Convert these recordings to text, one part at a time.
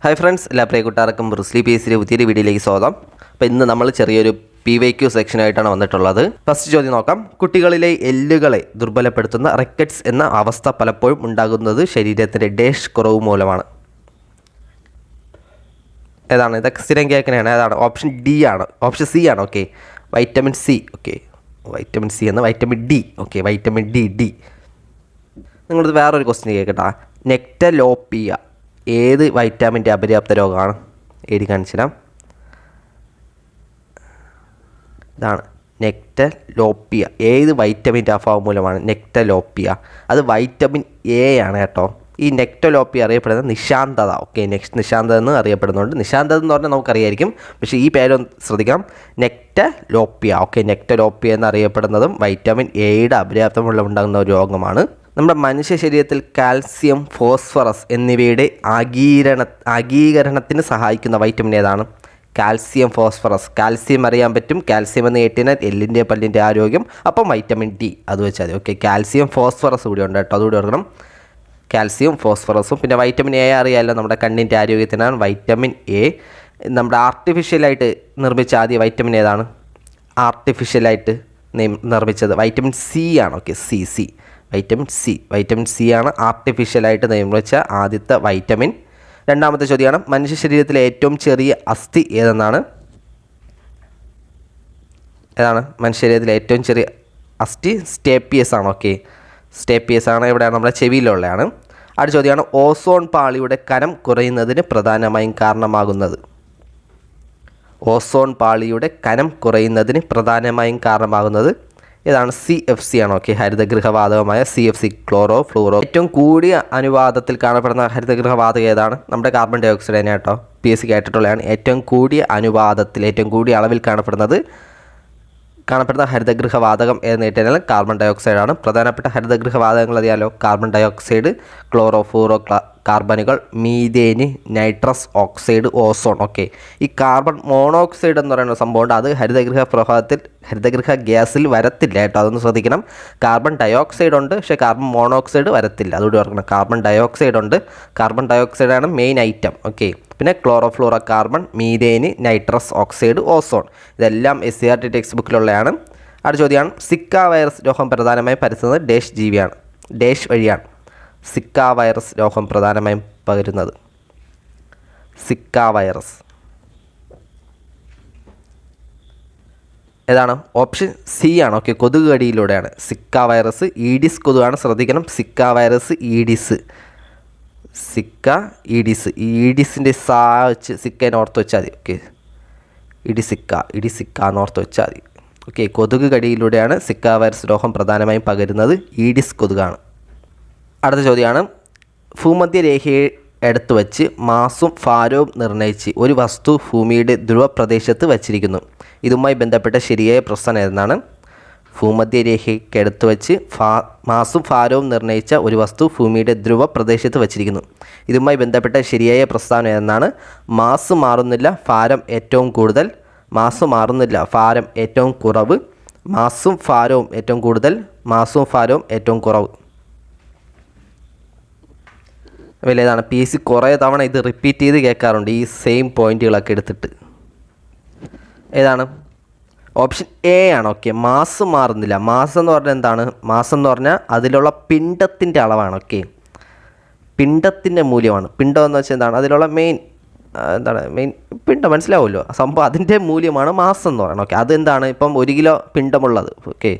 Hi friends, എല്ലാ പ്രിയ കൂട്ടുകാർക്കും Bruce Lee PSCയുടെ പുതിയൊരു വീഡിയോയിലേക്ക് സ്വാഗതം. അപ്പോൾ ഇന്ന് നമ്മൾ ചെറിയൊരു PYQ സെക്ഷനായിട്ടാണ് വന്നിട്ടുള്ളത്. ഫസ്റ്റ് ചോദ്യം നോക്കാം. കുട്ടികളിലെ എല്ലുകളെ ദുർബലപ്പെടുത്തുന്ന റിക്കറ്റ്സ് എന്ന അവസ്ഥ പലപ്പോഴും ഉണ്ടാകുന്നത് ശരീരത്തിൻ്റെ ഡാഷ് കുറവ് മൂലമാണ്. ഏതാണ്? ഇതൊക്കെ സ്ഥിരം കേൾക്കണതാണ്. ഏതാണ്? ഓപ്ഷൻ ഡി ആണ്. ഓപ്ഷൻ സി ആണ്. Okay, vitamin C. Okay, vitamin C എന്ന vitamin D. Okay, vitamin D. നിങ്ങളിത് വേറൊരു ക്വസ്റ്റ്യൻ കേൾക്കട്ടാ. നെക്ടലോപ്പിയ ഏത് വൈറ്റാമിൻ്റെ അപര്യാപ്ത രോഗമാണ്? എഴുതി കാണിച്ചുതരാം. ഇതാണ് നെക്ടലോപ്പിയ. ഏത് വൈറ്റമിൻ്റെ അഭാവം മൂലമാണ് നെക്ടലോപ്പിയ? അത് വൈറ്റമിൻ എ ആണ് കേട്ടോ. ഈ നെക്ടലോപ്പിയ അറിയപ്പെടുന്നത് നിശാന്തത. ഓക്കെ, നിശാന്തത എന്ന് അറിയപ്പെടുന്നുണ്ട്. നിശാന്തത എന്ന് പറഞ്ഞാൽ നമുക്കറിയായിരിക്കും, പക്ഷേ ഈ പേരൊന്ന് ശ്രദ്ധിക്കാം. നെക്ടലോപ്പിയ. ഓക്കെ, നെക്ടലോപ്പിയ എന്നറിയപ്പെടുന്നതും വൈറ്റമിൻ എയുടെ അപര്യാപ്തം മൂലം ഉണ്ടാകുന്ന ഒരു രോഗമാണ്. നമ്മുടെ മനുഷ്യ ശരീരത്തിൽ കാൽസ്യം, ഫോസ്ഫറസ് എന്നിവയുടെ ആഗീകരണത്തിന് സഹായിക്കുന്ന വൈറ്റമിൻ ഏതാണ്? Calcium, phosphorus. കാൽസ്യം അറിയാൻ പറ്റും. കാൽസ്യം എന്ന് കേട്ടിനാൽ എല്ലിൻ്റെ പല്ലിൻ്റെ ആരോഗ്യം. അപ്പം വൈറ്റമിൻ ഡി അത് വെച്ചാൽ മതി. ഓക്കെ, കാൽസ്യം, ഫോസ്ഫറസ് കൂടി ഉണ്ട് കേട്ടോ, അതുകൂടി ഓർക്കണം. കാൽസ്യം, ഫോസ്ഫറസും. പിന്നെ വൈറ്റമിൻ എ അറിയാമല്ലോ, നമ്മുടെ കണ്ണിൻ്റെ ആരോഗ്യത്തിനാണ് വൈറ്റമിൻ എ. നമ്മുടെ ആർട്ടിഫിഷ്യലായിട്ട് നിർമ്മിച്ച ആദ്യ വൈറ്റമിൻ ഏതാണ്? ആർട്ടിഫിഷ്യലായിട്ട് നിർമ്മിച്ചത് വൈറ്റമിൻ സി ആണ്. ഓക്കെ, സി വൈറ്റമിൻ സി ആണ് ആർട്ടിഫിഷ്യലായിട്ട് നിർമ്മിച്ച ആദ്യത്തെ വൈറ്റമിൻ. രണ്ടാമത്തെ ചോദ്യമാണ്. മനുഷ്യ ശരീരത്തിലെ ഏറ്റവും ചെറിയ അസ്ഥി ഏതെന്നാണ്? ഏതാണ് മനുഷ്യ ശരീരത്തിലെ ഏറ്റവും ചെറിയ അസ്ഥി? സ്റ്റേപ്പിയസ് ആണ്. ഓക്കെ, സ്റ്റേപ്പിയസ് ആണ്. എവിടെയാണ്? നമ്മുടെ ചെവിയിലുള്ളതാണ്. അടുത്ത ചോദ്യമാണ്. ഓസോൺ പാളിയുടെ കനം കുറയുന്നതിന് പ്രധാനമായും കാരണമാകുന്നത്? ഓസോൺ പാളിയുടെ കനം കുറയുന്നതിന് പ്രധാനമായും കാരണമാകുന്നത് ഏതാണ്? CFC ആണ്. ഓക്കെ, ഹരിതഗൃഹവാതകമായ CFC, ക്ലോറോ ഫ്ലൂറോ. ഏറ്റവും കൂടിയ അനുപാതത്തിൽ കാണപ്പെടുന്ന ഹരിതഗൃഹവാതകം ഏതാണ്? നമ്മുടെ കാർബൺ ഡൈ ഓക്സൈഡ് തന്നെ കേട്ടോ. PSC കേട്ടിട്ടുള്ളതാണ്. ഏറ്റവും കൂടിയ അനുപാതത്തിൽ, ഏറ്റവും കൂടിയ അളവിൽ കാണപ്പെടുന്ന ഹരിതഗൃഹവാതകം എന്ന് കേട്ടാൽ കാർബൺ ഡൈ ഓക്സൈഡ് ആണ്. പ്രധാനപ്പെട്ട ഹരിതഗൃഹവാതകങ്ങൾ അറിയാലോ. കാർബൺ ഡൈ ഓക്സൈഡ്, ക്ലോറോ ഫ്ലൂറോ കാർബണുകൾ, methane, nitrous oxide, ozone. Okay, ഈ കാർബൺ മോണോക്സൈഡ് എന്ന് പറയുന്ന സംഭവമുണ്ട്. അത് ഹരിതഗൃഹ ഗ്യാസിൽ വരത്തില്ല കേട്ടോ, അതൊന്ന് ശ്രദ്ധിക്കണം. കാർബൺ ഡൈ ഓക്സൈഡ് ഉണ്ട്, പക്ഷേ കാർബൺ മോണോക്സൈഡ് വരത്തില്ല, അതുകൂടി ഓർക്കണം. കാർബൺ ഡൈ ഓക്സൈഡ് ഉണ്ട്. കാർബൺ ഡൈ ഓക്സൈഡാണ് മെയിൻ ഐറ്റം. ഓക്കെ, പിന്നെ chloro fluoro carbon, methane, nitrous oxide, ozone. ഇതെല്ലാം SCERT ടെക്സ്റ്റ് ബുക്കിലുള്ളതാണ്. അടുത്ത ചോദ്യമാണ്. സിക്ക വൈറസ് രോഗം പ്രധാനമായും പരത്തുന്നത് ഡാഷ് ജീവിയാണ്? ഡാഷ് വഴിയാണ് സിക്ക വൈറസ് രോഗം പ്രധാനമായും പകരുന്നത്. സിക്ക വൈറസ് ഏതാണ്? ഓപ്ഷൻ സി ആണ്. ഓക്കെ, കൊതുക് കടിയിലൂടെയാണ് സിക്ക വൈറസ്. ഈഡിസ് കൊതുകാണ്, ശ്രദ്ധിക്കണം. Zika virus, Aedes. Zika, Aedes. ഈഡിസിൻ്റെ സാ വെച്ച് സിക്കേനെ ഓർത്ത് വെച്ചാൽ മതി. ഓക്കെ, ഇഡിസിക്ക എന്നോർത്ത് വെച്ചാൽ മതി. ഓക്കെ, കൊതുക് കടിയിലൂടെയാണ് സിക്ക വൈറസ് രോഗം പ്രധാനമായും പകരുന്നത്. ഈഡിസ് കൊതുകാണ്. അടുത്ത ചോദ്യമാണ്. ഭൂമധ്യരേഖയെ എടുത്തു വച്ച് മാസും ഭാരവും നിർണ്ണയിച്ച് ഒരു വസ്തു ഭൂമിയുടെ ധ്രുവപ്രദേശത്ത് വച്ചിരിക്കുന്നു. ഇതുമായി ബന്ധപ്പെട്ട ശരിയായ പ്രസ്താവന ഏതെന്നാണ്? ഭൂമധ്യരേഖയ്ക്കടുത്ത് വച്ച് മാസും ഭാരവും നിർണ്ണയിച്ച ഒരു വസ്തു ഭൂമിയുടെ ധ്രുവപ്രദേശത്ത് വച്ചിരിക്കുന്നു. ഇതുമായി ബന്ധപ്പെട്ട ശരിയായ പ്രസ്താവന ഏതെന്നാണ്? മാസ് മാറുന്നില്ല, ഭാരം ഏറ്റവും കൂടുതൽ. മാസ് മാറുന്നില്ല, ഭാരം ഏറ്റവും കുറവ്. മാസും ഭാരവും ഏറ്റവും കൂടുതൽ, മാസും ഭാരവും ഏറ്റവും കുറവ്. അതുപോലെ ഏതാണ്? PSC കുറേ തവണ ഇത് റിപ്പീറ്റ് ചെയ്ത് കേൾക്കാറുണ്ട്, ഈ സെയിം പോയിന്റുകളൊക്കെ എടുത്തിട്ട്. ഏതാണ്? ഓപ്ഷൻ എ ആണ്. ഓക്കെ, മാസ് മാറുന്നില്ല. മാസ് എന്ന് പറഞ്ഞാൽ എന്താണ്? മാസ് എന്ന് പറഞ്ഞാൽ അതിലുള്ള പിണ്ഡത്തിൻ്റെ അളവാണ്. ഓക്കെ, പിണ്ഡത്തിൻ്റെ മൂല്യമാണ്. പിണ്ഡം എന്ന് വെച്ചാൽ എന്താണ്? അതിലുള്ള മെയിൻ പിണ്ഡം മനസ്സിലാവുമല്ലോ സംഭവം. അതിൻ്റെ മൂല്യമാണ് മാസ് എന്ന് പറയുന്നത്. ഓക്കെ, അതെന്താണ്? ഇപ്പം 1 കിലോ പിണ്ഡമുള്ളത്, ഓക്കെ,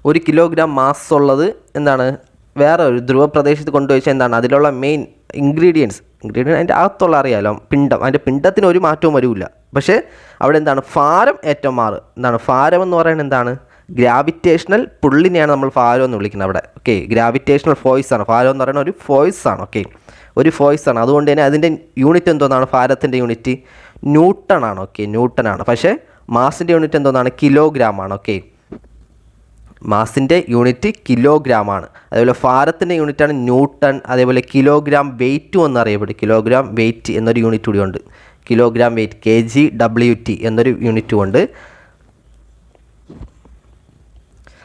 1 കിലോഗ്രാം മാസ് ഉള്ളത് എന്താണ്? വേറെ ഒരു ധ്രുവപ്രദേശത്ത് കൊണ്ടുവച്ചാൽ എന്താണ്? അതിലുള്ള മെയിൻ ഇൻഗ്രീഡിയൻസ് അതിൻ്റെ അകത്തുള്ള അറിയാമല്ലോ, പിണ്ഡം. അതിൻ്റെ പിണ്ഡത്തിന് ഒരു മാറ്റവും വരില്ല. പക്ഷേ അവിടെ എന്താണ്? ഭാരം ഏറ്റവും മാറും. എന്താണ് ഭാരം എന്ന് പറയുന്നത്? എന്താണ്? ഗ്രാവിറ്റേഷണൽ പുള്ളിനെയാണ് നമ്മൾ ഭാരം എന്ന് വിളിക്കുന്നത് അവിടെ. ഓക്കെ, ഗ്രാവിറ്റേഷണൽ ഫോഴ്സ് ആണ് ഭാരം എന്ന് പറയുന്നത്. ഒരു ഫോഴ്സ് ആണ്. ഓക്കെ, ഒരു ഫോഴ്സ് ആണ്. അതുകൊണ്ട് തന്നെ അതിൻ്റെ യൂണിറ്റ് എന്തോന്നാണ്? ഭാരത്തിൻ്റെ യൂണിറ്റ് ന്യൂട്ടൺ ആണ്. ഓക്കെ, ന്യൂട്ടൺ ആണ്. പക്ഷേ മാസിൻ്റെ യൂണിറ്റ് എന്തോന്നാണ്? കിലോഗ്രാം ആണ്. ഓക്കെ, മാസിൻ്റെ യൂണിറ്റ് കിലോഗ്രാം ആണ്. അതേപോലെ ഭാരത്തിൻ്റെ യൂണിറ്റാണ് ന്യൂട്ടൺ. അതേപോലെ കിലോഗ്രാം വെയ്റ്റും എന്നറിയപ്പെടും. കിലോഗ്രാം വെയ്റ്റ് എന്നൊരു യൂണിറ്റ് കൂടി ഉണ്ട്. കിലോഗ്രാം വെയ്റ്റ്, KGWT എന്നൊരു യൂണിറ്റും ഉണ്ട്.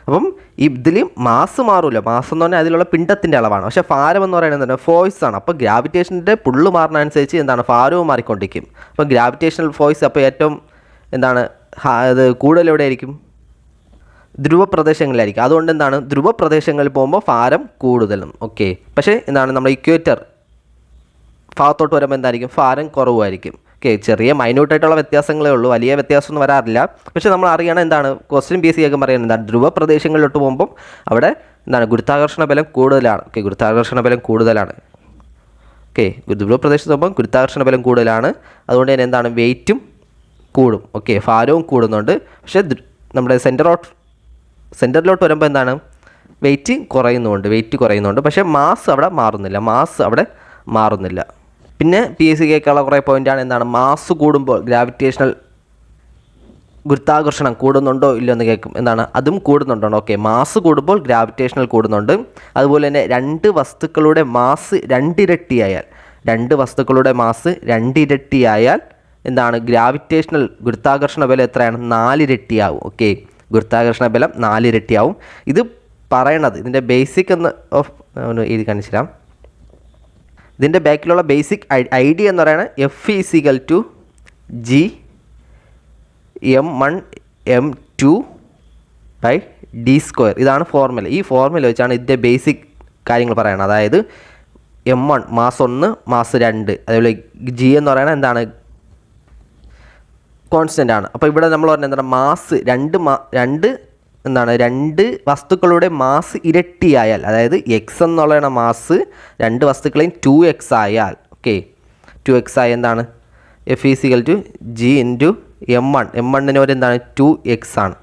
അപ്പം ഇതിൽ മാസ് മാറില്ല. മാസം എന്ന് പറഞ്ഞാൽ അതിലുള്ള പിണ്ടത്തിൻ്റെ അളവാണ്. പക്ഷേ ഭാരം എന്ന് പറയുന്നത് എന്താണ്? ഫോഴ്സ് ആണ്. അപ്പോൾ ഗ്രാവിറ്റേഷൻ്റെ പുള്ള് മാറുന്നതനുസരിച്ച് എന്താണ്? ഭാരവും മാറിക്കൊണ്ടിരിക്കും. അപ്പോൾ ഗ്രാവിറ്റേഷണൽ ഫോഴ്സ് അപ്പോൾ ഏറ്റവും എന്താണ് അത് കൂടുതൽ എവിടെയായിരിക്കും? ധ്രുവ പ്രദേശങ്ങളിലായിരിക്കും. അതുകൊണ്ട് എന്താണ്? ധ്രുവ പ്രദേശങ്ങളിൽ പോകുമ്പോൾ ഭാരം കൂടുതലും. ഓക്കെ. പക്ഷേ എന്താണ് നമ്മുടെ ഇക്വേറ്റർ ഭാഗത്തോട്ട് വരുമ്പോൾ എന്തായിരിക്കും? ഭാരം കുറവായിരിക്കും. ഓക്കെ. ചെറിയ മൈന്യൂട്ടായിട്ടുള്ള വ്യത്യാസങ്ങളേ ഉള്ളൂ, വലിയ വ്യത്യാസമൊന്നും വരാറില്ല. പക്ഷേ നമ്മൾ അറിയണം എന്താണ് ക്വസ്റ്റ്യൻ ബേസ് ഒക്കെ പറയുന്നത് എന്താണ്? ധ്രുവ പ്രദേശങ്ങളിലോട്ട് പോകുമ്പം അവിടെ എന്താണ്? ഗുരുത്വാകർഷണ ബലം കൂടുതലാണ്. ഓക്കെ. ഗുരുത്വാകർഷണ ബലം കൂടുതലാണ്. ഓക്കെ. ധ്രുവ പ്രദേശത്ത് പോകുമ്പോൾ ഗുരുത്വാകർഷണ ബലം കൂടുതലാണ്. അതുകൊണ്ട് തന്നെ എന്താണ്? വെയിറ്റും കൂടും. ഓക്കെ. ഭാരവും കൂടുന്നുണ്ട്. പക്ഷേ നമ്മുടെ സെൻറ്ററിലോട്ട് വരുമ്പോൾ എന്താണ്? വെയിറ്റ് കുറയുന്നുണ്ട്. പക്ഷേ മാസ് അവിടെ മാറുന്നില്ല. പിന്നെ PSC കേൾക്കാനുള്ള കുറേ പോയിൻ്റാണ് എന്താണ്? മാസ് കൂടുമ്പോൾ ഗ്രാവിറ്റേഷണൽ ഗുരുത്വാകർഷണം കൂടുന്നുണ്ടോ ഇല്ലയോ എന്ന് കേൾക്കും. എന്താണ്? അതും കൂടുന്നുണ്ടോ? ഓക്കെ. മാസ് കൂടുമ്പോൾ ഗ്രാവിറ്റേഷണൽ കൂടുന്നുണ്ട്. അതുപോലെ തന്നെ രണ്ട് വസ്തുക്കളുടെ മാസ് രണ്ടിരട്ടിയായാൽ എന്താണ്? ഗ്രാവിറ്റേഷണൽ ഗുരുത്വാകർഷണ ബലം എത്രയാണ്? 4 ഇരട്ടിയാവും. ഓക്കെ. ഗുരുത്വാകർഷണ ബലം 4 ഇരട്ടിയാവും. ഇത് പറയണത് ഇതിൻ്റെ ബേസിക് എന്ന് എഴുതി കാണിച്ചുതരാം. ഇതിൻ്റെ ബാക്കിലുള്ള ബേസിക് ഐഡിയ എന്ന് പറയുന്നത് F=G m1m2/d². ഇതാണ് ഫോർമുല. ഈ ഫോർമുല വെച്ചാണ് ഇതിൻ്റെ ബേസിക് കാര്യങ്ങൾ പറയുന്നത്. അതായത് m1 മാസ് 1, മാസ് 2, അതേപോലെ G എന്ന് പറയുന്നത് എന്താണ്? കോൺസ്റ്റൻ്റ് ആണ്. അപ്പോൾ ഇവിടെ നമ്മൾ പറഞ്ഞത് എന്താണ്? മാസ് രണ്ട് വസ്തുക്കളുടെ മാസ് ഇരട്ടിയായാൽ, അതായത് എക്സ് എന്നുള്ള മാസ് രണ്ട് വസ്തുക്കളെയും 2x ആയാൽ, ഓക്കെ, 2x ആയ എന്താണ്? F=G × m1 എന്താണ്? 2x ആണ്.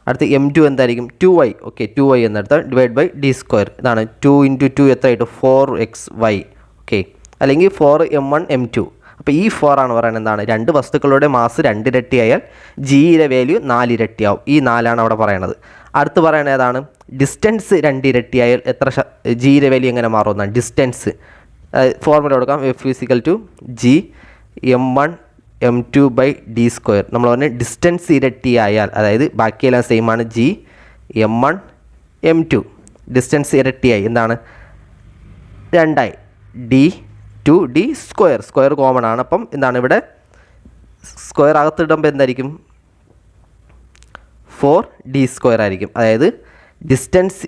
അടുത്ത് m2 എന്തായിരിക്കും? 2y. ഓക്കെ. 2y എന്നെടുത്ത് /d². ഇതാണ് 2 × 2 എത്രയായിട്ട്? 4xy. ഓക്കെ. അല്ലെങ്കിൽ 4m1m2. അപ്പോൾ ഈ 4 ആണ് പറയുന്നത് എന്താണ്? രണ്ട് വസ്തുക്കളുടെ മാസ് 2 ഇരട്ടിയായാൽ ജിയുടെ വാല്യൂ 4 ഇരട്ടിയാവും. ഈ 4 അവിടെ പറയണത്. അടുത്ത് പറയണത് ഏതാണ്? ഡിസ്റ്റൻസ് 2 ഇരട്ടിയായാൽ എത്ര ജിയുടെ വാല്യൂ എങ്ങനെ മാറുമെന്നാണ്? ഡിസ്റ്റൻസ് ഫോർമുല കൊടുക്കാം. F=G m1m2/d². നമ്മൾ പറഞ്ഞ ഡിസ്റ്റൻസ് ഇരട്ടിയായാൽ, അതായത് ബാക്കിയെല്ലാം സെയിം ആണ്. G m1m2 ഡിസ്റ്റൻസ് ഇരട്ടിയായി എന്താണ്? 2ആയി. d². സ്ക്വയർ കോമൺ ആണ്. അപ്പം എന്താണ് ഇവിടെ സ്ക്വയർ അകത്തിടുമ്പോൾ എന്തായിരിക്കും? 4d² ആയിരിക്കും. അതായത് ഡിസ്റ്റൻസ്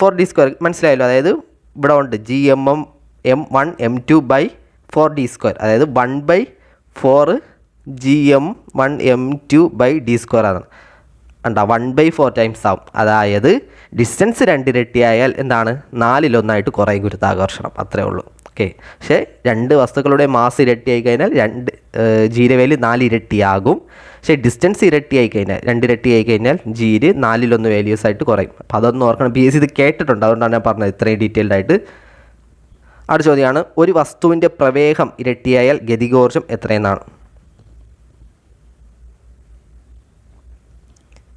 4d². മനസ്സിലായല്ലോ? അതായത് ഇവിടെ ഉണ്ട് m1m2/4d². അതായത് 1/4 gm1m2/d² ആണ്. 1/4 ടൈംസ് ആവും. അതായത് ഡിസ്റ്റൻസ് 2 ഇരട്ടിയായാൽ എന്താണ്? 4/1 കുറയും ഗുരുത്വാകർഷണം. അത്രേ ഉള്ളൂ. ഓക്കെ. പക്ഷേ രണ്ട് വസ്തുക്കളുടെ മാസ് ഇരട്ടിയായി കഴിഞ്ഞാൽ ജിയുടെ വാല്യൂ 4 ഇരട്ടിയാകും. പക്ഷേ ഡിസ്റ്റൻസ് 2 ഇരട്ടിയായി കഴിഞ്ഞാൽ ജിയിൽ 4/1 വാല്യൂസ് ആയിട്ട് കുറയും. അപ്പോൾ അതൊന്നും ഓർക്കണം. PSC ഇത് കേട്ടിട്ടുണ്ട്, അതുകൊണ്ടാണ് ഞാൻ പറഞ്ഞത് ഇത്രയും ഡീറ്റെയിൽഡ് ആയിട്ട്. അടുത്ത ചോദ്യമാണ്, ഒരു വസ്തുവിൻ്റെ പ്രവേഗം ഇരട്ടിയായാൽ ഗതികോർജ്ജം എത്രയെന്നാണ്?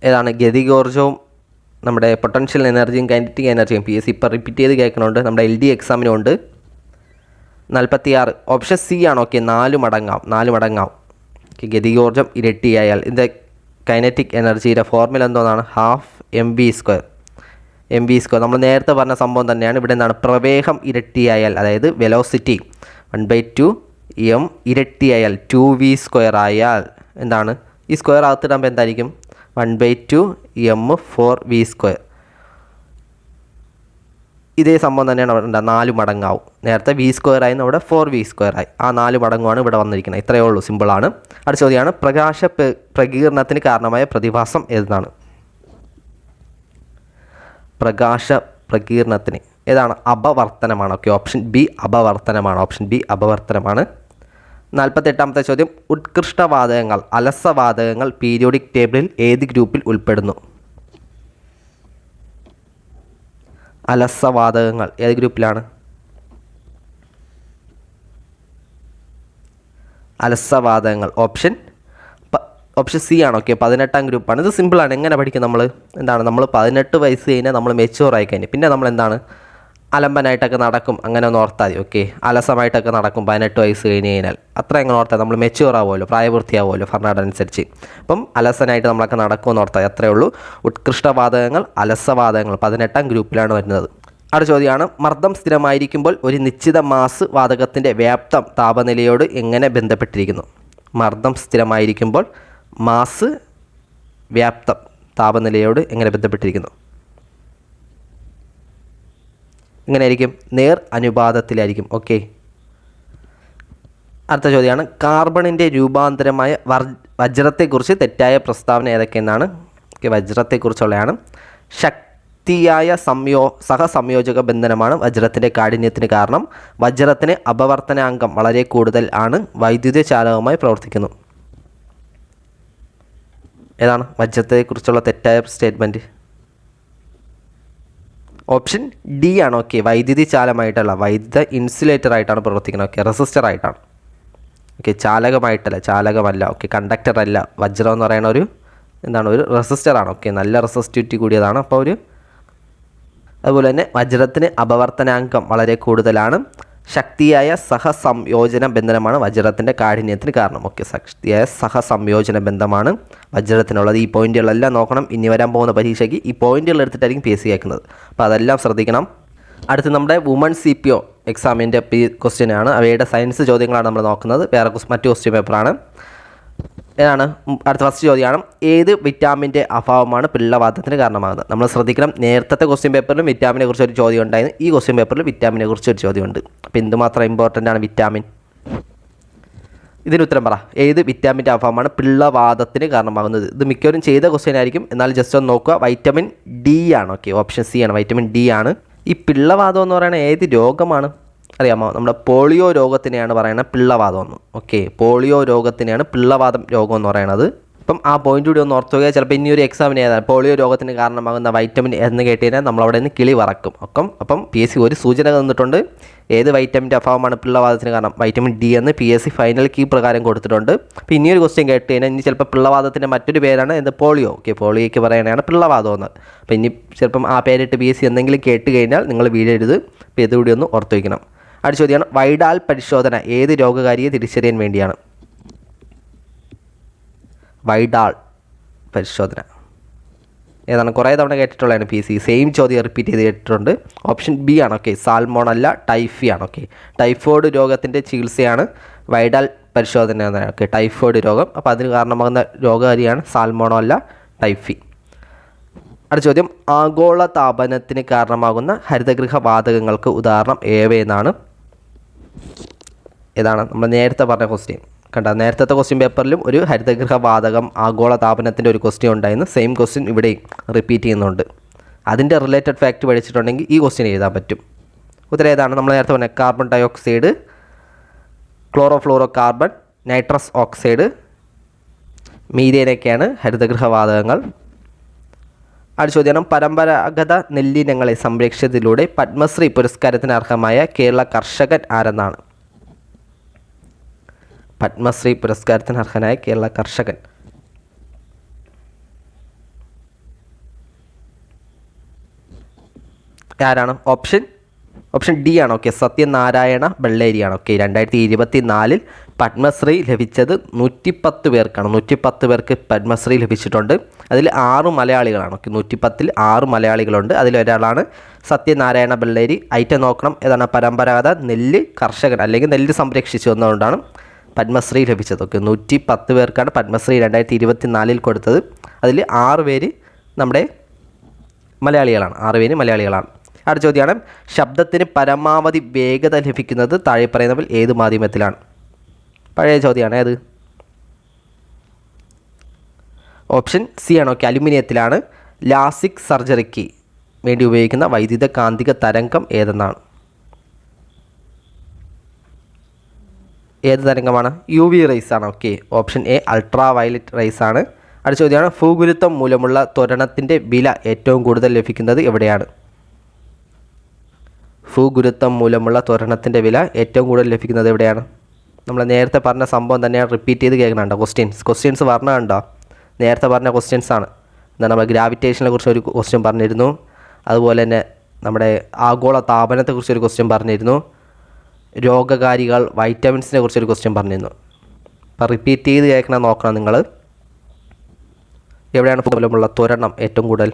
ഏതാണ്? ഗതികോർജ്ജവും നമ്മുടെ പൊട്ടൻഷ്യൽ എനർജിയും കൈനറ്റിക് എനർജിയും PSC ഇപ്പോൾ റിപ്പീറ്റ് ചെയ്ത് കേൾക്കണുണ്ട്. നമ്മുടെ LD എക്സാമിനും ഉണ്ട്. 46 ഓപ്ഷൻ C ആണ്. ഓക്കെ. 4 മടങ്ങാവും. ഓക്കെ. ഗതികോർജ്ജം ഇരട്ടിയായാൽ ഇതിൻ്റെ കൈനറ്റിക് എനർജിയുടെ ഫോർമുല എന്തോന്നാണ്? 12mv². നമ്മൾ നേരത്തെ പറഞ്ഞ സംഭവം തന്നെയാണ്. ഇവിടെ എന്താണ്? പ്രവേഗം ഇരട്ടിയായാൽ, അതായത് വെലോസിറ്റി 1/2 m ഇരട്ടിയായാൽ 2v² ആയാൽ എന്താണ്? ഈ സ്ക്വയർ അകത്തിടുമ്പോൾ എന്തായിരിക്കും? 1/2 m 4v². ഇതേ സംഭവം തന്നെയാണ് അവിടെ 4 മടങ്ങാവും. നേരത്തെ v² ആയി, അവിടെ 4v² ആയി. ആ 4 മടങ്ങുമാണ് ഇവിടെ വന്നിരിക്കുന്നത്. ഇത്രയേ ഉള്ളൂ. സിമ്പിളാണ്. അടുത്ത ചോദ്യമാണ്, പ്രകാശ പ്രകീർണനത്തിന് കാരണമായ പ്രതിഭാസം ഏതാണ്? പ്രകാശ പ്രകീർണനത്തിന് ഏതാണ്? അപവർത്തനമാണ്. ഓക്കെ. ഓപ്ഷൻ ബി അപവർത്തനമാണ്. 48ാമത്തെ ചോദ്യം, ഉത്കൃഷ്ടവാതകങ്ങൾ, അലസവാതകങ്ങൾ പീരിയോഡിക് ടേബിളിൽ ഏത് ഗ്രൂപ്പിൽ ഉൾപ്പെടുന്നു? അലസവാതകങ്ങൾ ഏത് ഗ്രൂപ്പിലാണ്? അലസവാതകങ്ങൾ ഓപ്ഷൻ സി ആണ്. ഓക്കെ. 18ാം ഗ്രൂപ്പാണ്. ഇത് സിമ്പിളാണ്. എങ്ങനെ പഠിക്കും നമ്മൾ? എന്താണ്? നമ്മൾ 18 വയസ്സ് കഴിഞ്ഞാൽ നമ്മൾ മെച്യൂർ ആയി കഴിഞ്ഞാൽ പിന്നെ നമ്മൾ എന്താണ്? അലമ്പനായിട്ടൊക്കെ നടക്കും, അങ്ങനെ ഒന്ന് ഓർത്താൽ മതി. ഓക്കെ, അലസമായിട്ടൊക്കെ നടക്കും 18 വയസ്സ് കഴിഞ്ഞ് കഴിഞ്ഞാൽ. അത്ര എങ്ങനെ ഓർത്താൽ നമ്മൾ മെച്യൂർ ആവുമല്ലോ, പ്രായപൂർത്തിയാവുമല്ലോ ഫെർണാണ്ടോ അനുസരിച്ച്. അപ്പം അലസനായിട്ട് നമ്മളൊക്കെ നടക്കുമെന്ന് ഓർത്താൽ അത്രയേ ഉള്ളൂ. ഉത്കൃഷ്ടവാതകങ്ങൾ, അലസവാതകങ്ങൾ 18ാം ഗ്രൂപ്പിലാണ് വരുന്നത്. അടുത്ത ചോദ്യമാണ്, മർദ്ദം സ്ഥിരമായിരിക്കുമ്പോൾ ഒരു നിശ്ചിത മാസ് വാതകത്തിൻ്റെ വ്യാപ്തം താപനിലയോട് എങ്ങനെ ബന്ധപ്പെട്ടിരിക്കുന്നു? മർദ്ദം സ്ഥിരമായിരിക്കുമ്പോൾ മാസ് വ്യാപ്തം താപനിലയോട് എങ്ങനെ ബന്ധപ്പെട്ടിരിക്കുന്നു? എങ്ങനെയായിരിക്കും? നേർ അനുപാതത്തിലായിരിക്കും. ഓക്കെ, അടുത്ത ചോദ്യമാണ്, കാർബണിൻ്റെ രൂപാന്തരമായ വജ്രത്തെക്കുറിച്ച് തെറ്റായ പ്രസ്താവന ഏതൊക്കെയെന്നാണ്? ഓക്കെ, വജ്രത്തെക്കുറിച്ചുള്ളതാണ്. ശക്തിയായ സഹസംയോജക ബന്ധനമാണ് വജ്രത്തിൻ്റെ കാഠിന്യത്തിന് കാരണം. വജ്രത്തിന് അപവർത്തനാങ്കം വളരെ കൂടുതൽ ആണ്, വൈദ്യുത ചാലകമായി പ്രവർത്തിക്കുന്നു. ഏതാണ് വജ്രത്തെക്കുറിച്ചുള്ള തെറ്റായ സ്റ്റേറ്റ്മെൻറ്റ്? ഓപ്ഷൻ ഡി ആണ്. ഓക്കെ, വൈദ്യുതി ചാലകമായിട്ടല്ല, വൈദ്യുത ഇൻസുലേറ്റർ ആയിട്ടാണ് പ്രവർത്തിക്കുന്നത്. ഓക്കെ, റെസിസ്റ്റർ ആയിട്ടാണ്. ഓക്കെ, ചാലകമായിട്ടല്ല, ചാലകമല്ല. ഓക്കെ, കണ്ടക്ടർ അല്ല. വജ്രം എന്ന് പറയുന്ന ഒരു ഒരു റെസിസ്റ്ററാണ്. ഓക്കെ, നല്ല റെസിസ്റ്റിവിറ്റി കൂടിയതാണ്. അപ്പോൾ അതുപോലെ തന്നെ വജ്രത്തിന് അപവർത്തനാങ്കം വളരെ കൂടുതലാണ്. ശക്തിയായ സഹസംയോജന ബന്ധനമാണ് വജ്രത്തിൻ്റെ കാഠിന്യത്തിന് കാരണം. ഓക്കെ, ശക്തിയായ സഹസംയോജന ബന്ധമാണ് വജ്രത്തിനുള്ളത്. ഈ പോയിന്റുകളെല്ലാം നോക്കണം. ഇനി വരാൻ പോകുന്ന പരീക്ഷയ്ക്ക് ഈ പോയിന്റുകൾ എടുത്തിട്ടായിരിക്കും PSC കേൾക്കുന്നത്. അപ്പോൾ അതെല്ലാം ശ്രദ്ധിക്കണം. അടുത്ത് നമ്മുടെ വുമൺ CPO എക്സാമിൻ്റെ ക്വസ്റ്റ്യനാണ്. അവയുടെ സയൻസ് ചോദ്യങ്ങളാണ് നമ്മൾ നോക്കുന്നത്. വേറെ മറ്റു ക്വസ്റ്റ്യൻ പേപ്പറാണ്. ഏതാണ്? അടുത്ത ഫസ്റ്റ് ചോദ്യമാണ്, ഏത് വിറ്റാമിൻ്റെ അഭാവമാണ് പിള്ളവാതത്തിന് കാരണമാകുന്നത്? നമ്മൾ ശ്രദ്ധിക്കണം, നേരത്തെ ക്വസ്റ്റ്യൻ പേപ്പറിലും വിറ്റാമിനെ കുറിച്ച് ഒരു ചോദ്യം ഉണ്ടായിരുന്നു. ഈ ക്വസ്റ്റ്യൻ പേപ്പറിൽ വിറ്റാമിനെ കുറിച്ച് ഒരു ചോദ്യമുണ്ട്. അപ്പോൾ എന്തുമാത്രം ഇമ്പോർട്ടൻ്റ് ആണ് വിറ്റാമിൻ? ഇതിന് ഉത്തരം പറ. ഏത് വിറ്റാമിൻ്റെ അഭാവമാണ് പിള്ളവാതത്തിന് കാരണമാകുന്നത്? ഇത് മിക്കവരും ചെയ്ത ക്വസ്റ്റ്യൻ ആയിരിക്കും, എന്നാൽ ജസ്റ്റ് ഒന്ന് നോക്കുക. വൈറ്റമിൻ ഡി ആണ്. ഓക്കെ, ഓപ്ഷൻ സി ആണ്, വൈറ്റമിൻ ഡി ആണ്. ഈ പിള്ളവാതം എന്ന് പറയുന്നത് ഏത് രോഗമാണ് അറിയാമോ? നമ്മുടെ പോളിയോ രോഗത്തിനെയാണ് പറയുന്നത് പിള്ളവാതം എന്ന്. ഓക്കെ, പോളിയോ രോഗത്തിനെയാണ് പിള്ളവാതം രോഗം എന്ന് പറയുന്നത്. അപ്പം ആ പോയിന്റ് കൂടി ഒന്ന് ഓർത്തുക. ചിലപ്പോൾ ഇനി ഒരു എക്സാമിന് ഏതാണ് പോളിയോ രോഗത്തിന് കാരണമാകുന്ന വൈറ്റമിൻ എന്ന് കേട്ടുകഴിഞ്ഞാൽ നമ്മളവിടെ നിന്ന് കിളി വറക്കും. അപ്പം PSC ഒരു സൂചന തന്നിട്ടുണ്ട്. ഏത് വൈറ്റമിൻ്റെ അഭാവമാണ് പിള്ളവാതത്തിന് കാരണം? വൈറ്റമിൻ ഡി എന്ന് PSC ഫൈനൽ കീ പ്രകാരം കൊടുത്തിട്ടുണ്ട്. അപ്പോൾ ഇനിയൊരു ക്വസ്റ്റ്യൻ കേട്ട് കഴിഞ്ഞാൽ ഇനി ചിലപ്പോൾ പിള്ളവാതത്തിൻ്റെ മറ്റൊരു പേരാണ് പോളിയോ. ഓക്കെ, പോളിയോയ്ക്ക് പറയാനാണ് പിള്ളവാതം എന്ന്. അപ്പോൾ ഇനി ചിലപ്പം ആ പേരിട്ട് PSC എന്തെങ്കിലും കേട്ട് കഴിഞ്ഞാൽ നിങ്ങൾ വീഴരുത്. അപ്പോൾ ഇതുകൂടി ഒന്ന് ഓർത്ത് വയ്ക്കണം. അടുത്ത ചോദ്യമാണ്, വൈഡാൽ പരിശോധന ഏത് രോഗകാരിയെ തിരിച്ചറിയാൻ വേണ്ടിയാണ്? വൈഡാൽ പരിശോധന ഏതാണ്? കുറേ തവണ കേട്ടിട്ടുള്ളതാണ് PSC. സെയിം ചോദ്യം റിപ്പീറ്റ് ചെയ്ത് കേട്ടിട്ടുണ്ട്. ഓപ്ഷൻ ബി ആണ്. ഓക്കെ, സാൽമോണല്ല ടൈഫി ആണ്. ഓക്കെ, ടൈഫോയിഡ് രോഗത്തിൻ്റെ ചികിത്സയാണ് വൈഡാൽ പരിശോധന എന്നാണ്. ഓക്കെ, ടൈഫോയിഡ് രോഗം. അപ്പോൾ അതിന് കാരണമാകുന്ന രോഗകാരിയാണ് സാൽമോണല്ല ടൈഫി. അടുത്ത ചോദ്യം, ആഗോള താപനത്തിന് കാരണമാകുന്ന ഹരിതഗൃഹ വാതകങ്ങൾക്ക് ഉദാഹരണം ഏവയെന്നാണ്? ഏതാണ്? നമ്മൾ നേരത്തെ പറഞ്ഞ ക്വസ്റ്റ്യൻ കണ്ട. നേരത്തെ ക്വസ്റ്റ്യൻ പേപ്പറിലും ഒരു ഹരിതഗൃഹ വാതകം ആഗോള താപനത്തിൻ്റെ ഒരു ക്വസ്റ്റ്യൻ ഉണ്ടായിരുന്നു. സെയിം ക്വസ്റ്റ്യൻ ഇവിടെയും റിപ്പീറ്റ് ചെയ്യുന്നുണ്ട്. അതിൻ്റെ റിലേറ്റഡ് ഫാക്റ്റ് പഠിച്ചിട്ടുണ്ടെങ്കിൽ ഈ ക്വസ്റ്റ്യൻ എഴുതാൻ പറ്റും. ഉത്തരം ഏതാണ്? നമ്മൾ നേരത്തെ പറഞ്ഞ carbon dioxide, chlorofluoro carbon, nitrous oxide, മീഥേനൊക്കെയാണ് ഹരിതഗൃഹ വാതകങ്ങൾ. അടുത്ത ചോദ്യം, പരമ്പരാഗത നെല്ലിനങ്ങളെ സംരക്ഷിച്ചതിലൂടെ പത്മശ്രീ പുരസ്കാരത്തിന് അർഹമായ കേരള കർഷകൻ ആരെന്നാണ്? പത്മശ്രീ പുരസ്കാരത്തിന് അർഹനായ കേരള കർഷകൻ ആരാണ്? ഓപ്ഷൻ ഡി ആണ്. ഓക്കെ, സത്യനാരായണ ബെള്ളേരിയാണ്. ഓക്കെ, 2024 പത്മശ്രീ ലഭിച്ചത് 110 പേർക്കാണ്. 110 പേർക്ക് പത്മശ്രീ ലഭിച്ചിട്ടുണ്ട്. അതിൽ 6 മലയാളികളാണ്. ഓക്കെ, 110ൽ 6 മലയാളികളുണ്ട്. അതിലൊരാളാണ് സത്യനാരായണ ബെള്ളേരി. ഐറ്റം നോക്കണം, ഏതാണ്? പരമ്പരാഗത നെല്ല് കർഷകൻ അല്ലെങ്കിൽ നെല്ല് സംരക്ഷിച്ചു എന്നതുകൊണ്ടാണ് പത്മശ്രീ ലഭിച്ചത്. ഓക്കെ, 110 പേർക്കാണ് പത്മശ്രീ 2024 കൊടുത്തത്. അതിൽ 6 പേര് നമ്മുടെ മലയാളികളാണ്. 6 പേര് മലയാളികളാണ്. അടുത്ത ചോദ്യമാണ്, ശബ്ദത്തിന് പരമാവധി വേഗത ലഭിക്കുന്നത് താഴെ പറയുന്നവൽ ഏത് മാധ്യമത്തിലാണ്? പഴയ ചോദ്യമാണ്. ഏത്? ഓപ്ഷൻ സി ആണ്. ഓക്കെ, അലുമിനിയത്തിലാണ്. ലാസിക് സർജറിക്ക് വേണ്ടി ഉപയോഗിക്കുന്ന വൈദ്യുത കാന്തിക തരംഗം ഏതെന്നാണ്? ഏത് തരംഗമാണ്? UV റേസ് ആണ്. Okay, option A ultra violet raise ആണ്. അടുത്ത ചോദ്യമാണ്, ഭൂഗുരുത്വം മൂലമുള്ള ത്വരണത്തിൻ്റെ വില ഏറ്റവും കൂടുതൽ ലഭിക്കുന്നത് എവിടെയാണ്? ഭൂഗുരുത്വം മൂലമുള്ള ത്വരണത്തിൻ്റെ വില ഏറ്റവും കൂടുതൽ ലഭിക്കുന്നത് എവിടെയാണ്? നമ്മൾ നേരത്തെ പറഞ്ഞ സംഭവം തന്നെയാണ് റിപ്പീറ്റ് ചെയ്ത് കേൾക്കുന്നുണ്ടോ? ക്വസ്റ്റ്യൻസ് പറഞ്ഞുണ്ടോ? നേരത്തെ പറഞ്ഞ ക്വസ്റ്റ്യൻസ് ആണ്. എന്താണ്? നമ്മൾ ഗ്രാവിറ്റേഷനെ കുറിച്ച് ഒരു ക്വസ്റ്റ്യൻ പറഞ്ഞിരുന്നു. അതുപോലെ തന്നെ നമ്മുടെ ആഗോള താപനത്തെക്കുറിച്ചൊരു ക്വസ്റ്റ്യൻ പറഞ്ഞിരുന്നു. രോഗകാരികൾ, വൈറ്റമിൻസിനെ കുറിച്ചൊരു ക്വസ്റ്റ്യൻ പറഞ്ഞിരുന്നു. അപ്പോൾ റിപ്പീറ്റ് ചെയ്ത് കേൾക്കണം, നോക്കണം നിങ്ങൾ. എവിടെയാണ് മൂലമുള്ള ത്വരണം ഏറ്റവും കൂടുതൽ?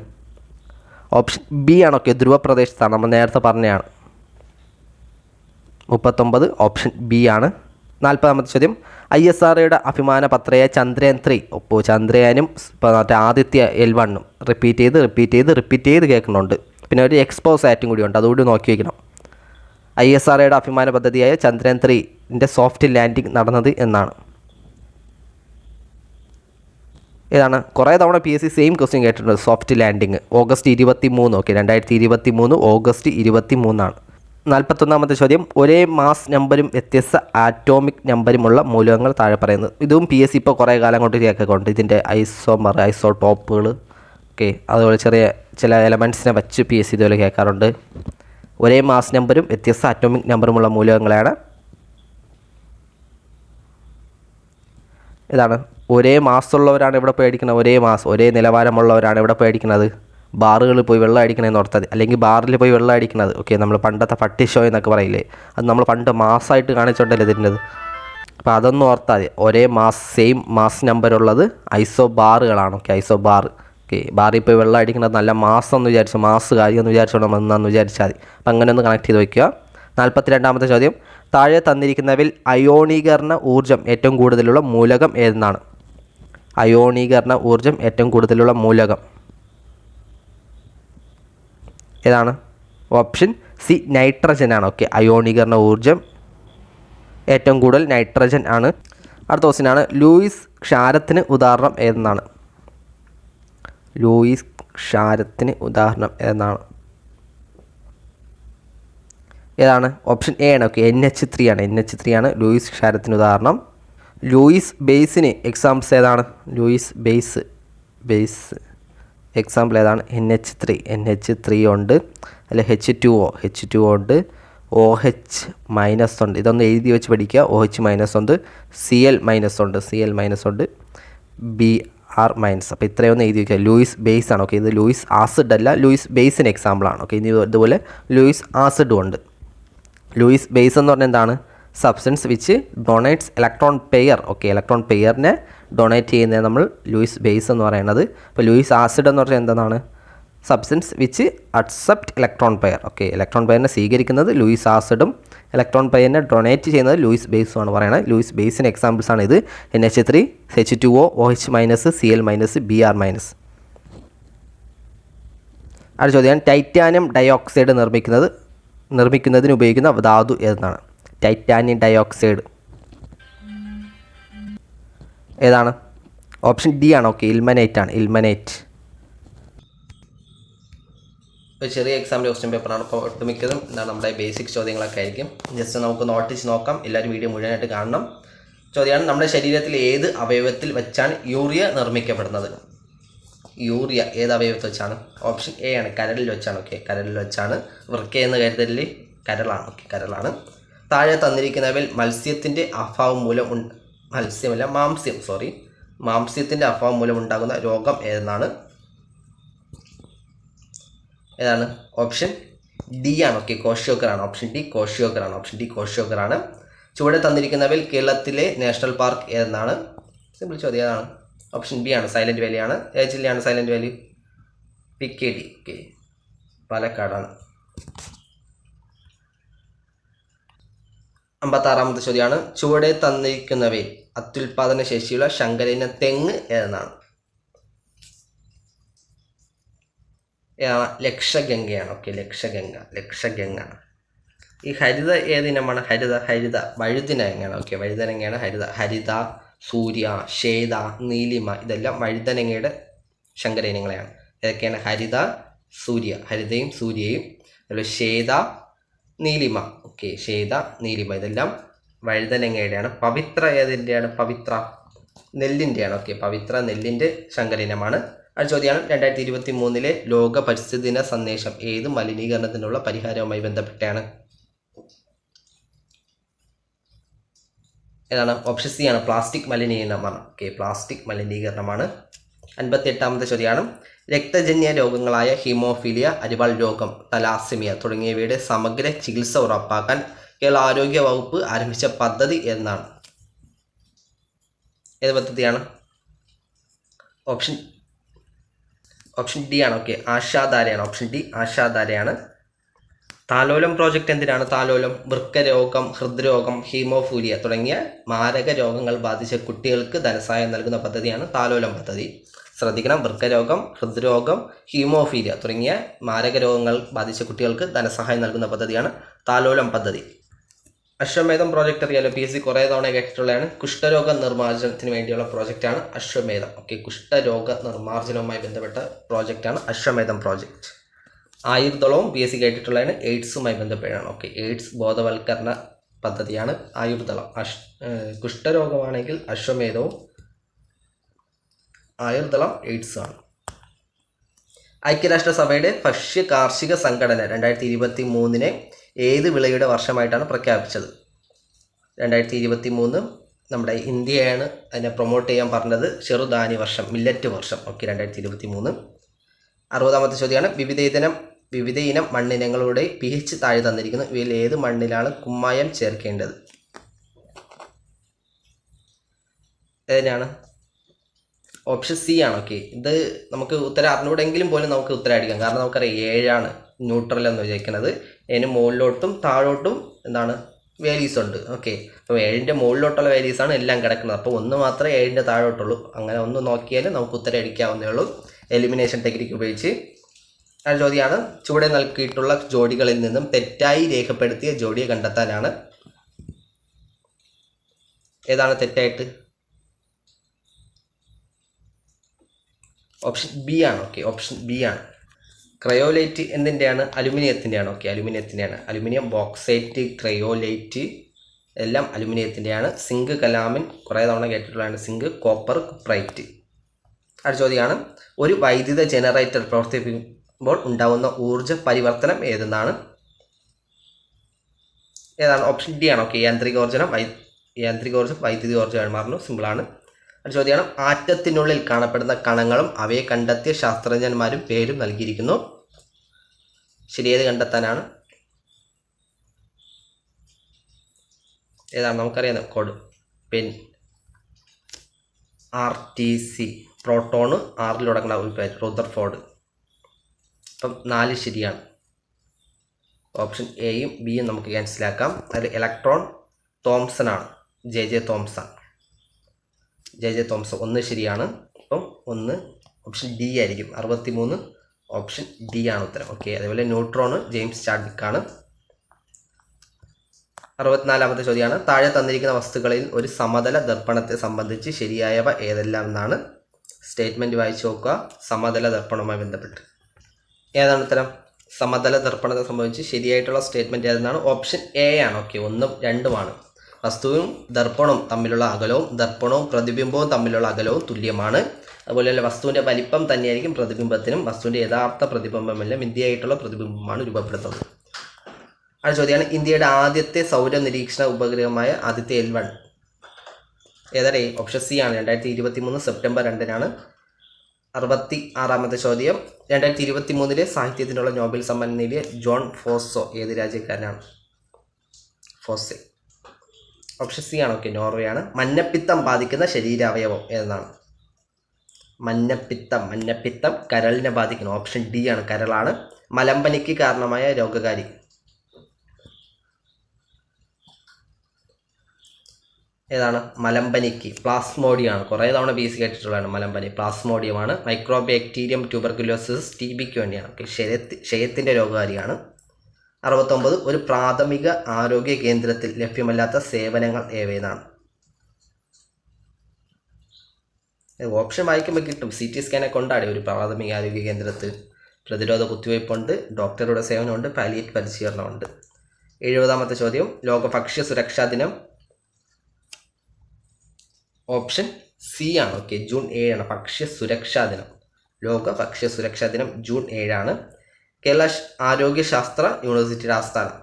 ഓപ്ഷൻ ബി ആണ്. ഓക്കെ, ധ്രുവപ്രദേശത്താണ്. നമ്മൾ നേരത്തെ പറഞ്ഞതാണ്. 39 ഓപ്ഷൻ ബി ആണ്. 40ാമത്തെ ചോദ്യം, ISROയുടെ അഭിമാന പത്രയായ ചന്ദ്രയാൻ 3. ഇപ്പോൾ ചന്ദ്രയാനും മറ്റേ ആദിത്യ L1 റിപ്പീറ്റ് ചെയ്ത് കേൾക്കുന്നുണ്ട്. പിന്നെ ഒരു എക്സ്പോസാറ്റും കൂടി ഉണ്ട്, അതുകൂടി നോക്കി വയ്ക്കണം. ISROയുടെ അഭിമാന പദ്ധതിയായ ചന്ദ്രയാൻ 3ൻ്റെ സോഫ്റ്റ് ലാൻഡിംഗ് നടന്നത് എന്നാണ്? ഏതാണ്? കുറേ തവണ PSC സെയിം ക്വസ്റ്റ്യൻ കേട്ടിട്ടുണ്ട്. Soft landing August 23. Okay, 2023 August 23 41ാമത്തെ ചോദ്യം, ഒരേ മാസ് നമ്പരും വ്യത്യസ്ത ആറ്റോമിക് നമ്പരുമുള്ള മൂലകങ്ങൾ താഴെ പറയുന്നത്. ഇതും PSC ഇപ്പോൾ കുറേ കാലം കൊണ്ട് കേൾക്കുന്നുണ്ട്. ഇതിൻ്റെ ഐസോടോപ്പുകൾ, ഓക്കെ, അതുപോലെ ചില എലമെൻറ്റ്സിനെ വച്ച് PSC ഇതുപോലെ കേൾക്കാറുണ്ട്. ഒരേ മാസ് നമ്പരും വ്യത്യസ്ത ആറ്റോമിക് നമ്പറുമുള്ള മൂലകങ്ങളാണ്. ഇതാണ് ഒരേ മാസമുള്ളവരാണ് ഇവിടെ പേടിക്കുന്നത്. ഒരേ നിലവാരമുള്ളവരാണ് ഇവിടെ പേടിക്കുന്നത്. ബാറുകളിൽ പോയി വെള്ളം അടിക്കണമെന്ന് ഓർത്താൽ, അല്ലെങ്കിൽ ബാറിൽ പോയി വെള്ളം അടിക്കുന്നത്. ഓക്കെ, നമ്മൾ പണ്ടത്തെ പട്ടി ഷോ എന്നൊക്കെ പറയില്ലേ, അത് നമ്മൾ പണ്ട് മാസമായിട്ട് കാണിച്ചോണ്ടല്ലേ ഇതിൻ്റെത്. അപ്പോൾ അതൊന്നും ഓർത്താൽ മതി. സെയിം മാസ് നമ്പറുള്ളത് ഐസോ ബാറുകളാണ്. ഓക്കെ, ഐസോ ബാർ. ഓക്കെ, ബാറിൽ പോയി വെള്ളം അടിക്കുന്നത് നല്ല മാസം എന്ന് വിചാരിച്ചു, മാസ് കാര്യം എന്ന് വിചാരിച്ചോണ്ട് വന്നാന്ന് വിചാരിച്ചാൽ മതി. അപ്പം അങ്ങനെ ഒന്ന് കണക്ട് ചെയ്ത് വയ്ക്കുക. 42ാമത്തെ ചോദ്യം, താഴെ തന്നിരിക്കുന്നവയിൽ അയോണീകരണ ഊർജ്ജം ഏറ്റവും കൂടുതലുള്ള മൂലകം ഏതെന്നാണ്? അയോണീകരണ ഊർജ്ജം ഏറ്റവും കൂടുതലുള്ള മൂലകം ഏതാണ്? ഓപ്ഷൻ സി നൈട്രജൻ ആണ്. ഓക്കെ, അയോണീകരണ ഊർജ്ജം ഏറ്റവും കൂടുതൽ നൈട്രജൻ ആണ്. അടുത്ത ക്വസ്റ്റ്യനാണ്, ലൂയിസ് ക്ഷാരത്തിന് ഉദാഹരണം ഏതെന്നാണ്? ലൂയിസ് ക്ഷാരത്തിന് ഉദാഹരണം ഏതെന്നാണ്? ഏതാണ്? ഓപ്ഷൻ എ ആണ്. ഓക്കെ, NH3 ആണ്. NH3 ആണ് ലൂയിസ് ക്ഷാരത്തിന് ഉദാഹരണം. ലൂയിസ് ബേസിന് എക്സാമ്പിൾസ് ഏതാണ്? ലൂയിസ് ബേസ് എക്സാമ്പിൾ ഏതാണ്? NH3 ഉണ്ട്, അല്ലെ H2O ഉണ്ട്, OH- ഉണ്ട്. ഇതൊന്ന് എഴുതി വെച്ച് പഠിക്കുക. OH- ഉണ്ട്, Cl- ഉണ്ട്, Br-. അപ്പോൾ ഇത്രയൊന്ന് എഴുതി വയ്ക്കുക. ലൂയിസ് ബേസ് ആണ്. ഓക്കെ, ഇത് ലൂയിസ് ആസിഡ് അല്ല, ലൂയിസ് ബേസിന് എക്സാമ്പിളാണ്. ഓക്കെ, ഇതുപോലെ ലൂയിസ് ആസിഡും ഉണ്ട്. ലൂയിസ് ബേസ് എന്ന് പറഞ്ഞാൽ എന്താണ്? Substance which donates electron pair. Okay, electron പെയറിനെ ഡൊണേറ്റ് ചെയ്യുന്നത് നമ്മൾ ലൂയിസ് ബേസ് എന്ന് പറയുന്നത്. അപ്പോൾ ലൂയിസ് ആസിഡ് എന്ന് പറഞ്ഞാൽ എന്താണ്? Substance which accept electron pair. Okay, electron പെയറിനെ സ്വീകരിക്കുന്നത് ലൂയിസ് ആസിഡും ഇലക്ട്രോൺ പെയറിനെ ഡൊണേറ്റ് ചെയ്യുന്നത് ലൂയിസ് ബേസുമാണ് പറയുന്നത്. ലൂയിസ് ബേസിന് എക്സാമ്പിൾസ് ആണ് ഇത്: NH3, H2O, OH-, Cl-, Br-. അടുത്ത ചോദ്യം, ടൈറ്റാനിയം ഡയോക്സൈഡ് നിർമ്മിക്കുന്നതിന് ഉപയോഗിക്കുന്ന ധാതു ഏതാണ്? ടൈറ്റാനിയം ഡയോക്സൈഡ് ഏതാണ്? ഓപ്ഷൻ ഡി ആണ്. ഓക്കെ, ഇൽമനേറ്റ് ആണ്. ഒരു ചെറിയ എക്സാമിൻ്റെ ക്വസ്റ്റ്യൻ പേപ്പറാണ്. അപ്പോൾ ഒട്ടുമിക്കതും എന്താണ് നമ്മുടെ ബേസിക് ചോദ്യങ്ങളൊക്കെ ആയിരിക്കും. ജസ്റ്റ് നമുക്ക് നോട്ടിച്ച് നോക്കാം. എല്ലാവരും വീഡിയോ മുഴുവനായിട്ട് കാണണം. ചോദ്യമാണ്, നമ്മുടെ ശരീരത്തിൽ ഏത് അവയവത്തിൽ വെച്ചാണ് യൂറിയ നിർമ്മിക്കപ്പെടുന്നത്? യൂറിയ ഏത് അവയവത്തിൽ വെച്ചാണ്? ഓപ്ഷൻ എ ആണ്, കരളിൽ വെച്ചാണ്. ഓക്കെ, കരളിൽ വെച്ചാണ്. വൃക്ക എന്ന കാര്യത്തിൽ കരളാണ്. ഓക്കെ, കരളാണ്. താഴെ തന്നിരിക്കുന്നവയിൽ മത്സ്യത്തിൻ്റെ അഭാവം മൂലം മാംസ്യത്തിൻ്റെ അഭാവം മൂലം ഉണ്ടാകുന്ന രോഗം ഏതാണ്? ഓപ്ഷൻ ഡി ആണ്. ഓക്കെ, കോഷ്യോക്കറാണ്. ഓപ്ഷൻ ഡി കോഷ്യോക്കറാണ്. ചുവടെ തന്നിരിക്കുന്നവയിൽ കേരളത്തിലെ നാഷണൽ പാർക്ക് ഏതെന്നാണ്? സിമ്പിൾ ചോദ്യം ഏതാണ്? ഓപ്ഷൻ ബി ആണ്, സൈലൻറ്റ് വാലി ആണ്. ഏത് ജില്ലയാണ് സൈലൻറ്റ് വാലി? PKD. ഓക്കെ, പാലക്കാടാണ്. 56ാമത്തെ ചോദ്യമാണ്, ചുവടെ തന്നിരിക്കുന്നവയിൽ അത്യുൽപാദന ശേഷിയുള്ള ശങ്കരയിന തെങ്ങ് ഏതെന്നാണ്? ലക്ഷഗംഗയാണ്. ഓക്കെ, ലക്ഷഗംഗ. ഈ ഹരിത ഏതിനമാണ്? ഹരിത വഴുതനങ്ങയാണ്. ഓക്കെ, വഴുതനങ്ങയാണ് ഹരിത, സൂര്യ, ശ്വേത, നീലിമ ഇതെല്ലാം വഴുതനങ്ങയുടെ ശങ്കര ഇനങ്ങളെയാണ്. ഏതൊക്കെയാണ്? ഹരിതയും സൂര്യയും, അതുപോലെ ശ്വേത, നീലിമ. ഓക്കെ, ശ്വേത, നീലിമ ഇതെല്ലാം വഴുതനങ്ങയുടെയാണ്. പവിത്ര ഏതിൻ്റെയാണ്? നെല്ലിൻ്റെയാണ്. ഓക്കെ, പവിത്ര നെല്ലിൻ്റെ ശങ്കര ഇനമാണ്. അടുത്ത ചോദ്യമാണ്, 2023 ലോക പരിസ്ഥിതി ദിന സന്ദേശം ഏത് മലിനീകരണത്തിനുള്ള പരിഹാരവുമായി ബന്ധപ്പെട്ടാണ്? ഏതാണ്? ഓപ്ഷൻ സി ആണ്, പ്ലാസ്റ്റിക് മലിനീകരണമാണ്. ഓക്കെ, പ്ലാസ്റ്റിക് മലിനീകരണമാണ്. 58-ാമത്തെ ചോദ്യമാണ് രക്തജന്യ രോഗങ്ങളായ ഹീമോഫീലിയ, അരിവാൾ രോഗം, തലാസിമിയ തുടങ്ങിയവയുടെ സമഗ്ര ചികിത്സ ഉറപ്പാക്കാൻ കേരള ആരോഗ്യ വകുപ്പ് ആരംഭിച്ച പദ്ധതി എന്നാണ്? ഏത് പദ്ധതിയാണ്? ഓപ്ഷൻ ഡി ആണ്. ഓക്കെ, ആശാധാരയാണ്. ഓപ്ഷൻ ഡി ആശാധാരയാണ്. താലോലം പ്രോജക്റ്റ് എന്തിനാണ്? താലോലം വൃക്കരോഗം, ഹൃദ്രോഗം, ഹീമോഫീലിയ തുടങ്ങിയ മാരക രോഗങ്ങൾ ബാധിച്ച കുട്ടികൾക്ക് ധനസഹായം നൽകുന്ന പദ്ധതിയാണ് താലോലം പദ്ധതി. ശ്രദ്ധിക്കണം, വൃക്കരോഗം, ഹൃദ്രോഗം, ഹീമോഫീലിയ തുടങ്ങിയ മാരക രോഗങ്ങൾ ബാധിച്ച കുട്ടികൾക്ക് ധനസഹായം നൽകുന്ന പദ്ധതിയാണ് താലോലം പദ്ധതി. അശ്വമേധം പ്രോജക്റ്റ് അറിയാലോ, PSC കുറേ തവണ കേട്ടിട്ടുള്ളതാണ്. കുഷ്ഠരോഗ നിർമ്മാർജ്ജനത്തിന് വേണ്ടിയുള്ള പ്രോജക്റ്റാണ് അശ്വമേധം. ഓക്കെ, കുഷ്ഠരോഗ നിർമ്മാർജ്ജനവുമായി ബന്ധപ്പെട്ട പ്രോജക്റ്റാണ് അശ്വമേധം പ്രോജക്റ്റ്. ആയുർദളവും PSC കേട്ടിട്ടുള്ളതാണ്, എയ്ഡ്സുമായി ബന്ധപ്പെട്ടാണ്. ഓക്കെ, എയ്ഡ്സ് ബോധവൽക്കരണ പദ്ധതിയാണ് ആയുർദളം. കുഷ്ഠരോഗമാണെങ്കിൽ അശ്വമേധവും, ആയുർദളം എയ്ഡ്സ് ആണ്. ഐക്യരാഷ്ട്രസഭയുടെ ഭക്ഷ്യ കാർഷിക സംഘടന 2023 ഏത് വിളയുടെ വർഷമായിട്ടാണ് പ്രഖ്യാപിച്ചത്? 2023 നമ്മുടെ ഇന്ത്യയാണ് അതിനെ പ്രൊമോട്ട് ചെയ്യാൻ പറഞ്ഞത് ചെറുധാന്യ വർഷം, മില്ലറ്റ് വർഷം. ഓക്കെ, 2023. 60-ാമത്തെ ചോദ്യമാണ് വിവിധ ഇനം മണ്ണിനങ്ങളുടെ pH താഴെ തന്നിരിക്കുന്നു. ഇവയിൽ ഏത് മണ്ണിലാണ് കുമ്മായം ചേർക്കേണ്ടത്? ഏതിനാണ്? ഓപ്ഷൻ സി ആണ്. ഓക്കെ, ഇത് നമുക്ക് ഉത്തരം അറിഞ്ഞൂടെങ്കിലും പോലും നമുക്ക് ഉത്തരം അടിക്കാം. കാരണം നമുക്കറിയാം 7 ന്യൂട്രൽ എന്ന് വിചാരിക്കുന്നത്. അതിന് മുകളിലോട്ടും താഴോട്ടും എന്താണ് വാല്യൂസ് ഉണ്ട്. ഓക്കെ, അപ്പോൾ 7ൻ്റെ മുകളിലോട്ടുള്ള വാല്യൂസാണ് എല്ലാം കിടക്കുന്നത്. അപ്പോൾ 1 മാത്രമേ 7ൻ്റെ താഴോട്ടുള്ളൂ. അങ്ങനെ ഒന്ന് നോക്കിയാൽ നമുക്ക് ഉത്തരം അടിക്കാവുന്നേ ഉള്ളൂ എലിമിനേഷൻ ടെക്നിക്ക് ഉപയോഗിച്ച്. ആ ചോദ്യമാണ് ചുവടെ നൽകിയിട്ടുള്ള ജോഡികളിൽ നിന്നും തെറ്റായി രേഖപ്പെടുത്തിയ ജോഡിയെ കണ്ടെത്താനാണ്. ഏതാണ് തെറ്റായിട്ട്? ഓപ്ഷൻ ബി ആണ്. ഓക്കെ, ഓപ്ഷൻ ബി ആണ്. ക്രയോലൈറ്റ് എന്തിൻ്റെയാണ്? അലുമിനിയത്തിൻ്റെയാണ്. ഓക്കെ, അലുമിനിയത്തിൻ്റെയാണ്. അലുമിനിയം, ബോക്സൈറ്റ്, ക്രയോലൈറ്റ് എല്ലാം അലുമിനിയത്തിൻ്റെയാണ്. സിങ്ക്, കലാമിൻ കുറേ തവണ കേട്ടിട്ടുള്ളതാണ്. Zinc, copper, cuprite. അടുത്ത ചോദ്യമാണ് ഒരു വൈദ്യുത ജനറേറ്റർ പ്രവർത്തിപ്പിക്കുമ്പോൾ ഉണ്ടാകുന്ന ഊർജ്ജ പരിവർത്തനം ഏതെന്നാണ്? ഏതാണ്? ഓപ്ഷൻ ഡി ആണ്. ഓക്കെ, യാന്ത്രികോർജ്ജം, വൈദ്യുതിയോർജ്ജമാണ്. മാറുന്നു, സിമ്പിളാണ്. അടുത്ത ചോദ്യമാണ് ആറ്റത്തിനുള്ളിൽ കാണപ്പെടുന്ന കണങ്ങളും അവയെ കണ്ടെത്തിയ ശാസ്ത്രജ്ഞന്മാരും പേരും നൽകിയിരിക്കുന്നു. ശരിയേത് കണ്ടെത്താനാണ്? ഏതാണ്? നമുക്കറിയാം കോഡ് പെൻ, RTC, പ്രോട്ടോണ്, ആറിൽ തുടങ്ങുന്ന ഒരു പേര് റുദർഫോർഡ്. അപ്പം 4 ശരിയാണ്. ഓപ്ഷൻ എയും ബിയും നമുക്ക് ക്യാൻസലാക്കാം. അതിൽ ഇലക്ട്രോൺ തോംസൺ ആണ്, JJ തോംസൺ. 1 ശരിയാണ്. അപ്പം 1 ഓപ്ഷൻ ഡി ആയിരിക്കും. 63 ഓപ്ഷൻ ഡി ആണ് ഉത്തരം. ഓക്കെ, അതേപോലെ ന്യൂട്രോണ് ജെയിംസ് ചാഡ്വിക് ആണ്. 64-ാമത്തെ ചോദ്യമാണ് താഴെ തന്നിരിക്കുന്ന വസ്തുക്കളിൽ ഒരു സമതല ദർപ്പണത്തെ സംബന്ധിച്ച് ശരിയായവ ഏതെല്ലാം എന്നാണ്? സ്റ്റേറ്റ്മെൻറ്റ് വായിച്ചു നോക്കുക. സമതല ദർപ്പണവുമായി ബന്ധപ്പെട്ട് ഏതാണ് ഉത്തരം? സമതല ദർപ്പണത്തെ സംബന്ധിച്ച് ശരിയായിട്ടുള്ള സ്റ്റേറ്റ്മെൻറ്റ് ഏതെന്നാണ്? ഓപ്ഷൻ എ ആണ്. ഓക്കെ, 1ഉം 2ഉമാണ്. വസ്തുവും ദർപ്പണവും തമ്മിലുള്ള അകലവും ദർപ്പണവും പ്രതിബിംബവും തമ്മിലുള്ള അകലവും തുല്യമാണ്. അതുപോലെ തന്നെ വസ്തുവിൻ്റെ വലിപ്പം തന്നെയായിരിക്കും പ്രതിബിംബത്തിനും. വസ്തുവിൻ്റെ യഥാർത്ഥ പ്രതിബിംബമല്ല മിഥ്യയായിട്ടുള്ള പ്രതിബിംബമാണ് രൂപപ്പെടുത്തുന്നത്. അടുത്ത ചോദ്യമാണ് ഇന്ത്യയുടെ ആദ്യത്തെ സൗര നിരീക്ഷണ ഉപഗ്രഹമായ ആദിത്യ L1 ഏതാണ്? ഓപ്ഷൻ സി ആണ്. 2023 സെപ്റ്റംബർ 2-നാണ്. 66-ാമത്തെ ചോദ്യം 2023 സാഹിത്യത്തിനുള്ള നോബൽ സമ്മാനം നേടിയ ജോൺ ഫോസോ ഏത് രാജ്യക്കാരനാണ്? ഫോസെ. ഓപ്ഷൻ സി ആണ്. ഓക്കെ, നോർവേ ആണ്. മഞ്ഞപ്പിത്തം ബാധിക്കുന്ന ശരീരാവയവം ഏതാണ്? മഞ്ഞപ്പിത്തം കരളിനെ ബാധിക്കുന്നു. ഓപ്ഷൻ ഡി ആണ്, കരളാണ്. മലമ്പനിക്ക് കാരണമായ രോഗകാരി ഏതാണ്? മലമ്പനിക്ക് പ്ലാസ്മോഡിയമാണ്. കുറേ തവണ PSC കേട്ടിട്ടുള്ളതാണ് മലമ്പനി. പ്ലാസ്മോഡിയമാണ്. മൈക്രോബാക്ടീരിയം ട്യൂബർക്കുലോസിസ് TBക്ക് വേണ്ടിയാണ്. ഓക്കെ, ക്ഷയത്തിൻ്റെ രോഗകാരിയാണ്. 69 ഒരു പ്രാഥമിക ആരോഗ്യ കേന്ദ്രത്തിൽ ലഭ്യമല്ലാത്ത സേവനങ്ങൾ ഏവയാണ്? ഓപ്ഷൻ വായിക്കുമ്പോൾ കിട്ടും. CT സ്കാനൊക്കെ കൊണ്ടാടി ഒരു പ്രാഥമിക ആരോഗ്യ കേന്ദ്രത്തിൽ. പ്രതിരോധ കുത്തിവയ്പ്പുണ്ട്, ഡോക്ടറുടെ സേവനമുണ്ട്, പാലിയേറ്റ് പരിശീലനമുണ്ട്. 70-ാമത്തെ ചോദ്യം ലോക ഭക്ഷ്യ സുരക്ഷാ ദിനം? ഓപ്ഷൻ സി ആണ്. ഓക്കെ, ജൂൺ 7 ആണ് ഭക്ഷ്യ സുരക്ഷാ ദിനം. ലോക ഭക്ഷ്യ സുരക്ഷാ ദിനം ജൂൺ 7 ആണ്. കേരള ആരോഗ്യശാസ്ത്ര യൂണിവേഴ്സിറ്റിയുടെ ആസ്ഥാനം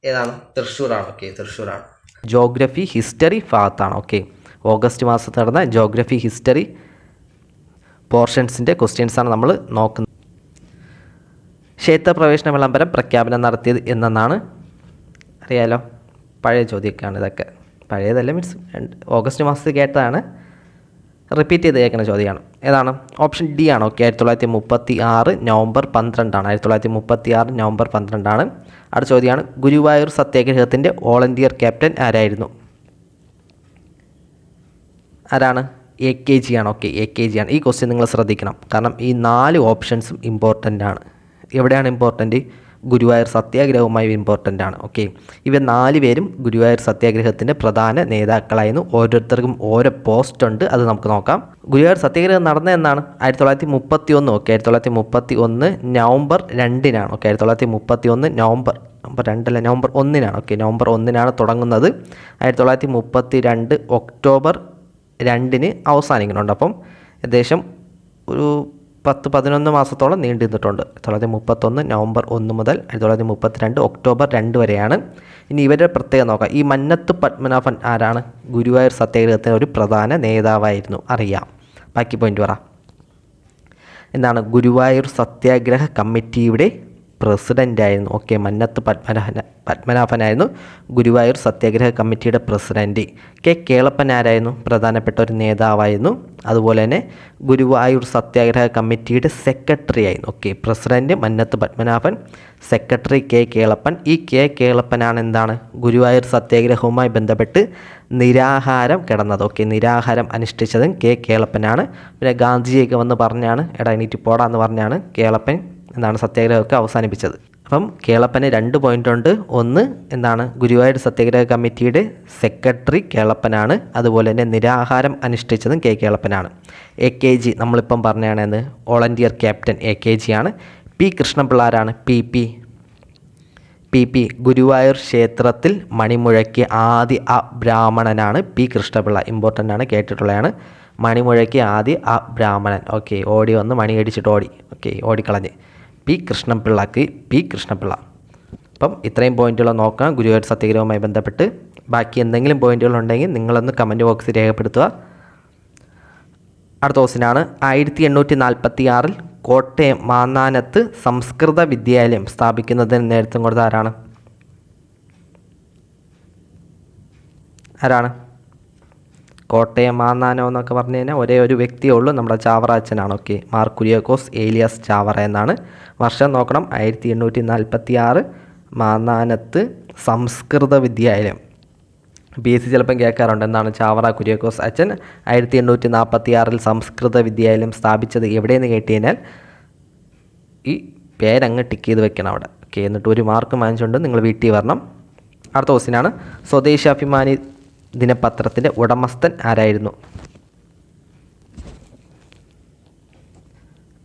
ഏതാണ്? തൃശ്ശൂരാണ്. ഓക്കെ, തൃശ്ശൂരാണ്. ജോഗ്രഫി ഹിസ്റ്ററി ഭാഗത്താണ്. ഓക്കെ, ഓഗസ്റ്റ് മാസത്തിൽ നടന്ന ജോഗ്രഫി ഹിസ്റ്ററി പോർഷൻസിൻ്റെ ക്വസ്റ്റ്യൻസാണ് നമ്മൾ നോക്കുന്നത്. ക്ഷേത്രപ്രവേശന വിളംബരം പ്രഖ്യാപനം നടത്തിയത് എന്നാണ്? അറിയാലോ, പഴയ ചോദ്യമൊക്കെയാണ് ഇതൊക്കെ. പഴയതല്ല, മീൻസ് ഓഗസ്റ്റ് മാസത്തിൽ കേട്ടതാണ്, റിപ്പീറ്റ് ചെയ്ത് കേൾക്കുന്ന ചോദ്യമാണ്. ഏതാണ്? ഓപ്ഷൻ ഡി ആണ്. Okay, 1936 November 12 1936 November 12. അടുത്ത ചോദ്യമാണ്, ഗുരുവായൂർ സത്യാഗ്രഹത്തിൻ്റെ വോളണ്ടിയർ ക്യാപ്റ്റൻ ആരായിരുന്നു? ആരാണ്? AKG ആണ്. ഓക്കെ, AKG ആണ്. ഈ ക്വസ്റ്റ്യൻ നിങ്ങൾ ശ്രദ്ധിക്കണം, കാരണം ഈ 4 ഓപ്ഷൻസും ഇമ്പോർട്ടൻ്റ് ആണ്. എവിടെയാണ് ഇമ്പോർട്ടൻറ്റ്? ഗുരുവായൂർ സത്യാഗ്രഹവുമായി ഇമ്പോർട്ടൻ്റ് ആണ്. ഓക്കെ, ഇവ 4 പേരും ഗുരുവായൂർ സത്യാഗ്രഹത്തിൻ്റെ പ്രധാന നേതാക്കളായിരുന്നു. ഓരോരുത്തർക്കും ഓരോ പോസ്റ്റ് ഉണ്ട്, അത് നമുക്ക് നോക്കാം. ഗുരുവായൂർ സത്യാഗ്രഹം നടന്നത് എന്നാണ്? 1931. Okay, 1931 November 2 okay, 1931 November 1 okay, November 1 തുടങ്ങുന്നത്. 1932 ഒക്ടോബർ 2 അവസാനിക്കുന്നുണ്ട്. അപ്പം ഏകദേശം ഒരു 10-11 മാസത്തോളം നീണ്ടു നിന്നിട്ടുണ്ട്. 1931 നവംബർ 1 മുതൽ 1932 ഒക്ടോബർ 2 വരെയാണ്. ഇനി ഇവരുടെ പ്രത്യേകം നോക്കാം. ഈ മന്നത്ത് പത്മനാഭൻ ആരാണ്? ഗുരുവായൂർ സത്യാഗ്രഹത്തിന് ഒരു പ്രധാന നേതാവായിരുന്നു. അറിയാം. ബാക്കി പോയിന്റ് പറ. എന്താണ്? ഗുരുവായൂർ സത്യാഗ്രഹ കമ്മിറ്റിയുടെ പ്രസിഡൻ്റായിരുന്നു. ഓക്കെ, മന്നത്ത് പത്മനാഭനായിരുന്നു ഗുരുവായൂർ സത്യാഗ്രഹ കമ്മിറ്റിയുടെ പ്രസിഡൻറ്റ്. കേളപ്പൻ ആരായിരുന്നു? പ്രധാനപ്പെട്ട ഒരു നേതാവായിരുന്നു. അതുപോലെ തന്നെ ഗുരുവായൂർ സത്യാഗ്രഹ കമ്മിറ്റിയുടെ സെക്രട്ടറി ആയിരുന്നു. Okay, president Mannathu Padmanabhan, secretary Kelappan. ഈ കേളപ്പനാണ് എന്താണ്? ഗുരുവായൂർ സത്യാഗ്രഹവുമായി ബന്ധപ്പെട്ട് നിരാഹാരം കിടന്നത്. ഓക്കെ, നിരാഹാരം അനുഷ്ഠിച്ചതും കേളപ്പനാണ്. പിന്നെ ഗാന്ധിജിയൊക്കെ വന്ന് പറഞ്ഞാണ്, എടാ എണീറ്റ് പോടാന്ന് പറഞ്ഞാണ് കേളപ്പൻ എന്താണ് സത്യാഗ്രഹമൊക്കെ അവസാനിപ്പിച്ചത്. അപ്പം കേളപ്പന് 2 പോയിൻ്റ് ഉണ്ട്. ഒന്ന് എന്താണ്? ഗുരുവായൂർ സത്യാഗ്രഹ കമ്മിറ്റിയുടെ സെക്രട്ടറി കേളപ്പനാണ്. അതുപോലെ തന്നെ നിരാഹാരം അനുഷ്ഠിച്ചതും കേളപ്പനാണ്. AKG നമ്മളിപ്പം പറഞ്ഞാണെന്ന് വോളണ്ടിയർ ക്യാപ്റ്റൻ AKG ആണ്. P കൃഷ്ണപിള്ള ആരാണ്? PP ഗുരുവായൂർ ക്ഷേത്രത്തിൽ മണിമുഴക്കിയ ആദ്യ അബ്രാഹ്മണനാണ് P കൃഷ്ണപിള്ള. ഇമ്പോർട്ടൻ്റ് ആണ്, കേട്ടിട്ടുള്ളതാണ്. മണിമുഴക്കിയ ആദ്യ അബ്രാഹ്മണൻ. ഓക്കെ, ഓടി വന്ന് മണി അടിച്ചിട്ട് ഓടി. ഓക്കെ, ഓടിക്കളഞ്ഞ് P കൃഷ്ണപിള്ള. അപ്പം ഇത്രയും പോയിന്റുകൾ നോക്കാം ഗുരുവായൂർ സത്യാഗ്രഹവുമായി ബന്ധപ്പെട്ട്. ബാക്കി എന്തെങ്കിലും പോയിന്റുകളുണ്ടെങ്കിൽ നിങ്ങളൊന്ന് കമൻറ്റ് ബോക്സിൽ രേഖപ്പെടുത്തുക. അടുത്ത ക്വസ്റ്റ്യനാണ്, 1846 കോട്ടയം മാന്നാനത്ത് സംസ്കൃത വിദ്യാലയം സ്ഥാപിക്കുന്നതിന് നേതൃത്വം കൊടുത്ത ആരാണ്? കോട്ടയം മാന്നാനം എന്നൊക്കെ പറഞ്ഞു കഴിഞ്ഞാൽ ഒരേ ഒരു വ്യക്തിയേ ഉള്ളൂ, നമ്മുടെ ചാവറ അച്ഛനാണ്. ഓക്കെ, മാർ കുര്യാക്കോസ് ഏലിയാസ് ചാവറ എന്നാണ്. വർഷം നോക്കണം, 1846 മാന്നാനത്ത് സംസ്കൃത വിദ്യാലയം. BSc ചിലപ്പം കേൾക്കാറുണ്ട്, എന്താണ്? ചാവറ കുര്യാക്കോസ് അച്ഛൻ 1846 സംസ്കൃത വിദ്യാലയം സ്ഥാപിച്ചത് എവിടെയെന്ന് കേട്ട് കഴിഞ്ഞാൽ ഈ പേരങ്ങ് ടിക്ക് ചെയ്ത് വെക്കണം അവിടെ. ഓക്കെ, എന്നിട്ട് ഒരു മാർക്ക് വാങ്ങിച്ചുകൊണ്ട് നിങ്ങൾ വീട്ടിൽ വരണം. അടുത്ത ക്വസ്റ്റ്യനാണ്, സ്വദേശാഭിമാനി ദിനപത്രത്തിൻ്റെ ഉടമസ്ഥൻ ആരായിരുന്നു?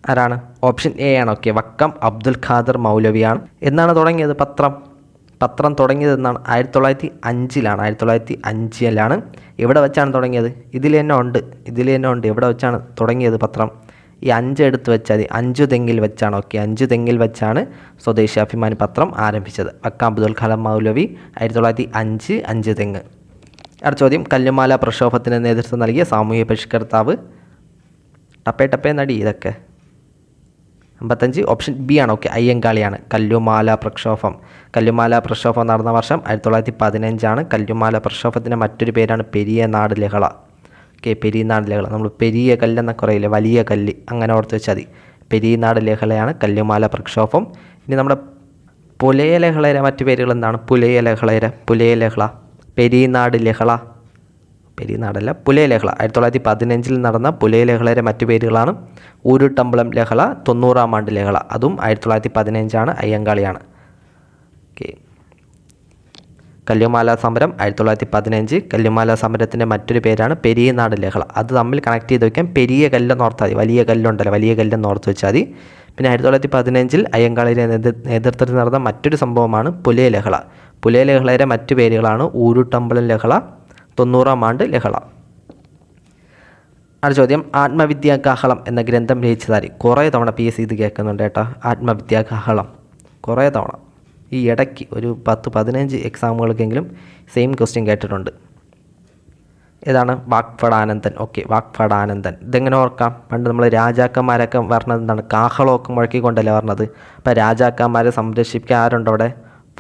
ആരാണ്? ഓപ്ഷൻ A ആണ്. ഓക്കെ, വക്കം അബ്ദുൽ ഖാദർ മൗലവിയാണ്. എന്നാണ് തുടങ്ങിയത് പത്രം തുടങ്ങിയത് എന്നാണ്? 1905 1905 എവിടെ വെച്ചാണ് തുടങ്ങിയത്? ഇതിൽ തന്നെ ഉണ്ട് എവിടെ വെച്ചാണ് തുടങ്ങിയത് പത്രം? ഈ 5 എടുത്ത് വെച്ചാൽ മതി. 5 തെങ്ങിൽ വെച്ചാണ്. ഓക്കെ, 5 തെങ്ങിൽ വെച്ചാണ് സ്വദേശാഭിമാനി പത്രം ആരംഭിച്ചത്. വക്കം അബ്ദുൽ ഖാദർ മൗലവി 1905 5 തെങ്ങ്. അടുത്ത ചോദ്യം, കല്ലുമാല പ്രക്ഷോഭത്തിന് നേതൃത്വം നൽകിയ സാമൂഹ്യ പരിഷ്കർത്താവ്? ടപ്പേ നടി ഇതൊക്കെ. 55 ഓപ്ഷൻ B ആണ്. ഓക്കെ, അയ്യങ്കാളിയാണ്. കല്ലുമാല പ്രക്ഷോഭം നടന്ന വർഷം 1915. കല്ലുമാല പ്രക്ഷോഭത്തിൻ്റെ മറ്റൊരു പേരാണ് പെരിയനാട് ലഹള. ഓക്കെ, പെരിയനാട് ലഹള. നമ്മൾ പെരിയ കല്ലെന്നൊക്കെ പറയില്ലേ, വലിയ കല്ല്, അങ്ങനെ ഓർത്ത് വെച്ചാൽ മതി. പെരിയനാട് ലഹളയാണ് കല്ലുമാല പ്രക്ഷോഭം. ഇനി നമ്മുടെ പുലയ ലഹളയുടെ മറ്റു പേരുകൾ എന്താണ്? പുലയ ലഹള, പെരിയനാട് ലഹള, പെരിയനാടല്ല, പുലയ ലഹള. 1915 നടന്ന പുലയ ലഹളയുടെ മറ്റു പേരുകളാണ് ഊരുട്ടമ്പളം ലഹള, 90-ാം ആണ്ട് ലഹള. അതും 1915 അയ്യങ്കാളിയാണ്. ഓക്കെ, കല്ലുമാല സമരം 1915. കല്ലുമാല സമരത്തിൻ്റെ മറ്റൊരു പേരാണ് പെരിയനാട് ലഹള. അത് തമ്മിൽ കണക്ട് ചെയ്ത് വയ്ക്കാം. പെരിയ കല്ലെന്ന് ഓർത്താൽ മതി, വലിയ കല്ലുണ്ടല്ലോ, വലിയ കല്ലെന്ന് ഓർത്ത് വെച്ചാൽ മതി. പിന്നെ 1915 അയ്യങ്കാളിയുടെ നേതൃത്വത്തിൽ നടന്ന മറ്റൊരു സംഭവമാണ് പുലയ ലഹള. പുലയ ലഹളയുടെ മറ്റു പേരുകളാണ് ഊരുട്ടമ്പളം ലഹള, 90-ാം ആണ്ട് ലഹള. അടുത്ത ചോദ്യം, ആത്മവിദ്യാകാഹളം എന്ന ഗ്രന്ഥം രചിച്ചതാര്? കുറേ തവണ PSc ഇത് കേൾക്കുന്നുണ്ട് കേട്ടോ, ആത്മവിദ്യാകാഹളം. കുറേ തവണ ഈ ഇടയ്ക്ക് ഒരു 10-15 എക്സാമുകൾക്കെങ്കിലും സെയിം ക്വസ്റ്റ്യൻ കേട്ടിട്ടുണ്ട്. ഏതാണ്? വാഗ്ഭടാനന്ദൻ. ഓക്കെ, വാഗ്ഭടാനന്ദൻ. ഇതെങ്ങനെ ഓർക്കാം? പണ്ട് നമ്മൾ രാജാക്കന്മാരൊക്കെ പറഞ്ഞത് എന്താണ്? കാഹളമൊക്കെ മുഴക്കിക്കൊണ്ടല്ലേ പറഞ്ഞത്. അപ്പോൾ രാജാക്കന്മാരെ സംരക്ഷിക്കാൻ ആരുണ്ട് അവിടെ?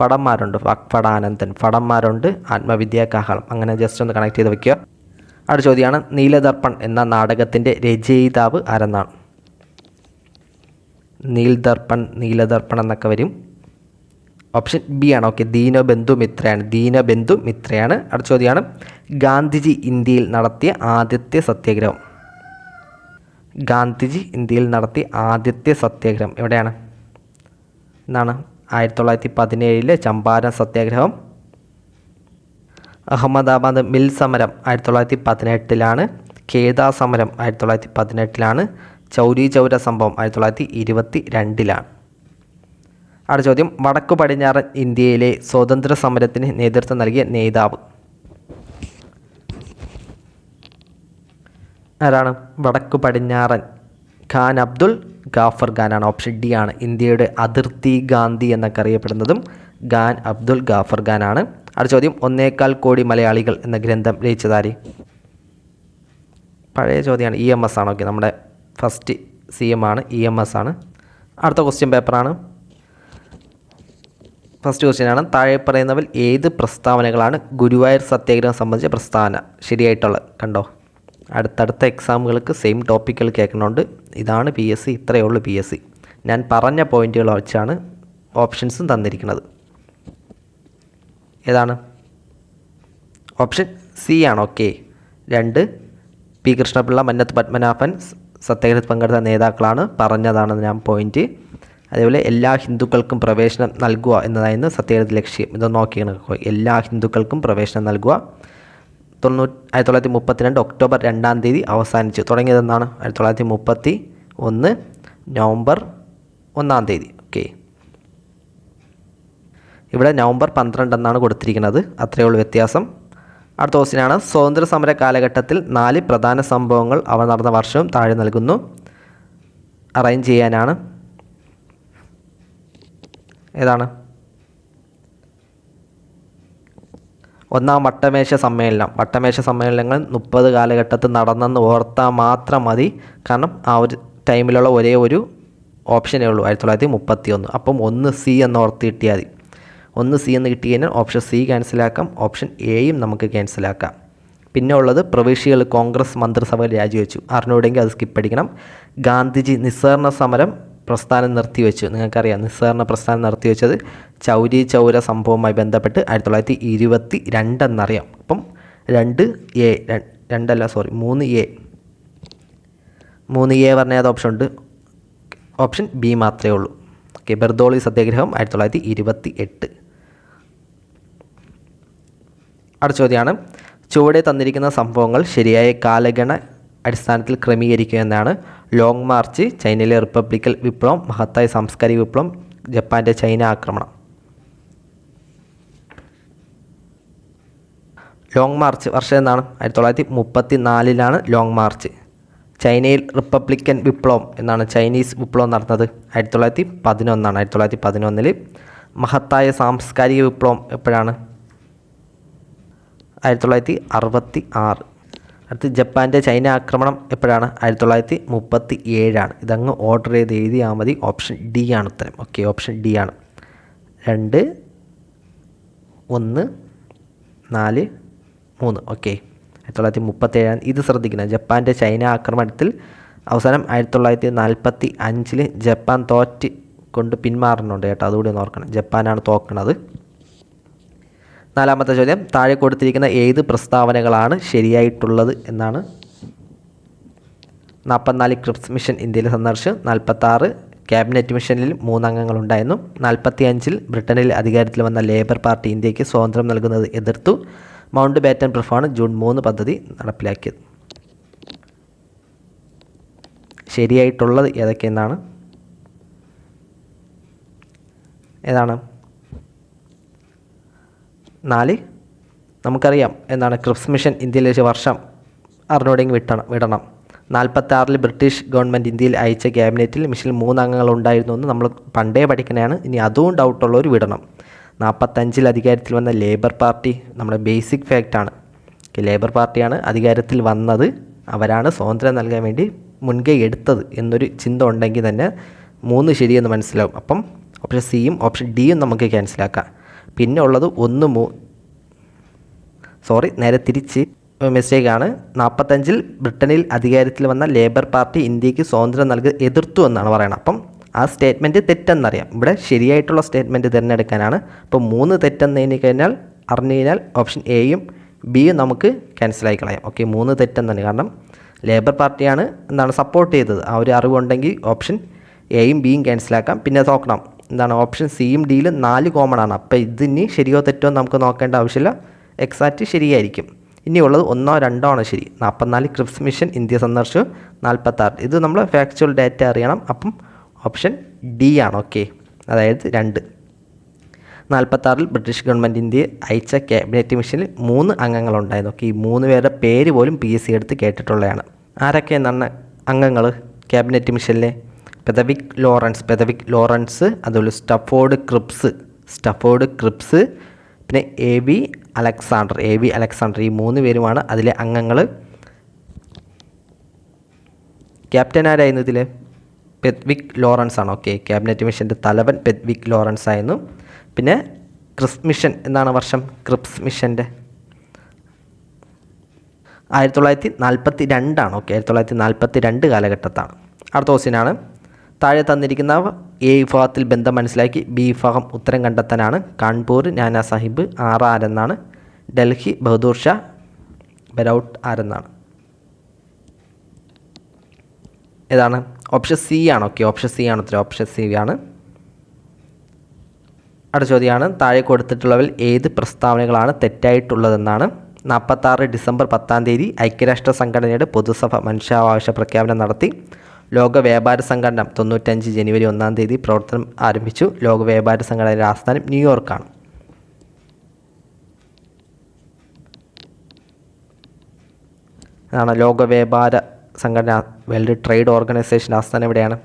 ഭടന്മാരുണ്ട്. വാഗ്ഭടാനന്ദൻ. ഭടന്മാരുണ്ട്, ആത്മവിദ്യാ കാഹളം. അങ്ങനെ ജസ്റ്റ് ഒന്ന് കണക്ട് ചെയ്ത് വെക്കുക. അടുത്ത ചോദ്യമാണ്, നീലദർപ്പൺ എന്ന നാടകത്തിൻ്റെ രചയിതാവ് ആരെന്നാണ്? നീലദർപ്പൺ എന്നൊക്കെ വരും. ഓപ്ഷൻ ബി ആണ്. ഓക്കെ, ദീനബന്ധു മിത്രയാണ്. ദീനബന്ധു മിത്രയാണ്. അടുത്ത ചോദ്യമാണ്, ഗാന്ധിജി ഇന്ത്യയിൽ നടത്തിയ ആദ്യത്തെ സത്യാഗ്രഹം. ഗാന്ധിജി ഇന്ത്യയിൽ നടത്തിയ ആദ്യത്തെ സത്യാഗ്രഹം എവിടെയാണ്? എന്താണ്? 1917 ചമ്പാരൻ സത്യാഗ്രഹം. അഹമ്മദാബാദ് മിൽ സമരം 1918 കേദാ സമരം 1918 ചൗരി ചൗര സംഭവം 1922. അടുത്ത ചോദ്യം, വടക്കു പടിഞ്ഞാറൻ ഇന്ത്യയിലെ സ്വാതന്ത്ര്യ സമരത്തിന് നേതൃത്വം നൽകിയ നേതാവ് ആരാണ്? വടക്കു പടിഞ്ഞാറൻ ഖാൻ അബ്ദുൽ ഗാഫർ ഖാനാണ്. ഓപ്ഷൻ ഡി ആണ്. ഇന്ത്യയുടെ അതിർത്തി ഗാന്ധി എന്നൊക്കെ അറിയപ്പെടുന്നതും ഖാൻ അബ്ദുൽ ഗാഫർ ഖാനാണ്. അടുത്ത ചോദ്യം, 1.25 കോടി മലയാളികൾ എന്ന ഗ്രന്ഥം രചിച്ചതാര്? പഴയ ചോദ്യമാണ്. EMS ആണ്. ഓക്കെ, നമ്മുടെ ഫസ്റ്റ് CM ആണ്, EMS ആണ്. അടുത്ത ക്വസ്റ്റ്യൻ പേപ്പറാണ്. ഫസ്റ്റ് ക്വസ്റ്റ്യനാണ്, താഴെ പറയുന്നവൽ ഏത് പ്രസ്താവനകളാണ് ഗുരുവായൂർ സത്യാഗ്രഹം സംബന്ധിച്ച പ്രസ്താവന? ശരിയായിട്ടുള്ളത് കണ്ടോ. അടുത്തടുത്ത എക്സാമുകൾക്ക് സെയിം ടോപ്പിക്കുകൾ കേൾക്കുന്നുണ്ട്. ഇതാണ് PSC, ഇത്രയേ ഉള്ളൂ PSC. ഞാൻ പറഞ്ഞ പോയിന്റുകൾ വെച്ചാണ് ഓപ്ഷൻസും തന്നിരിക്കുന്നത്. ഏതാണ്? ഓപ്ഷൻ സി ആണ്. ഓക്കെ, 2 P കൃഷ്ണപിള്ള, മന്നത്ത് പത്മനാഭൻ സത്യാഗ്രഹത്തിൽ പങ്കെടുത്ത നേതാക്കളാണ് പറഞ്ഞതാണ് ഞാൻ പോയിന്റ്. അതേപോലെ എല്ലാ ഹിന്ദുക്കൾക്കും പ്രവേശനം നൽകുക എന്നതായിരുന്നു സത്യാഗ്രഹത്തിൻ്റെ ലക്ഷ്യം. ഇതൊന്ന് നോക്കിയാണ്, എല്ലാ ഹിന്ദുക്കൾക്കും പ്രവേശനം നൽകുക. 1932 ഒക്ടോബർ 2 അവസാനിച്ചു. തുടങ്ങിയതെന്നാണ്? 1931 നവംബർ 1. ഓക്കെ, ഇവിടെ നവംബർ 12 എന്നാണ് കൊടുത്തിരിക്കുന്നത്. അത്രയേ ഉള്ളൂ വ്യത്യാസം. അടുത്ത ക്വസ്റ്റ്യനാണ്, സ്വാതന്ത്ര്യ സമര കാലഘട്ടത്തിൽ 4 പ്രധാന സംഭവങ്ങൾ അവ നടന്ന വർഷവും താഴെ നൽകുന്നു. അറേഞ്ച് ചെയ്യാനാണ്. ഏതാണ്? ഒന്നാം വട്ടമേശ സമ്മേളനം. വട്ടമേശ സമ്മേളനങ്ങൾ 30 കാലഘട്ടത്തിൽ നടന്നെന്ന് ഓർത്താൽ മാത്രം മതി. കാരണം ആ ഒരു ടൈമിലുള്ള ഒരേ ഒരു ഓപ്ഷനേ ഉള്ളൂ, 1931. അപ്പം 1C എന്ന് ഓർത്ത് കിട്ടിയാൽ മതി. 1C എന്ന് കിട്ടി കഴിഞ്ഞാൽ ഓപ്ഷൻ സി ക്യാൻസലാക്കാം, ഓപ്ഷൻ എയും നമുക്ക് ക്യാൻസലാക്കാം. പിന്നെ ഉള്ളത്, പ്രവിശ്യകൾ കോൺഗ്രസ് മന്ത്രിസഭ രാജിവെച്ചു. അറിഞ്ഞുകൂടെങ്കിൽ അത് സ്കിപ്പ് അടിക്കണം. ഗാന്ധിജി നിസ്സഹകരണ സമരം പ്രസ്ഥാനം നിർത്തിവെച്ചു. നിങ്ങൾക്കറിയാം നിസ്സഹകരണ പ്രസ്ഥാനം നിർത്തിവെച്ചത് ചൗരി ചൗര സംഭവവുമായി ബന്ധപ്പെട്ട് 1922 എന്നറിയാം. അപ്പം 3A പറഞ്ഞ ഏത് ഓപ്ഷൻ ഉണ്ട്? ഓപ്ഷൻ ബി മാത്രമേ ഉള്ളൂ. ഓക്കെ, ബർദോളി സത്യാഗ്രഹം 1928. അടുത്ത ചോദ്യമാണ്, ചുവടെ തന്നിരിക്കുന്ന സംഭവങ്ങൾ ശരിയായ കാലഗണ അടിസ്ഥാനത്തിൽ ക്രമീകരിക്കുക എന്നാണ്. ലോങ് മാർച്ച്, ചൈനയിലെ റിപ്പബ്ലിക്കൽ വിപ്ലവം, മഹത്തായ സാംസ്കാരിക വിപ്ലവം, ജപ്പാൻ്റെ ചൈന ആക്രമണം. ലോങ് മാർച്ച് വർഷം എന്നാണ്? 1934 ലോങ് മാർച്ച്. ചൈനയിൽ റിപ്പബ്ലിക്കൻ വിപ്ലവം എന്നാണ്, ചൈനീസ് വിപ്ലവം നടന്നത് 1911. 1911 മഹത്തായ സാംസ്കാരിക വിപ്ലവം എപ്പോഴാണ്? 1966. അടുത്ത് ജപ്പാൻ്റെ ചൈന ആക്രമണം എപ്പോഴാണ്? 1937. ഇതങ്ങ് ഓർഡർ ചെയ്ത് എഴുതിയാൽ മതി. ഓപ്ഷൻ ഡി ആണ് ഉത്തരം. ഓക്കെ, ഓപ്ഷൻ ഡി ആണ്. 2, 1, 4, 3. ഓക്കെ, 1937. ഇത് ശ്രദ്ധിക്കണം, ജപ്പാൻ്റെ ചൈന ആക്രമണത്തിൽ അവസാനം 1945 ജപ്പാൻ തോറ്റ് കൊണ്ട് പിന്മാറുന്നുണ്ട് കേട്ടോ, അതുകൂടി ഒന്ന് ഓർക്കണം. ജപ്പാനാണ് തോക്കുന്നത്. 4ാമത്തെ ചോദ്യം, താഴെ കൊടുത്തിരിക്കുന്ന ഏത് പ്രസ്താവനകളാണ് ശരിയായിട്ടുള്ളത് എന്നാണ്. 44 ക്രിപ്സ് മിഷൻ ഇന്ത്യയിൽ സന്ദർശിച്ചു. 46 ക്യാബിനറ്റ് മിഷനിൽ 3 അംഗങ്ങളുണ്ടായിരുന്നു. 45 ബ്രിട്ടനിൽ അധികാരത്തിൽ വന്ന ലേബർ പാർട്ടി ഇന്ത്യക്ക് സ്വാതന്ത്ര്യം നൽകുന്നത് എതിർത്തു. മൗണ്ട് ബാറ്റൻ പ്രഭുവാണ് ജൂൺ 3 പദ്ധതി നടപ്പിലാക്കിയത്. ശരിയായിട്ടുള്ളത് ഏതൊക്കെയെന്നാണ്? ഏതാണ്? 4 നമുക്കറിയാം എന്താണ്, ക്രിപ്സ് മിഷൻ ഇന്ത്യയിലേക്ക് വർഷം അറിഞ്ഞോടെങ്കിൽ വിടണം. 46 ബ്രിട്ടീഷ് ഗവൺമെൻറ് ഇന്ത്യയിൽ അയച്ച ക്യാബിനറ്റിൽ മിഷനിൽ 3 അംഗങ്ങൾ ഉണ്ടായിരുന്നു എന്ന് നമ്മൾ പണ്ടേ പഠിക്കണതാണ്. ഇനി അതും ഡൗട്ടുള്ളവർ വിടണം. 45 അധികാരത്തിൽ വന്ന ലേബർ പാർട്ടി നമ്മുടെ ബേസിക് ഫാക്റ്റാണ്. ലേബർ പാർട്ടിയാണ് അധികാരത്തിൽ വന്നത്, അവരാണ് സ്വാതന്ത്ര്യം നൽകാൻ വേണ്ടി മുൻകൈ എടുത്തത് എന്നൊരു ചിന്ത ഉണ്ടെങ്കിൽ തന്നെ 3 ശരിയെന്ന് മനസ്സിലാവും. അപ്പം ഓപ്ഷൻ സിയും ഓപ്ഷൻ ഡിയും നമുക്ക് ക്യാൻസലാക്കാം. പിന്നെ ഉള്ളത് നേരെ തിരിച്ച് മിസ്റ്റേക്കാണ്. 45-ൽ ബ്രിട്ടനിൽ അധികാരത്തിൽ വന്ന ലേബർ പാർട്ടി ഇന്ത്യക്ക് സ്വാതന്ത്ര്യം എതിർത്തു എന്നാണ് പറയുന്നത്. അപ്പം ആ സ്റ്റേറ്റ്മെൻറ്റ് തെറ്റെന്നറിയാം. ഇവിടെ ശരിയായിട്ടുള്ള സ്റ്റേറ്റ്മെൻറ്റ് തിരഞ്ഞെടുക്കാനാണ്. അപ്പോൾ 3 തെറ്റെന്ന് അറിഞ്ഞു കഴിഞ്ഞാൽ ഓപ്ഷൻ എയും ബിയും നമുക്ക് ക്യാൻസലായി കളയാം. ഓക്കെ, 3 തെറ്റെന്നാണ്. കാരണം ലേബർ പാർട്ടിയാണ് സപ്പോർട്ട് ചെയ്തത്. ആ ഒരു അറിവുണ്ടെങ്കിൽ ഓപ്ഷൻ എയും ബിയും ക്യാൻസലാക്കാം. പിന്നെ നോക്കണം ഓപ്ഷൻ സിയും ഡിയിലും 4 കോമൺ ആണ്. അപ്പോൾ ഇതിന് ശരിയോ തെറ്റോ നമുക്ക് നോക്കേണ്ട ആവശ്യമില്ല, എക്സാക്റ്റ് ശരിയായിരിക്കും. ഇനിയുള്ളത് 1ഓ 2ഓ ആണ് ശരി. 44 ക്രിപ്സ് മിഷൻ ഇന്ത്യ സന്ദർശിച്ചു. 46 ഇത് നമ്മൾ ഫാക്ച്വൽ ഡാറ്റ അറിയണം. അപ്പം ഓപ്ഷൻ ഡി ആണ്. ഓക്കെ, അതായത് 2. 46-ൽ ബ്രിട്ടീഷ് ഗവൺമെൻറ് ഇന്ത്യയെ അയച്ച ക്യാബിനറ്റ് മിഷനിൽ 3 അംഗങ്ങളുണ്ടായിരുന്നു. ഓക്കെ, ഈ 3 പേരുടെ പേര് പോലും PSC എടുത്ത് കേട്ടിട്ടുള്ളതാണ്. ആരൊക്കെ എന്നാണ് അംഗങ്ങൾ ക്യാബിനറ്റ് മിഷനിലെ? പെതവിക് ലോറൻസ്, അതുപോലെ സ്റ്റഫോർഡ് ക്രിപ്സ്, പിന്നെ AV അലക്സാണ്ടർ, ഈ 3 പേരുമാണ് അതിലെ അംഗങ്ങൾ. ക്യാപ്റ്റൻ ആരായിരുന്നു ഇതിൽ? പെത്വിക് ലോറൻസ് ആണ്. ഓക്കെ, ക്യാബിനറ്റ് മിഷൻ്റെ തലവൻ പെത്വിക് ലോറൻസ് ആയിരുന്നു. പിന്നെ ക്രിപ്സ് മിഷൻ എന്നാണ് വർഷം? ക്രിപ്സ് മിഷൻ്റെ 1942 ആണ്. ഓക്കെ, 1942 കാലഘട്ടത്താണ്. അടുത്ത ക്വസ്റ്റ്യനാണ്. താഴെ തന്നിരിക്കുന്ന എ വിഭാഗത്തിൽ ബന്ധം മനസ്സിലാക്കി ബി വിഭാഗം ഉത്തരം കണ്ടെത്താനാണ്. കാൺപൂർ നാനാ സാഹിബ് ആരെന്നാണ്. ഡൽഹി ബഹദൂർ ഷാ ബരൗട്ട് ആരെന്നാണ്. ഏതാണ്? ഓപ്ഷൻ സി ആണ്. ഓക്കെ, ഓപ്ഷൻ സി ആണ് ഉത്തരം. ഓപ്ഷൻ സി ആണ്. അടുത്ത ചോദ്യമാണ്. താഴെ കൊടുത്തിട്ടുള്ളവയിൽ ഏത് പ്രസ്താവനകളാണ് തെറ്റായിട്ടുള്ളതെന്നാണ്. 46 ഡിസംബർ 10 ഐക്യരാഷ്ട്ര സംഘടനയുടെ പൊതുസഭ മനുഷ്യാവകാശ പ്രഖ്യാപനം നടത്തി. ലോക വ്യാപാര സംഘടന 95 ജനുവരി 1 പ്രവർത്തനം ആരംഭിച്ചു. ലോക വ്യാപാര സംഘടനയുടെ ആസ്ഥാനം ന്യൂയോർക്കാണ്. അതാണ് ലോക വ്യാപാര സംഘടന, വേൾഡ് ട്രേഡ് ഓർഗനൈസേഷൻ്റെ ആസ്ഥാനം എവിടെയാണ്?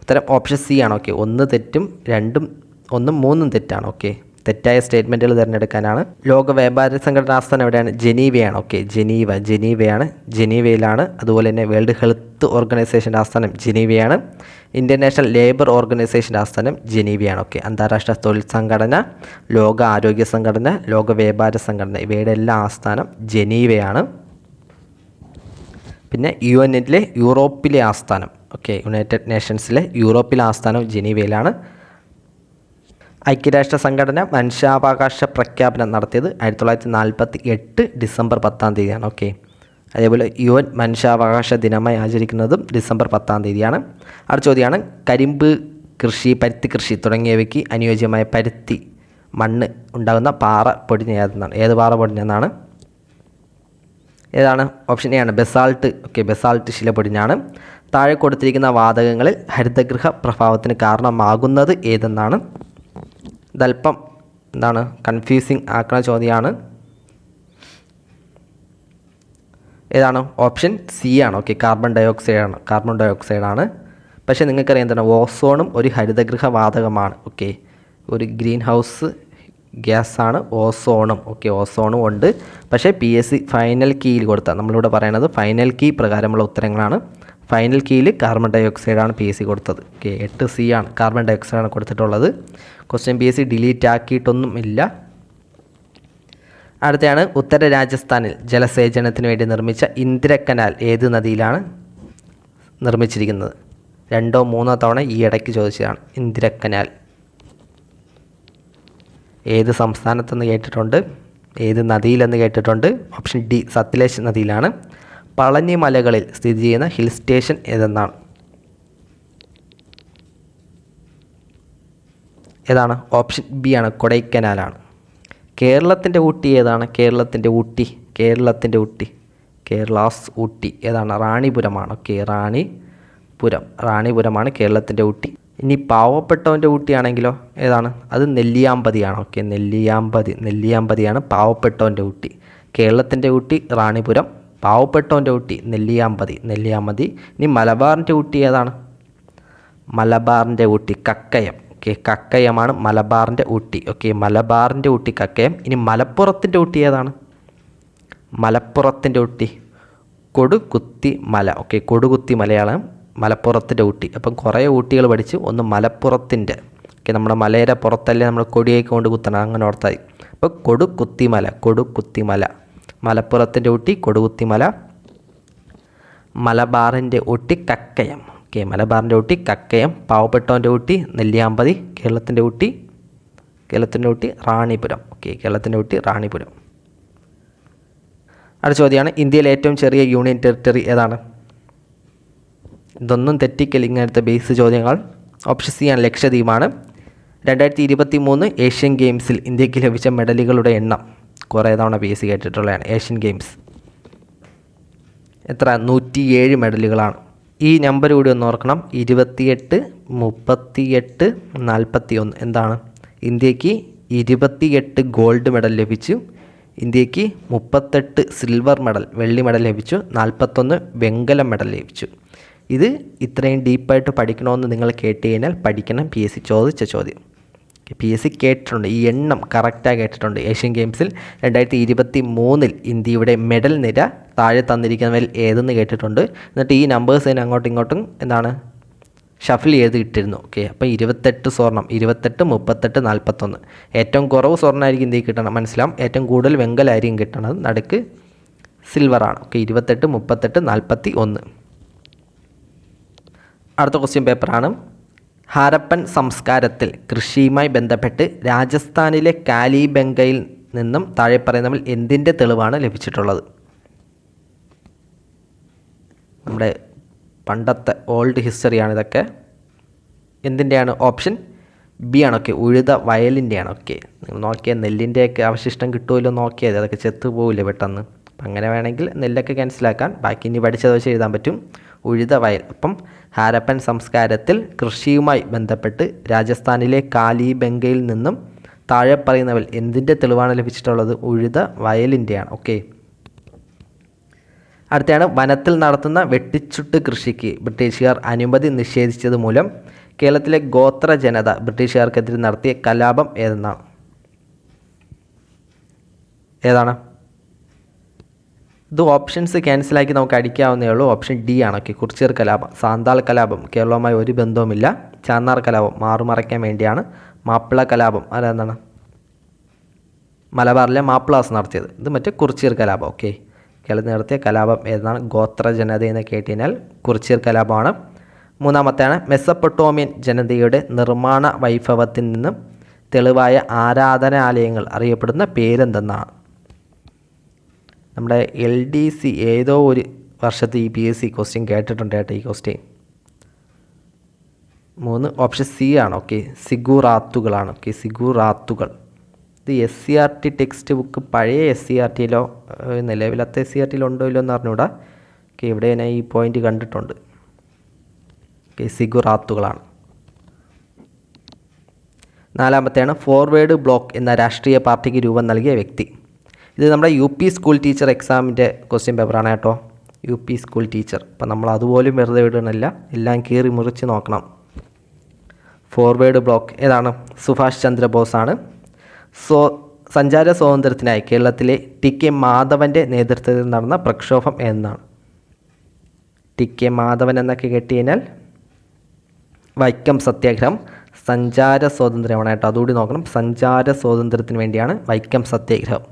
ഉത്തരം ഓപ്ഷൻ സി ആണ്. ഓക്കെ, 1 തെറ്റും 1ഉം 3ഉം തെറ്റാണ്. ഓക്കെ, തെറ്റായ സ്റ്റേറ്റ്മെൻറ്റുകൾ തിരഞ്ഞെടുക്കാനാണ്. ലോക വ്യാപാര സംഘടന ആസ്ഥാനം എവിടെയാണ്? ജനീവയാണ്. ഓക്കെ, ജനീവയിലാണ്. അതുപോലെ തന്നെ വേൾഡ് ഹെൽത്ത് ഓർഗനൈസേഷൻ്റെ ആസ്ഥാനം ജനീവയാണ്. ഇൻ്റർനാഷണൽ ലേബർ ഓർഗനൈസേഷൻ്റെ ആസ്ഥാനം ജനീവയാണ്. ഓക്കെ, അന്താരാഷ്ട്ര തൊഴിൽ സംഘടന, ലോക ആരോഗ്യ സംഘടന, ലോക വ്യാപാര സംഘടന ഇവയുടെ എല്ലാം ആസ്ഥാനം ജനീവയാണ്. പിന്നെ UN-ലെ യൂറോപ്പിലെ ആസ്ഥാനം, ഓക്കെ, യുണൈറ്റഡ് നേഷൻസിലെ യൂറോപ്പിലെ ആസ്ഥാനം ജനീവയിലാണ്. ഐക്യരാഷ്ട്ര സംഘടന മനുഷ്യാവകാശ പ്രഖ്യാപനം നടത്തിയത് 1948 ഡിസംബർ 10 ഓക്കെ, അതേപോലെ UN മനുഷ്യാവകാശ ദിനമായി ആചരിക്കുന്നതും ഡിസംബർ 10 അടുത്ത ചോദ്യമാണ്. കരിമ്പ് കൃഷി, പരുത്തി കൃഷി തുടങ്ങിയവയ്ക്ക് അനുയോജ്യമായ പരുത്തി മണ്ണ് ഉണ്ടാകുന്ന പാറ പൊടിഞ്ഞ ഏത് പാറ പൊടിഞ്ഞെന്നാണ്? ഏതാണ്? ഓപ്ഷൻ എ ആണ് ബസാൾട്ട്. ഓക്കെ, ബസാൾട്ട് ശില പൊടിഞ്ഞാണ്. താഴെ കൊടുത്തിരിക്കുന്ന വാതകങ്ങളിൽ ഹരിതഗൃഹ പ്രഭാവത്തിന് കാരണമാകുന്നത് ഏതെന്നാണ്? ഇതല്പം കൺഫ്യൂസിങ് ആക്കുന്ന ചോദ്യമാണ്. ഏതാണ്? ഓപ്ഷൻ സി ആണ്. ഓക്കെ, കാർബൺ ഡയോക്സൈഡ് ആണ്. പക്ഷേ നിങ്ങൾക്കറിയാം ഓസോണും ഒരു ഹരിതഗൃഹ വാതകമാണ്. ഓക്കെ, ഒരു ഗ്രീൻ ഹൗസ് ഗ്യാസാണ് ഓസോണും. ഓക്കെ, ഓസോണും ഉണ്ട്. പക്ഷേ PSC ഫൈനൽ കീയിൽ നമ്മളിവിടെ പറയുന്നത് ഫൈനൽ കീ പ്രകാരമുള്ള ഉത്തരങ്ങളാണ്. ഫൈനൽ കീയിൽ കാർബൺ ഡയോക്സൈഡാണ് PSC കൊടുത്തത്. ഓക്കെ, 8C ആണ് കാർബൺ ഡയോക്സൈഡാണ് കൊടുത്തിട്ടുള്ളത്. ക്വസ്റ്റ്യൻ PSC ഡിലീറ്റ് ആക്കിയിട്ടൊന്നും ഇല്ല. അടുത്തയാണ്. ഉത്തര രാജസ്ഥാനിൽ ജലസേചനത്തിന് വേണ്ടി നിർമ്മിച്ച ഇന്ദിര കനാൽ ഏത് നദിയിലാണ് നിർമ്മിച്ചിരിക്കുന്നത്? 2ഓ 3ഓ തവണ ഈ ഇടയ്ക്ക് ചോദിച്ചതാണ്. ഇന്ദിര കനാൽ ഏത് സംസ്ഥാനത്തെന്ന് കേട്ടിട്ടുണ്ട്, ഏത് നദിയിലെന്ന് കേട്ടിട്ടുണ്ട്? ഓപ്ഷൻ ഡി സത്ലജ് നദിയിലാണ്. പളനി മലകളിൽ സ്ഥിതി ചെയ്യുന്ന ഹിൽ സ്റ്റേഷൻ ഏതെന്നാണ്? ഏതാണ്? ഓപ്ഷൻ ബി ആണ്, കൊടൈക്കനാലാണ്. കേരളത്തിൻ്റെ ഊട്ടി ഏതാണ്? കേരളത്തിൻ്റെ ഊട്ടി കേരളാസ് ഊട്ടി ഏതാണ്? റാണിപുരമാണ്. ഓക്കെ, റാണിപുരമാണ് കേരളത്തിൻ്റെ ഊട്ടി. ഇനി പാവപ്പെട്ടവൻ്റെ ഊട്ടിയാണെങ്കിലോ ഏതാണ്? അത് നെല്ലിയാമ്പതിയാണ്. ഓക്കെ, നെല്ലിയാമ്പതിയാണ് പാവപ്പെട്ടവൻ്റെ ഊട്ടി. കേരളത്തിൻ്റെ ഊട്ടി റാണിപുരം, പാവപ്പെട്ടവൻ്റെ ഊട്ടി നെല്ലിയാമ്പതി. ഇനി മലബാറിൻ്റെ ഊട്ടി ഏതാണ്? മലബാറിൻ്റെ ഊട്ടി കക്കയം. ഓക്കെ, കക്കയമാണ് മലബാറിൻ്റെ ഊട്ടി. ഓക്കെ, മലബാറിൻ്റെ ഊട്ടി കക്കയം. ഇനി മലപ്പുറത്തിൻ്റെ ഊട്ടി ഏതാണ്? മലപ്പുറത്തിൻ്റെ ഊട്ടി കൊടുകുത്തി മല. ഓക്കെ, കൊടുകുത്തി മലയാളം മലപ്പുറത്തിൻ്റെ ഊട്ടി. അപ്പം കുറേ ഊട്ടികൾ പഠിച്ച്. ഒന്ന് മലപ്പുറത്തിൻ്റെ. ഓക്കെ, നമ്മുടെ മലയുടെ പുറത്തല്ലേ നമ്മൾ കൊടിയൊക്കെ കൊണ്ട് കുത്തണം, അങ്ങനെ ഓർത്തായി. അപ്പോൾ കൊടുകുത്തി മല, കൊടുകുത്തി മല. മലപ്പുറത്തിൻ്റെ ഊട്ടി കൊടുകുത്തി മല. മലബാറിൻ്റെ ഊട്ടി കക്കയം. ഓക്കെ, മലബാറിൻ്റെ ഊട്ടി കക്കയം. പാവപ്പെട്ടവൻ്റെ ഊട്ടി നെല്ലിയാമ്പതി. കേരളത്തിൻ്റെ ഊട്ടി റാണിപുരം. ഓക്കെ, കേരളത്തിൻ്റെ ഊട്ടി റാണിപുരം. അടുത്ത ചോദ്യമാണ്, ഇന്ത്യയിലെ ഏറ്റവും ചെറിയ യൂണിയൻ ടെറിട്ടറി ഏതാണ്? ഇതൊന്നും തെറ്റിക്കൽ ഇങ്ങനത്തെ ബേസ് ചോദ്യങ്ങൾ. ഓപ്ഷൻ സി ആണ് ലക്ഷദ്വീപാണ്. 2023 ഏഷ്യൻ ഗെയിംസിൽ ഇന്ത്യക്ക് ലഭിച്ച മെഡലുകളുടെ എണ്ണം കുറേ തവണ PSC കേട്ടിട്ടുള്ളതാണ്. ഏഷ്യൻ ഗെയിംസ് എത്ര? 107 മെഡലുകളാണ്. ഈ നമ്പർ കൂടി ഒന്ന് ഓർക്കണം. 28, 38, 41. എന്താണ്? ഇന്ത്യക്ക് 28 ഗോൾഡ് മെഡൽ ലഭിച്ചു. ഇന്ത്യക്ക് 38 സിൽവർ മെഡൽ, വെള്ളി മെഡൽ ലഭിച്ചു. 41 വെങ്കല മെഡൽ ലഭിച്ചു. ഇത് ഇത്രയും ഡീപ്പായിട്ട് പഠിക്കണമെന്ന് നിങ്ങൾ കേട്ട് കഴിഞ്ഞാൽ പഠിക്കണം. PSC ചോദിച്ച ചോദ്യം. PSC കേട്ടിട്ടുണ്ട്, ഈ എണ്ണം കറക്റ്റായി കേട്ടിട്ടുണ്ട്. ഏഷ്യൻ ഗെയിംസിൽ 2023 ഇന്ത്യയുടെ മെഡൽ നിര താഴെ തന്നിരിക്കുന്നവരിൽ ഏതെന്ന് കേട്ടിട്ടുണ്ട്. എന്നിട്ട് ഈ നമ്പേഴ്സ് തന്നെ അങ്ങോട്ടും ഇങ്ങോട്ടും എന്താണ് ഷഫിൾ ചെയ്ത് ഇട്ടിരുന്നു. ഓക്കെ, അപ്പോൾ 28 സ്വർണം, 28, 38, 41. ഏറ്റവും കുറവ് സ്വർണ്ണമായിരിക്കും ഇന്ത്യക്ക് കിട്ടണം, മനസ്സിലാവും. ഏറ്റവും കൂടുതൽ വെങ്കലായിരിക്കും കിട്ടണത്, നടുക്ക് സിൽവറാണ്. ഓക്കെ, 28, 38, 41. അടുത്ത ക്വസ്റ്റ്യൻ പേപ്പറാണ്. ഹാരപ്പൻ സംസ്കാരത്തിൽ കൃഷിയുമായി ബന്ധപ്പെട്ട് രാജസ്ഥാനിലെ കാലിബംഗയിൽ നിന്നും താഴെ പറയുന്നവൽ എന്തിൻ്റെ തെളിവാണ് ലഭിച്ചിട്ടുള്ളത്? നമ്മുടെ പണ്ടത്തെ ഓൾഡ് ഹിസ്റ്ററിയാണ് ഇതൊക്കെ. എന്തിൻ്റെയാണ്? ഓപ്ഷൻ ബി ആണ്. ഓക്കെ, ഉഴുത വയലിൻ്റെയാണ്. ഓക്കെ, നിങ്ങൾ നോക്കിയാൽ നെല്ലിൻ്റെയൊക്കെ അവശിഷ്ടം കിട്ടുമല്ലോ, നോക്കിയത് അതൊക്കെ ചെത്തു പോവില്ല പെട്ടെന്ന്. അപ്പം അങ്ങനെ വേണമെങ്കിൽ നെല്ലൊക്കെ ക്യാൻസലാക്കാൻ, ബാക്കി ഇനി പഠിച്ചത് വെച്ച് എഴുതാൻ പറ്റും. ഉഴുത വയൽ. അപ്പം ഹാരപ്പൻ സംസ്കാരത്തിൽ കൃഷിയുമായി ബന്ധപ്പെട്ട് രാജസ്ഥാനിലെ കാലിബംഗയിൽ നിന്നും താഴെ പറയുന്നവൽ എന്തിൻ്റെ തെളിവാണ് ലഭിച്ചിട്ടുള്ളത്? ഉഴുത വയലിൻ്റെയാണ്. ഓക്കെ, അടുത്തയാണ്, വനത്തിൽ നടത്തുന്ന വെട്ടിച്ചുട്ട് കൃഷിക്ക് ബ്രിട്ടീഷുകാർ അനുമതി നിഷേധിച്ചത് മൂലം കേരളത്തിലെ ഗോത്ര ജനത ബ്രിട്ടീഷുകാർക്കെതിരെ നടത്തിയ കലാപം ഏതാണ്? ഇത് ഓപ്ഷൻസ് ക്യാൻസലാക്കി നമുക്ക് അടിക്കാവുന്നേ ഉള്ളൂ. ഓപ്ഷൻ ഡി ആണ്. ഓക്കെ, കുറിച്യർ കലാപം. സാന്താൾ കലാപം കേരളവുമായി ഒരു ബന്ധവുമില്ല. ചാന്നാർ കലാപം മാറുമറയ്ക്കാൻ വേണ്ടിയാണ്. മാപ്പിള കലാപം അതെന്താണ്? മലബാറിലെ മാപ്പിളാസ് നടത്തിയത്. ഇത് മറ്റേ കുറിച്യർ കലാപം. ഓക്കെ, കേരളത്തിൽ നടത്തിയ കലാപം ഏതാണ്? ഗോത്ര ജനതയെന്ന് കേട്ടുകഴിഞ്ഞാൽ കുറിച്യർ കലാപമാണ്. മൂന്നാമത്തെയാണ്, മെസ്സപ്പൊട്ടോമിയൻ ജനതയുടെ നിർമ്മാണ വൈഭവത്തിൽ നിന്നും തെളിവായ ആരാധനാലയങ്ങൾ അറിയപ്പെടുന്ന പേരെന്തെന്നാണ്? നമ്മുടെ LDC ഏതോ ഒരു വർഷത്തെ ഈ PSC ക്വസ്റ്റ്യൻ കേട്ടിട്ടുണ്ട് കേട്ടോ. ഈ ക്വസ്റ്റ്യൻ 3 ഓപ്ഷൻ സി ആണ്. ഓക്കെ, സിഗുറാത്തുകളാണ്. ഓക്കെ, സിഗുറാത്തുകൾ. ഇത് SCERT ടെക്സ്റ്റ് ബുക്ക് പഴയ SCERTയിലോ നിലവിലത്തെ SCERTയിലോ ഉണ്ടോ ഇല്ലോ എന്ന് അറിഞ്ഞൂടാ. ഓക്കെ, ഇവിടെ ഞാൻ ഈ പോയിന്റ് കണ്ടിട്ടുണ്ട്. ഓക്കെ, സിഗുറാത്തുകളാണ്. നാലാമത്തെയാണ്, ഫോർവേഡ് ബ്ലോക്ക് എന്ന രാഷ്ട്രീയ പാർട്ടിക്ക് രൂപം നൽകിയ വ്യക്തി. ഇത് നമ്മുടെ UP സ്കൂൾ ടീച്ചർ എക്സാമിൻ്റെ ക്വസ്റ്റ്യൻ പേപ്പറാണ് കേട്ടോ. UP school teacher. അപ്പം നമ്മൾ അതുപോലും വെറുതെ വിടണില്ല, എല്ലാം കീറി മുറിച്ച് നോക്കണം. ഫോർവേഡ് ബ്ലോക്ക് ഏതാണ്? സുഭാഷ് ചന്ദ്രബോസ് ആണ്. സഞ്ചാര സ്വാതന്ത്ര്യത്തിനായി കേരളത്തിലെ TK മാധവൻ്റെ നേതൃത്വത്തിൽ നടന്ന പ്രക്ഷോഭം എന്നാണ്? TK മാധവൻ എന്നൊക്കെ കേട്ടുകഴിഞ്ഞാൽ വൈക്കം സത്യാഗ്രഹം. സഞ്ചാര സ്വാതന്ത്ര്യമാണ് കേട്ടോ, അതുകൂടി നോക്കണം. സഞ്ചാര സ്വാതന്ത്ര്യത്തിന് വേണ്ടിയാണ് വൈക്കം സത്യാഗ്രഹം.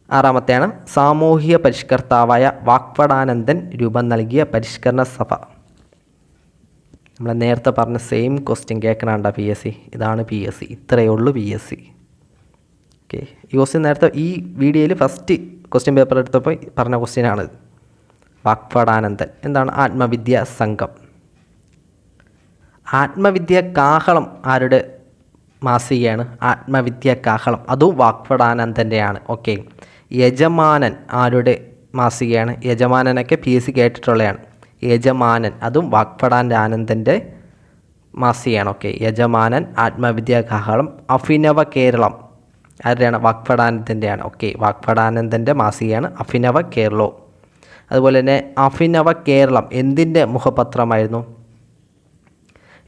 ആറാമത്തെയാണ്, സാമൂഹിക പരിഷ്കർത്താവായ വാഗ്ഭടാനന്ദൻ രൂപം നൽകിയ പരിഷ്കരണ സഭ. നമ്മൾ നേരത്തെ പറഞ്ഞ സെയിം ക്വസ്റ്റ്യൻ കേൾക്കണണ്ട PSC. ഇതാണ് PSC, ഇത്രയേ ഉള്ളൂ PSC. ഓക്കെ, ഈ ക്വസ്റ്റ്യൻ നേരത്തെ ഈ വീഡിയോയിൽ ഫസ്റ്റ് ക്വസ്റ്റ്യൻ പേപ്പർ എടുത്തപ്പോൾ പറഞ്ഞ ക്വസ്റ്റ്യനാണ്. വാഗ്ഭടാനന്ദൻ എന്താണ്? ആത്മവിദ്യാ സംഘം. ആത്മവിദ്യ കാഹളം ആരുടെ മാസികയാണ്? ആത്മവിദ്യ കാഹളം, അതും വാഗ്ഭടാനന്ദൻ്റെയാണ്. ഓക്കെ, യജമാനൻ ആരുടെ മാസികയാണ്? യജമാനനൊക്കെ PSC കേട്ടിട്ടുള്ളതാണ്. യജമാനൻ അതും വാഗ്ഭടാനന്ദൻ്റെ മാസികയാണ്. ഓക്കെ, യജമാനൻ, ആത്മവിദ്യ കാഹളം. അഭിനവ കേരളം ആരുടെയാണ്? വാഗ്ഭടാനന്ദൻ്റെയാണ്. ഓക്കെ, വാഗ്ഭടാനന്ദൻ്റെ മാസികയാണ് അഭിനവ കേരളവും. അതുപോലെ തന്നെ അഭിനവ കേരളം എന്തിൻ്റെ മുഖപത്രമായിരുന്നു?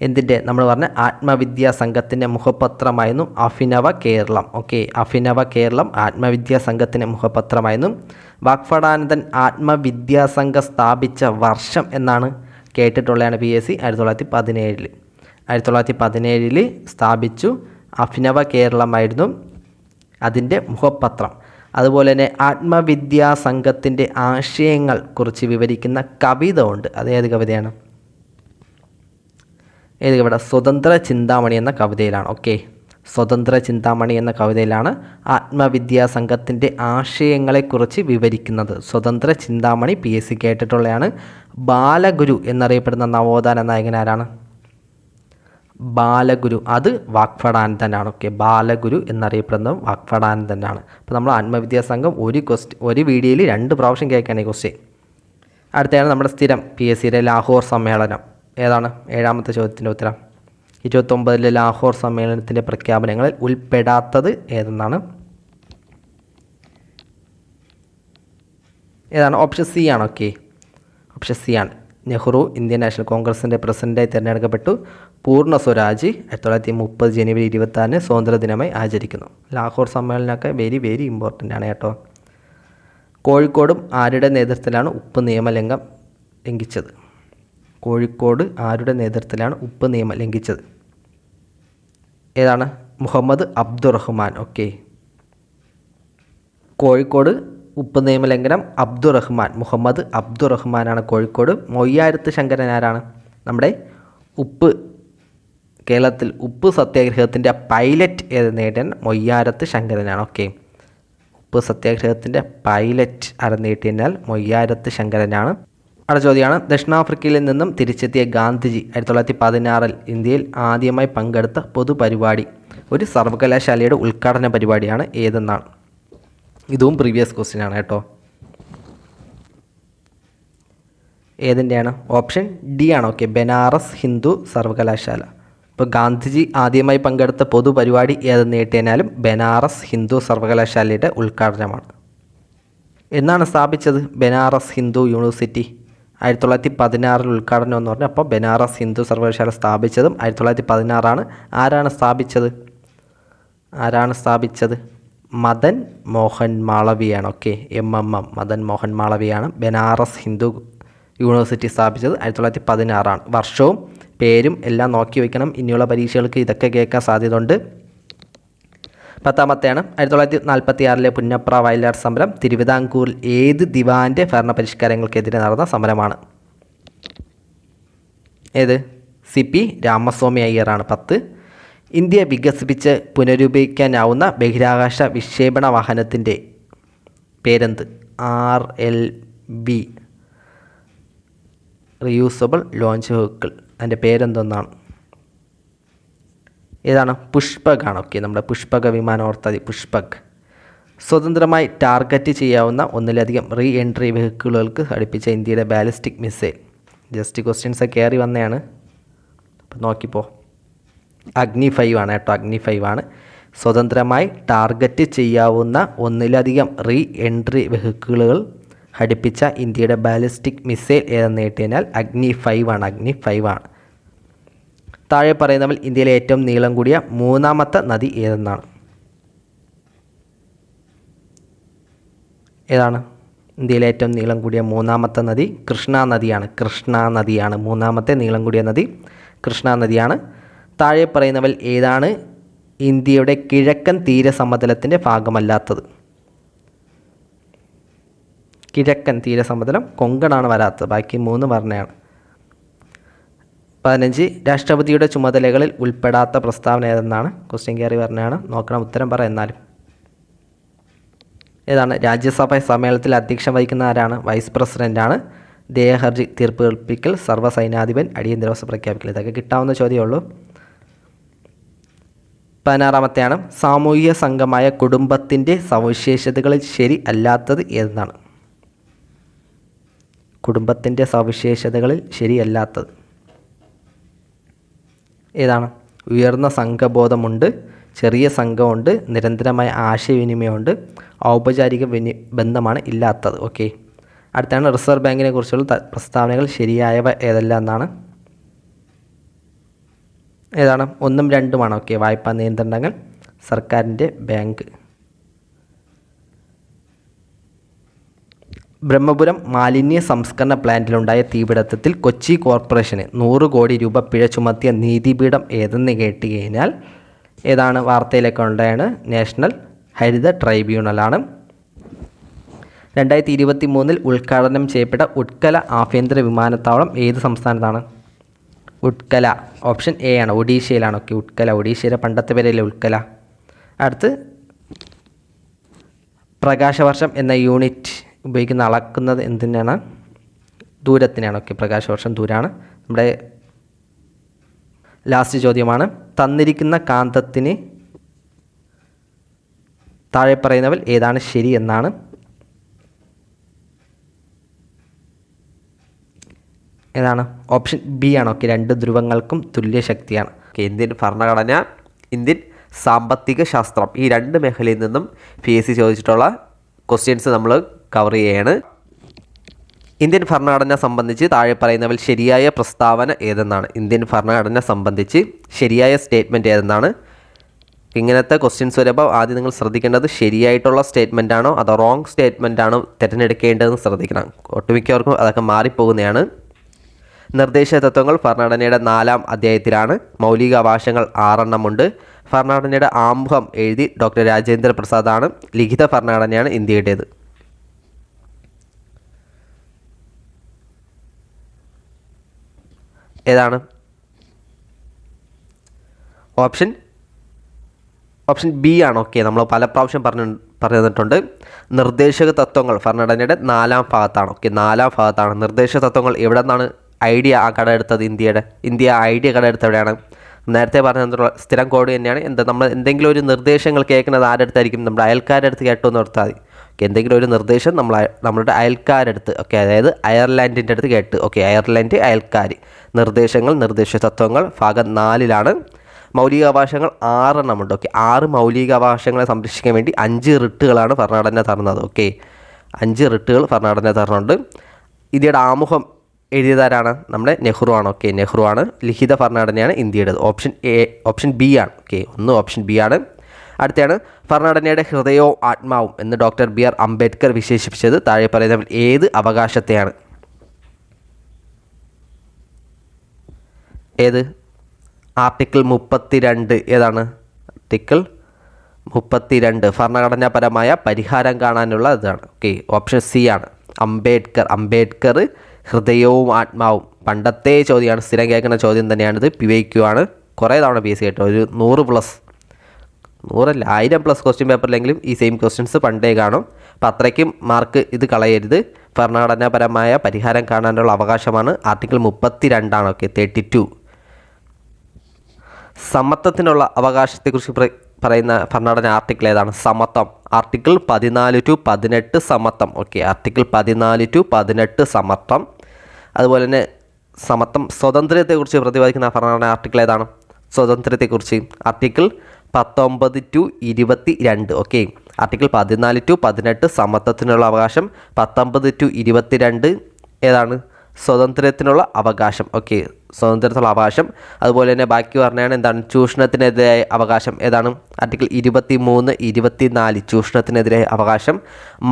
എന്തിൻ്റെ നമ്മൾ പറഞ്ഞ ആത്മവിദ്യാ സംഘത്തിൻ്റെ മുഖപത്രമായിരുന്നു അഭിനവ കേരളം. ഓക്കെ, അഭിനവ കേരളം ആത്മവിദ്യാ സംഘത്തിൻ്റെ മുഖപത്രമായിരുന്നു. വാഗ്ഭടാനന്ദൻ ആത്മവിദ്യാ സംഘം സ്ഥാപിച്ച വർഷം എന്നാണ് കേട്ടിട്ടുള്ളതാണ് PSC 1917. 1917 സ്ഥാപിച്ചു. അഭിനവ കേരളമായിരുന്നു അതിൻ്റെ മുഖപത്രം. അതുപോലെ തന്നെ ആത്മവിദ്യാ സംഘത്തിൻ്റെ ആശയങ്ങൾ കുറിച്ച് വിവരിക്കുന്ന കവിത ഉണ്ട്. അതേത് കവിതയാണ്? ഏത് കവിത? സ്വതന്ത്ര ചിന്താമണി എന്ന കവിതയിലാണ്. ഓക്കെ, സ്വതന്ത്ര ചിന്താമണി എന്ന കവിതയിലാണ് ആത്മവിദ്യാ സംഘത്തിൻ്റെ ആശയങ്ങളെക്കുറിച്ച് വിവരിക്കുന്നത്. സ്വതന്ത്ര ചിന്താമണി PSC കേട്ടിട്ടുള്ളതാണ്. ബാലഗുരു എന്നറിയപ്പെടുന്ന നവോത്ഥാന നായകൻ ആരാണ്? ബാലഗുരു, അത് വാഗ്ഭടാനന്ദനാണ്. ഓക്കെ, ബാലഗുരു എന്നറിയപ്പെടുന്നത് വാഗ്ഭടാനന്ദനാണ്. അപ്പോൾ നമ്മൾ ആത്മവിദ്യാ സംഘം ഒരു വീഡിയോയിൽ 2 പ്രാവശ്യം കേൾക്കുകയാണ് ഈ ക്വസ്റ്റ്യൻ. അടുത്തതാണ് നമ്മുടെ സ്ഥിരം PSCയുടെ ലാഹോർ സമ്മേളനം. ഏതാണ്? 7ാമത്തെ ചോദ്യത്തിൻ്റെ ഉത്തരം. 29 ലാഹോർ സമ്മേളനത്തിൻ്റെ പ്രഖ്യാപനങ്ങളിൽ ഉൾപ്പെടാത്തത് ഏതെന്നാണ്? ഏതാണ്? ഓപ്ഷൻ സി ആണ്. ഓക്കെ, ഓപ്ഷൻ സി ആണ്. നെഹ്റു ഇന്ത്യൻ നാഷണൽ കോൺഗ്രസിൻ്റെ പ്രസിഡൻ്റായി തിരഞ്ഞെടുക്കപ്പെട്ടു. പൂർണ്ണ സ്വരാജ് 1930 ജനുവരി 26 സ്വാതന്ത്ര്യ ദിനമായി ആചരിക്കുന്നു. ലാഹോർ സമ്മേളനമൊക്കെ വെരി വെരി ഇമ്പോർട്ടൻ്റ് ആണ് കേട്ടോ. കോഴിക്കോടും ആരുടെ നേതൃത്വത്തിലാണ് ഉപ്പ് നിയമലംഘനം ലംഘിച്ചത്? കോഴിക്കോട് ആരുടെ നേതൃത്വത്തിലാണ് ഉപ്പ് നിയമം ലംഘിച്ചത്? ഏതാണ്? മുഹമ്മദ് അബ്ദുറഹ്മാൻ. ഓക്കെ, കോഴിക്കോട് ഉപ്പ് നിയമലംഘനം മുഹമ്മദ് അബ്ദുറഹ്മാനാണ് കോഴിക്കോട്. മൊയ്യാരത്ത് ശങ്കരൻ ആരാണ്? നമ്മുടെ കേരളത്തിൽ ഉപ്പ് സത്യാഗ്രഹത്തിൻ്റെ പൈലറ്റ് ഏത് നേടിയാൽ മൊയ്യാരത്ത് ശങ്കരനാണ്. ഓക്കെ, ഉപ്പ് സത്യാഗ്രഹത്തിൻ്റെ പൈലറ്റ് ആരെന്ന് നേടിയാൽ മൊയ്യാരത്ത് ശങ്കരനാണ്. അടുത്ത ചോദ്യമാണ്, ദക്ഷിണാഫ്രിക്കയിൽ നിന്നും തിരിച്ചെത്തിയ ഗാന്ധിജി 1916 ഇന്ത്യയിൽ ആദ്യമായി പങ്കെടുത്ത പൊതുപരിപാടി ഒരു സർവകലാശാലയുടെ ഉദ്ഘാടന പരിപാടിയാണ് ഏതെന്നാണ്? ഇതും പ്രീവിയസ് ക്വസ്റ്റ്യൻ ആണ് കേട്ടോ. ഏതിൻ്റെയാണ്? ഓപ്ഷൻ ഡി ആണ്. ഓക്കെ, ബനാറസ് ഹിന്ദു സർവകലാശാല. ഇപ്പോൾ ഗാന്ധിജി ആദ്യമായി പങ്കെടുത്ത പൊതുപരിപാടി ഏതെന്ന് കേട്ടുകഴിഞ്ഞാലും ബനാറസ് ഹിന്ദു സർവകലാശാലയുടെ ഉദ്ഘാടനമാണ്. എന്നാണ് സ്ഥാപിച്ചത് ബനാറസ് ഹിന്ദു യൂണിവേഴ്സിറ്റി? 1916 ഉദ്ഘാടനം എന്ന് പറഞ്ഞാൽ അപ്പോൾ ബനാറസ് ഹിന്ദു സർവകലാശാല സ്ഥാപിച്ചതും 1916 ആരാണ് സ്ഥാപിച്ചത്? മദൻ മോഹൻ മാളവിയാണ്. ഓക്കെ, MMM മദൻ മോഹൻ മാളവിയാണ് ബനാറസ് ഹിന്ദു യൂണിവേഴ്സിറ്റി സ്ഥാപിച്ചത് 1916. വർഷവും പേരും എല്ലാം നോക്കി വയ്ക്കണം, ഇനിയുള്ള പരീക്ഷകൾക്ക് ഇതൊക്കെ കേൾക്കാൻ സാധ്യതയുണ്ട്. 10ാമത്തെയാണ് 1946 പുന്നപ്ര വയലാർ സമരം തിരുവിതാംകൂറിൽ ഏത് ദിവാൻ്റെ ഭരണപരിഷ്കാരങ്ങൾക്കെതിരെ നടന്ന സമരമാണ്? ഏത്? CP രാമസ്വാമി അയ്യറാണ്. 10. ഇന്ത്യ വികസിപ്പിച്ച് പുനരുപയോഗിക്കാനാവുന്ന ബഹിരാകാശ വിക്ഷേപണ വാഹനത്തിൻ്റെ പേരെന്ത്? RLV reusable launch vehicle. അതിൻ്റെ പേരെന്തെന്നാണ്? ഏതാണ്? പുഷ്പക് ആണ്. ഓക്കെ, നമ്മുടെ പുഷ്പക വിമാനം ഓർത്താതി, പുഷ്പക്. സ്വതന്ത്രമായി ടാർഗറ്റ് ചെയ്യാവുന്ന ഒന്നിലധികം റീ എൻട്രി വെഹിക്കിളുകൾക്ക് ഘടിപ്പിച്ച ഇന്ത്യയുടെ ബാലിസ്റ്റിക് മിസൈൽ. ജസ്റ്റ് ക്വസ്റ്റ്യൻസ് കയറി വന്നതാണ്, അപ്പം നോക്കിപ്പോ. അഗ്നി 5 ആണ് കേട്ടോ, അഗ്നി 5 ആണ്. സ്വതന്ത്രമായി ടാർഗറ്റ് ചെയ്യാവുന്ന ഒന്നിലധികം റീ എൻട്രി വെഹിക്കിളുകൾ ഘടിപ്പിച്ച ഇന്ത്യയുടെ ബാലിസ്റ്റിക് മിസൈൽ ഏതെന്ന് കേട്ടുകഴിഞ്ഞാൽ അഗ്നി 5 ആണ്. അഗ്നി 5 ആണ്. താഴെ പറയുന്നവൽ ഇന്ത്യയിലെ ഏറ്റവും നീളം കൂടിയ 3ാമത്തെ നദി ഏതെന്നാണ്? ഏതാണ് ഇന്ത്യയിലെ ഏറ്റവും നീളം കൂടിയ 3ാമത്തെ നദി? കൃഷ്ണ നദിയാണ്. കൃഷ്ണ നദിയാണ് 3ാമത്തെ നീളം കൂടിയ നദി, കൃഷ്ണ നദിയാണ്. താഴെ പറയുന്നവൽ ഏതാണ് ഇന്ത്യയുടെ കിഴക്കൻ തീരസമതലത്തിൻ്റെ ഭാഗമല്ലാത്തത്? കിഴക്കൻ തീരസമതലം കൊങ്കണാണ് വരാത്തത്, ബാക്കി 3 പറഞ്ഞതാണ്. 15 രാഷ്ട്രപതിയുടെ ചുമതലകളിൽ ഉൾപ്പെടാത്ത പ്രസ്താവന ഏതെന്നാണ്? ക്വസ്റ്റ്യൻ കയറി പറഞ്ഞതാണ്, നോക്കണം, ഉത്തരം പറ എന്നാലും. ഏതാണ്? രാജ്യസഭ സമ്മേളനത്തിൽ അധ്യക്ഷം വഹിക്കുന്ന ആരാണ്? വൈസ് പ്രസിഡൻ്റാണ്. ദേഹർജി തീർപ്പ് കൽപ്പിക്കൽ, സർവ്വസൈനാധിപൻ, അടിയന്തരാവസ്ഥ പ്രഖ്യാപിക്കൽ. ഇതൊക്കെ കിട്ടാവുന്ന ചോദ്യമുള്ളൂ. 16ാമത്തെയാണ് സാമൂഹിക സംഘമായ കുടുംബത്തിൻ്റെ സവിശേഷതകളിൽ ശരി അല്ലാത്തത് ഏതെന്നാണ്? കുടുംബത്തിൻ്റെ സവിശേഷതകളിൽ ശരിയല്ലാത്തത് ഏതാണ്? ഉയർന്ന സംഘബോധമുണ്ട്, ചെറിയ സംഘമുണ്ട്, നിരന്തരമായ ആശയവിനിമയമുണ്ട്, ഔപചാരിക ബന്ധമാണ് ഇല്ലാത്തത്. ഓക്കെ, അടുത്താണ് റിസർവ് ബാങ്കിനെ കുറിച്ചുള്ള പ്രസ്താവനകൾ ശരിയായവ ഏതെല്ലാം എന്നാണ്? ഏതാണ്? 1ഉം 2ഉമാണ്. ഓക്കെ, വായ്പാ നിയന്ത്രണങ്ങൾ, സർക്കാരിൻ്റെ ബാങ്ക്. ബ്രഹ്മപുരം മാലിന്യ സംസ്കരണ പ്ലാന്റിലുണ്ടായ തീപിടുത്തത്തിൽ കൊച്ചി കോർപ്പറേഷന് 100 കോടി രൂപ പിഴ ചുമത്തിയ നീതിപീഠം ഏതെന്ന് കേട്ട് കഴിഞ്ഞാൽ ഏതാണ്? വാർത്തയിലൊക്കെ ഉണ്ടായാണ് നാഷണൽ ഹരിത ട്രൈബ്യൂണലാണ്. 2023 ഉദ്ഘാടനം ചെയ്യപ്പെട്ട ഉട്കല ആഭ്യന്തര വിമാനത്താവളം ഏത് സംസ്ഥാനത്താണ്? ഉട്കല, ഓപ്ഷൻ എ ആണ്, ഒഡീഷയിലാണ്. ഓക്കെ, ഉട്കല ഒഡീഷയുടെ പണ്ടത്തെ പേരല്ലേ ഉട്കല. അടുത്ത് പ്രകാശവർഷം എന്ന യൂണിറ്റ് ഉപയോഗിക്കുന്ന അളക്കുന്നത് എന്തിനാണ്? ദൂരത്തിനാണ്. ഓക്കെ, പ്രകാശവർഷം ദൂരമാണ്. നമ്മുടെ ലാസ്റ്റ് ചോദ്യമാണ്. തന്നിരിക്കുന്ന കാന്തത്തിന് താഴെ പറയുന്നവൽ ഏതാണ് ശരി എന്നാണ്? ഏതാണ്? ഓപ്ഷൻ ബി ആണ്. ഓക്കെ, 2 ധ്രുവങ്ങൾക്കും തുല്യ ശക്തിയാണ്. ഓക്കെ, ഇന്ത്യൻ ഭരണഘടന, ഇന്ത്യൻ സാമ്പത്തിക ശാസ്ത്രം, ഈ 2 മേഖലയിൽ നിന്നും PSC ചോദിച്ചിട്ടുള്ള ക്വസ്റ്റ്യൻസ് നമ്മൾ കവർ ചെയ്യുകയാണ്. ഇന്ത്യൻ ഭരണഘടന സംബന്ധിച്ച് താഴെ പറയുന്നവൽ ശരിയായ പ്രസ്താവന ഏതെന്നാണ്? ഇന്ത്യൻ ഭരണഘടന സംബന്ധിച്ച് ശരിയായ സ്റ്റേറ്റ്മെൻറ്റ് ഏതെന്നാണ്? ഇങ്ങനത്തെ ക്വസ്റ്റ്യൻസ് വരുമ്പോൾ ആദ്യം നിങ്ങൾ ശ്രദ്ധിക്കേണ്ടത് ശരിയായിട്ടുള്ള സ്റ്റേറ്റ്മെൻ്റ് ആണോ അതോ റോങ് സ്റ്റേറ്റ്മെൻ്റ് ആണോ തിരഞ്ഞെടുക്കേണ്ടതെന്ന് ശ്രദ്ധിക്കണം. ഒട്ടുമിക്കവർക്കും അതൊക്കെ മാറിപ്പോകുന്നതാണ്. നിർദ്ദേശ തത്വങ്ങൾ ഭരണഘടനയുടെ 4-ാം അധ്യായത്തിലാണ്. മൗലിക അവകാശങ്ങൾ 6 എണ്ണമുണ്ട്. ഭരണഘടനയുടെ ആമുഖം എഴുതി ഡോക്ടർ രാജേന്ദ്ര പ്രസാദാണ്. ലിഖിത ഭരണഘടനയാണ് ഇന്ത്യയുടേത്. ഏതാണ്? ഓപ്ഷൻ ബി ആണ്. ഓക്കെ, നമ്മൾ പല പ്രാവശ്യം പറഞ്ഞിട്ടുണ്ട്. നിർദ്ദേശക തത്വങ്ങൾ ഭരണഘടനയുടെ 4-ാം ഭാഗത്താണ്. ഓക്കെ, 4-ാം ഭാഗത്താണ് നിർദ്ദേശക തത്വങ്ങൾ. എവിടെ നിന്നാണ് ഐഡിയ കടമെടുത്തത്? ഇന്ത്യ ഐഡിയ കടമെടുത്ത് എവിടെയാണ്? നേരത്തെ പറഞ്ഞ സ്ഥിരം കോഡ് തന്നെയാണ്. നമ്മൾ എന്തെങ്കിലും ഒരു നിർദ്ദേശങ്ങൾ കേൾക്കുന്നത് ആരുടെ അടുത്തായിരിക്കും? നമ്മുടെ അയൽക്കാരുടെ അടുത്ത് കേട്ടോ എന്ന് ഓർത്താൽ മതി. ഓക്കെ, എന്തെങ്കിലും ഒരു നിർദ്ദേശം നമ്മളുടെ അയൽക്കാരുടെ അടുത്ത്, ഓക്കെ, അതായത് അയർലാൻഡിൻ്റെ അടുത്ത് കേട്ട്. ഓക്കെ, അയർലാൻഡ്, അയൽക്കാർ. നിർദ്ദേശങ്ങൾ, നിർദ്ദേശ തത്വങ്ങൾ ഭാഗം 4-ലാണ്. മൗലിക അവകാശങ്ങൾ 6 എണ്ണമുണ്ട്. ഓക്കെ, 6 മൗലിക അവകാശങ്ങളെ സംരക്ഷിക്കാൻ വേണ്ടി 5 റിട്ടുകളാണ് ഭരണഘടന തരുന്നത്. ഓക്കെ, 5 റിട്ടുകൾ ഭരണഘടന തരുന്നുണ്ട്. ഇന്ത്യയുടെ ആമുഖം എഴുതിയതാരാണ്? നമ്മുടെ നെഹ്റു ആണ്. ഓക്കെ, നെഹ്റു ആണ്. ലിഖിത ഭരണഘടനയാണ് ഇന്ത്യയുടേത്. ഓപ്ഷൻ ബി ആണ്. ഓക്കെ, ഓപ്ഷൻ ബി ആണ്. അടുത്താണ് ഭരണഘടനയുടെ ഹൃദയവും ആത്മാവും എന്ന് ഡോക്ടർ BR അംബേദ്കർ വിശേഷിപ്പിച്ചത് താഴെ പറയുന്നവൽ ഏത് അവകാശത്തെയാണ്? ഏത്? ആർട്ടിക്കിൾ 32. ഏതാണ്? ആർട്ടിക്കിൾ 32 ഭരണഘടനാപരമായ പരിഹാരം കാണാനുള്ള ഇതാണ്. ഓക്കെ, ഓപ്ഷൻ സി ആണ്. അംബേദ്കർ ഹൃദയവും ആത്മാവും. പണ്ടത്തെ ചോദ്യമാണ്, സ്ഥിരം കേൾക്കുന്ന ചോദ്യം തന്നെയാണിത്. PYQ ആണ്. കുറേ തവണ PSC കേട്ടോ, ഒരു 100+, 100 അല്ല 1000+ ക്വസ്റ്റ്യൻ പേപ്പറിലെങ്കിലും ഈ സെയിം ക്വസ്റ്റ്യൻസ് പണ്ടേ കാണും. അപ്പം അത്രയ്ക്കും മാർക്ക് ഇത് കളയരുത്. ഭരണഘടനാപരമായ പരിഹാരം കാണാനുള്ള അവകാശമാണ് ആർട്ടിക്കിൾ 32 ആണ്. ഓക്കെ, 32. സമത്വത്തിനുള്ള അവകാശത്തെക്കുറിച്ച് പറയുന്ന ഭരണഘടന ആർട്ടിക്കിൾ ഏതാണ്? സമത്വം. ആർട്ടിക്കിൾ 14 to 18 സമത്വം. ഓക്കെ, ആർട്ടിക്കിൾ 14 to 18 സമത്വം. അതുപോലെ തന്നെ സമത്വം. സ്വാതന്ത്ര്യത്തെക്കുറിച്ച് പ്രതിപാദിക്കുന്ന ഭരണഘടന ആർട്ടിക്കിൾ ഏതാണ്? സ്വാതന്ത്ര്യത്തെക്കുറിച്ച് article 19 to 22. Okay, article 14 to 18 സമത്വത്തിനുള്ള അവകാശം, 19 to 22 ഏതാണ്? സ്വാതന്ത്ര്യത്തിനുള്ള അവകാശം. ഓക്കെ, സ്വാതന്ത്ര്യത്തിനുള്ള അവകാശം. അതുപോലെ തന്നെ ബാക്കി പറഞ്ഞാണ് എന്താണ്? ചൂഷണത്തിനെതിരായ അവകാശം. ഏതാണ്? ആർട്ടിക്കിൾ 23, 24 ചൂഷണത്തിനെതിരെ അവകാശം.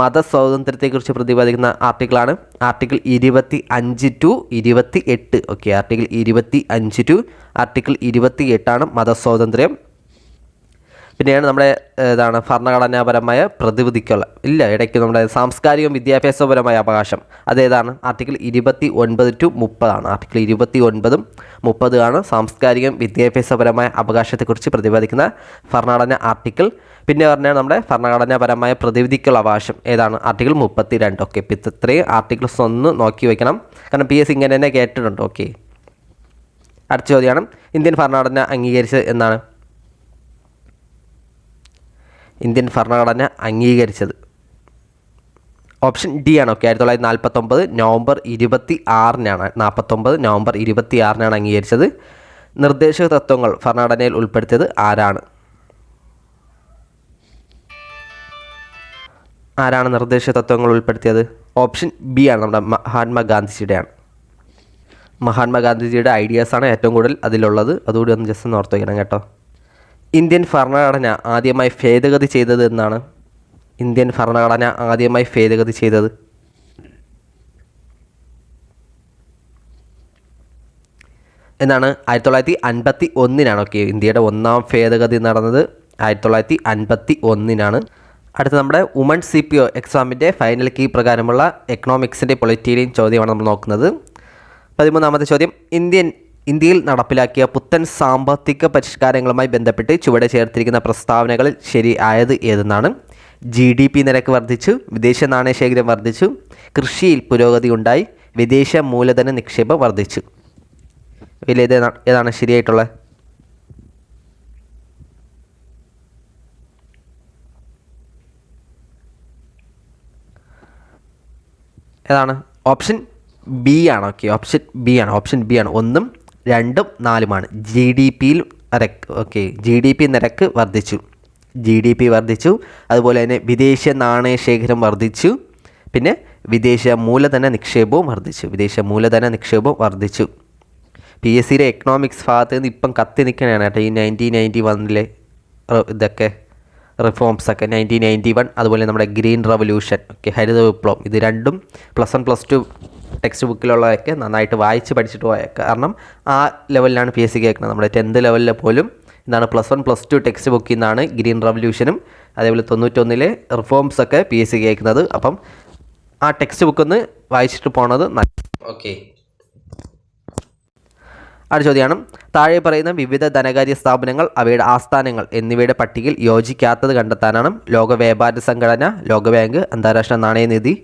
മതസ്വാതന്ത്ര്യത്തെക്കുറിച്ച് പ്രതിപാദിക്കുന്ന ആർട്ടിക്കിളാണ് article 25 to 28. Okay, article 25 to article 28 മതസ്വാതന്ത്ര്യം. പിന്നെയാണ് നമ്മുടെ ഭരണഘടനാപരമായ പ്രതിവിധിക്കുള്ള ഇടയ്ക്ക് നമ്മുടെ സാംസ്കാരികവും വിദ്യാഭ്യാസപരമായ അവകാശം. അതേതാണ്? ആർട്ടിക്കിൾ 29 to 30 ആർട്ടിക്കിൾ 29ഉം 30 സാംസ്കാരികം വിദ്യാഭ്യാസപരമായ അവകാശത്തെക്കുറിച്ച് പ്രതിപാദിക്കുന്ന ഭരണഘടന ആർട്ടിക്കിൾ. പിന്നെ പറഞ്ഞാൽ നമ്മുടെ ഭരണഘടനാപരമായ പ്രതിവിധിക്കുള്ള അവകാശം ഏതാണ്? ആർട്ടിക്കിൾ 32. ഓക്കെ, ഇപ്പം ഇത്രയും ആർട്ടിക്കിൾസ് ഒന്ന് നോക്കി വയ്ക്കണം, കാരണം PSC ഇങ്ങനെ തന്നെ കേട്ടിട്ടുണ്ട്. ഓക്കെ, അടുത്ത ചോദ്യമാണ് ഇന്ത്യൻ ഭരണഘടന അംഗീകരിച്ചത് എന്നാണ്? ഇന്ത്യൻ ഭരണഘടന അംഗീകരിച്ചത് ഓപ്ഷൻ ഡി ആണ്. ഓക്കെ, 1949 നവംബർ 26-നാണ്. 49 നവംബർ 26-നാണ് അംഗീകരിച്ചത്. നിർദ്ദേശക തത്വങ്ങൾ ഭരണഘടനയിൽ ഉൾപ്പെടുത്തിയത് ആരാണ്? നിർദ്ദേശക തത്വങ്ങൾ ഉൾപ്പെടുത്തിയത്? ഓപ്ഷൻ ബി ആണ്, നമ്മുടെ മഹാത്മാഗാന്ധിജിയുടെയാണ്. മഹാത്മാഗാന്ധിജിയുടെ ഐഡിയാസാണ് ഏറ്റവും കൂടുതൽ അതിലുള്ളത്. അതുകൂടി ഒന്ന് ജസ്റ്റ് ഒന്ന് ഓർത്ത് വയ്ക്കണം കേട്ടോ. ഇന്ത്യൻ ഭരണഘടന ആദ്യമായി ഭേദഗതി ചെയ്തത് എന്നാണ്? ഇന്ത്യൻ ഭരണഘടന ആദ്യമായി ഭേദഗതി ചെയ്തത് എന്നാണ്? 1951 ഓക്കെ. ഇന്ത്യയുടെ ഒന്നാം ഭേദഗതി നടന്നത് 1951. അടുത്ത നമ്മുടെ വുമൺ CPO എക്സാമിൻ്റെ ഫൈനൽ കീ പ്രകാരമുള്ള എക്കണോമിക്സിൻ്റെ പൊളിറ്റിയിലെയും ചോദ്യമാണ് നമ്മൾ നോക്കുന്നത്. 13ാമത്തെ ചോദ്യം, ഇന്ത്യയിൽ നടപ്പിലാക്കിയ പുത്തൻ സാമ്പത്തിക പരിഷ്കാരങ്ങളുമായി ബന്ധപ്പെട്ട് ചുവടെ ചേർത്തിരിക്കുന്ന പ്രസ്താവനകളിൽ ശരിയായത് ഏതെന്നാണ്? GDP നിരക്ക് വർദ്ധിച്ചു, വിദേശ നാണയശേഖരം വർദ്ധിച്ചു, കൃഷിയിൽ പുരോഗതി ഉണ്ടായി, വിദേശ മൂലധന നിക്ഷേപം വർദ്ധിച്ചു. ഇതിൽ ഏതാണ് ശരിയായിട്ടുള്ളത്? ഏതാണ്? ഓപ്ഷൻ ബി ആണ്. ഓക്കെ, ഓപ്ഷൻ ബി ആണ്. 1, 2, 4 GDPയിൽ GDP നിരക്ക് വർദ്ധിച്ചു. GDP വർദ്ധിച്ചു, അതുപോലെ തന്നെ വിദേശ നാണയശേഖരം വർദ്ധിച്ചു, പിന്നെ വിദേശ മൂലധന നിക്ഷേപവും വർദ്ധിച്ചു. PSCയുടെ എക്കണോമിക്സ് ഭാഗത്ത് നിന്ന് ഇപ്പം കത്തി നിൽക്കണതാണ് കേട്ടോ ഈ 1991 ഇതൊക്കെ റിഫോംസൊക്കെ. 1991 അതുപോലെ നമ്മുടെ ഗ്രീൻ റവല്യൂഷൻ, ഹരിത വിപ്ലവം, ഇത് രണ്ടും +1 +2 ടെക്സ്റ്റ് ബുക്കിലുള്ളതൊക്കെ നന്നായിട്ട് വായിച്ച് പഠിച്ചിട്ട് പോയ, കാരണം ആ ലെവലിലാണ് PSC കേൾക്കുന്നത്. നമ്മുടെ 10th ലെവലിൽ പോലും എന്താണ് +1 +2 ടെക്സ്റ്റ് ബുക്കിൽ നിന്നാണ് ഗ്രീൻ റവല്യൂഷനും അതേപോലെ 91 റിഫോംസൊക്കെ PSC കേൾക്കുന്നത്. അപ്പം ആ ടെക്സ്റ്റ് ബുക്കൊന്ന് വായിച്ചിട്ട് പോണത് നല്ല. ഓക്കെ, അടുത്ത ചോദ്യമാണ്, താഴെ പറയുന്ന വിവിധ ധനകാര്യ സ്ഥാപനങ്ങൾ അവയുടെ ആസ്ഥാനങ്ങൾ എന്നിവയുടെ പട്ടികയിൽ യോജിക്കാത്തത് കണ്ടെത്താനാണ്? ലോക വ്യാപാര സംഘടന, ലോകബാങ്ക്, അന്താരാഷ്ട്ര നാണയനിധി,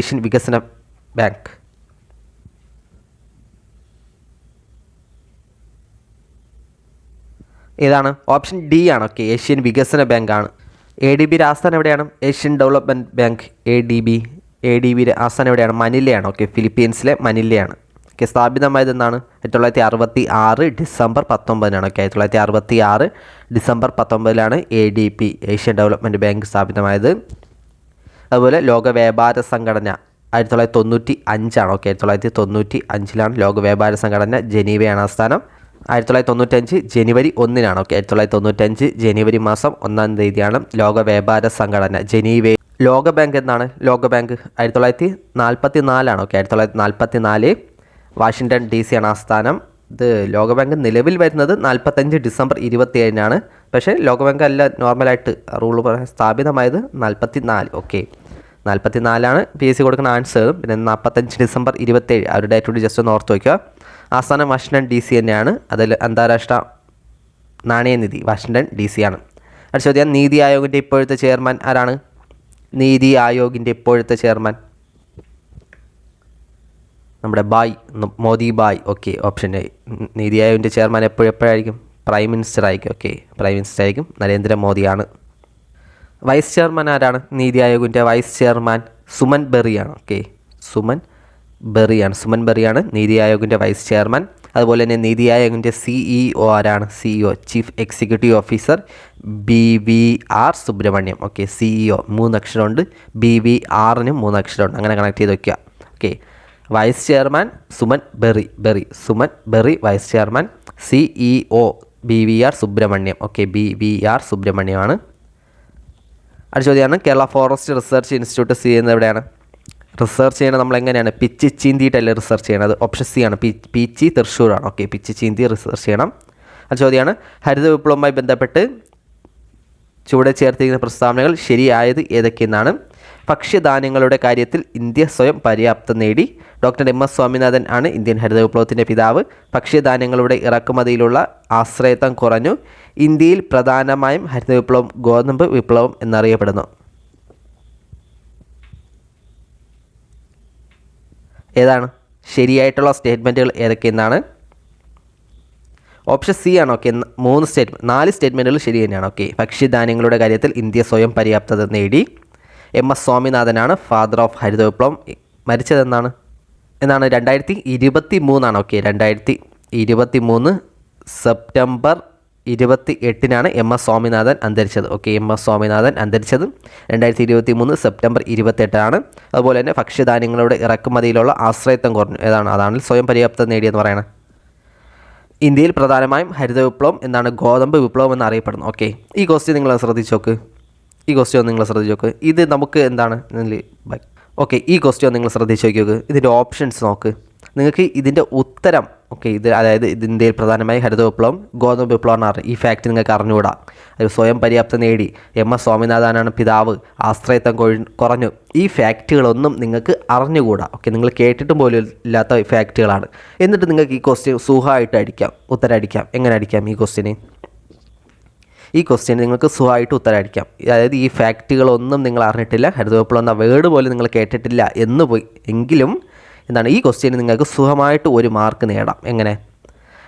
ഏഷ്യൻ വികസന ബാങ്ക്. ഏതാണ്? ഓപ്ഷൻ ഡി ആണ്. ഓക്കെ, ഏഷ്യൻ വികസന ബാങ്ക് ആണ്. ADBയുടെ ആസ്ഥാനം എവിടെയാണ്? Asian development bank. ADBയുടെ ആസ്ഥാനം എവിടെയാണ്? മനിലയാണ്. ഓക്കെ, ഫിലിപ്പീൻസിലെ മനിലയാണ്. ഓക്കെ, സ്ഥാപിതമായത് എന്നാണ്? 1966 December 19 okay, 1966 December 19 ADB Asian development bank സ്ഥാപിതമായത്. അതുപോലെ ലോക വ്യാപാര സംഘടന 1995 ഓക്കെ, 1995 ലോക വ്യാപാര സംഘടന. ജനീവയാണ് ആസ്ഥാനം. 1995 ജനുവരി 1 ഓക്കെ, 1995 ജനുവരി മാസം 1-ാം തീയതിയാണ് ലോക വ്യാപാര സംഘടന ജനീവ. ലോകബാങ്ക് എന്നാണ്? ലോകബാങ്ക് 1944 ഓക്കെ, 1944 വാഷിങ്ടൺ DC ആണ് ആസ്ഥാനം. ഇത് ലോകബാങ്ക് നിലവിൽ വരുന്നത് 45 ഡിസംബർ 27 പക്ഷേ ലോകബാങ്ക് അല്ല നോർമലായിട്ട് റൂള് സ്ഥാപിതമായത് 44. ഓക്കെ, 44 PSC കൊടുക്കുന്ന ആൻസർ. പിന്നെ 45 ഡിസംബർ 27 ആ ഒരു ഡേറ്റ് കൂടി ജസ്റ്റ് ഒന്ന് ഓർത്ത് വയ്ക്കുക. ആസ്ഥാനം വാഷിങ്ടൺ DC തന്നെയാണ്. അതിൽ അന്താരാഷ്ട്ര നാണയനിധി വാഷിങ്ടൺ DC ആണ്. അടുത്ത ചോദ്യം, നീതി ആയോഗിൻ്റെ ഇപ്പോഴത്തെ ചെയർമാൻ ആരാണ്? നീതി ആയോഗിൻ്റെ ഇപ്പോഴത്തെ ചെയർമാൻ നമ്മുടെ Modi bhai. Okay, option A. Niti ആയോഗിൻ്റെ ചെയർമാൻ എപ്പോഴായിരിക്കും? പ്രൈം മിനിസ്റ്റർ ആയിരിക്കും. ഓക്കെ, പ്രൈം മിനിസ്റ്റർ ആയിരിക്കും, നരേന്ദ്രമോദിയാണ്. വൈസ് ചെയർമാൻ ആരാണ്? നീതി ആയോഗിൻ്റെ വൈസ് ചെയർമാൻ സുമൻ ബെറിയാണ്. ഓക്കെ, സുമൻ ബെറിയാണ് നീതി ആയോഗിൻ്റെ വൈസ് ചെയർമാൻ. അതുപോലെ തന്നെ നീതി ആയോഗിൻ്റെ CEO ആരാണ്? CEO chief executive officer BVR സുബ്രഹ്മണ്യം. ഓക്കെ, CEO 3 അക്ഷരമുണ്ട്, BVRനും 3 അക്ഷരമുണ്ട്, അങ്ങനെ കണക്ട് ചെയ്ത് വയ്ക്കുക. Okay, vice chairman Suman Berry vice chairman. CEO BVR സുബ്രഹ്മണ്യം. Okay, BVR സുബ്രഹ്മണ്യമാണ്. അടുത്ത ചോദ്യമാണ്, കേരള ഫോറസ്റ്റ് റിസർച്ച് ഇൻസ്റ്റിറ്റ്യൂട്ട് സ്ഥിതി ചെയ്യുന്നത് എവിടെയാണ്? റിസർച്ച് ചെയ്യണത് നമ്മൾ എങ്ങനെയാണ്? പിച്ച് ചീന്തിയിട്ടല്ലേ റിസർച്ച് ചെയ്യണത്? ഓപ്ഷൻ സി ആണ്, പിച്ചി തൃശ്ശൂരാണ്. ഓക്കെ, പിച്ച് ചീന്തി റിസർച്ച് ചെയ്യണം. അടുത്ത ചോദ്യമാണ്, ഹരിത വിപ്ലവവുമായി ബന്ധപ്പെട്ട് ചുവടെ ചേർത്തിരിക്കുന്ന പ്രസ്താവനകൾ ശരിയായത് ഏതൊക്കെയെന്നാണ്? ഭക്ഷ്യധാന്യങ്ങളുടെ കാര്യത്തിൽ ഇന്ത്യ സ്വയം പര്യാപ്തത നേടി. ഡോക്ടർ MS സ്വാമിനാഥൻ ആണ് ഇന്ത്യൻ ഹരിത വിപ്ലവത്തിൻ്റെ പിതാവ്. ഭക്ഷ്യധാന്യങ്ങളുടെ ഇറക്കുമതിയിലുള്ള ആശ്രയത്വം കുറഞ്ഞു. ഇന്ത്യയിൽ പ്രധാനമായും ഹരിത വിപ്ലവം ഗോതമ്പ് വിപ്ലവം എന്നറിയപ്പെടുന്നു. ഏതാണ് ശരിയായിട്ടുള്ള സ്റ്റേറ്റ്മെൻറ്റുകൾ ഏതൊക്കെയെന്നാണ്? ഓപ്ഷൻ സി ആണ്. ഓക്കെ, 4 സ്റ്റേറ്റ്മെൻറ്റുകൾ ശരി തന്നെയാണ്. ഓക്കെ, ഭക്ഷ്യധാന്യങ്ങളുടെ കാര്യത്തിൽ ഇന്ത്യ സ്വയം പര്യാപ്തത നേടി. MS സ്വാമിനാഥനാണ് ഫാദർ ഓഫ് ഹരിത വിപ്ലവം. മരിച്ചതെന്നാണ്? 2023 ഓക്കെ, 2023 സെപ്റ്റംബർ 28-നാണ് എം എസ് സ്വാമിനാഥൻ അന്തരിച്ചത്. ഓക്കെ, എം എസ് സ്വാമിനാഥൻ അന്തരിച്ചത് 2023 സെപ്റ്റംബർ 28 അതുപോലെ തന്നെ ഭക്ഷ്യധാന്യങ്ങളുടെ ഇറക്കുമതിയിലുള്ള ആശ്രയത്വം കുറഞ്ഞു. അതാണ് സ്വയം പര്യാപ്തത നേടിയെന്ന് പറയുന്നത്. ഇന്ത്യയിൽ പ്രധാനമായും ഹരിത വിപ്ലവം എന്താണ് ഗോതമ്പ് വിപ്ലവം എന്നറിയപ്പെടുന്നു. ഓക്കെ, ഈ ക്വസ്റ്റ്യൻ നിങ്ങൾ ശ്രദ്ധിച്ച് നോക്ക്. ഇത് നമുക്ക് എന്താണ് ഓക്കെ, ഈ ക്വസ്റ്റ്യൻ നിങ്ങൾ ശ്രദ്ധിച്ച് നോക്കിയോക്ക്. ഇതിൻ്റെ ഓപ്ഷൻസ് നോക്ക്. നിങ്ങൾക്ക് ഇതിൻ്റെ ഉത്തരം അതായത് ഇന്ത്യയിൽ പ്രധാനമായി ഹരിത വിപ്ലവം ഗോതമ്പ് വിപ്ലവം എന്നാണ്. ഈ ഫാക്റ്റ് നിങ്ങൾക്ക് അറിഞ്ഞുകൂടാ. ഒരു സ്വയം പര്യാപ്തത നേടി, എം എസ് സ്വാമിനാഥനാണ് പിതാവ്, ആശ്രയത്വം കുറഞ്ഞു. ഈ ഫാക്റ്റുകളൊന്നും നിങ്ങൾക്ക് അറിഞ്ഞുകൂടാ. ഓക്കെ, നിങ്ങൾ കേട്ടിട്ടും പോലും ഇല്ലാത്ത ഫാക്റ്റുകളാണ്. എന്നിട്ട് നിങ്ങൾക്ക് ഈ ക്വസ്റ്റ്യൻ സുഖമായിട്ട് ഉത്തരം അടിക്കാം. എങ്ങനെ അടിക്കാം? ഈ ക്വസ്റ്റ്യൻ നിങ്ങൾക്ക് സുഖമായിട്ട് ഉത്തരം അടിക്കാം. അതായത് ഈ ഫാക്റ്റുകളൊന്നും നിങ്ങൾ അറിഞ്ഞിട്ടില്ല, ഹരിത വിപ്ലവം എന്ന വേർഡ് പോലും നിങ്ങൾ കേട്ടിട്ടില്ല എങ്കിലും ഈ ക്വസ്റ്റ്യന് നിങ്ങൾക്ക് സുഖമായിട്ട് 1 മാർക്ക് നേടാം. എങ്ങനെ?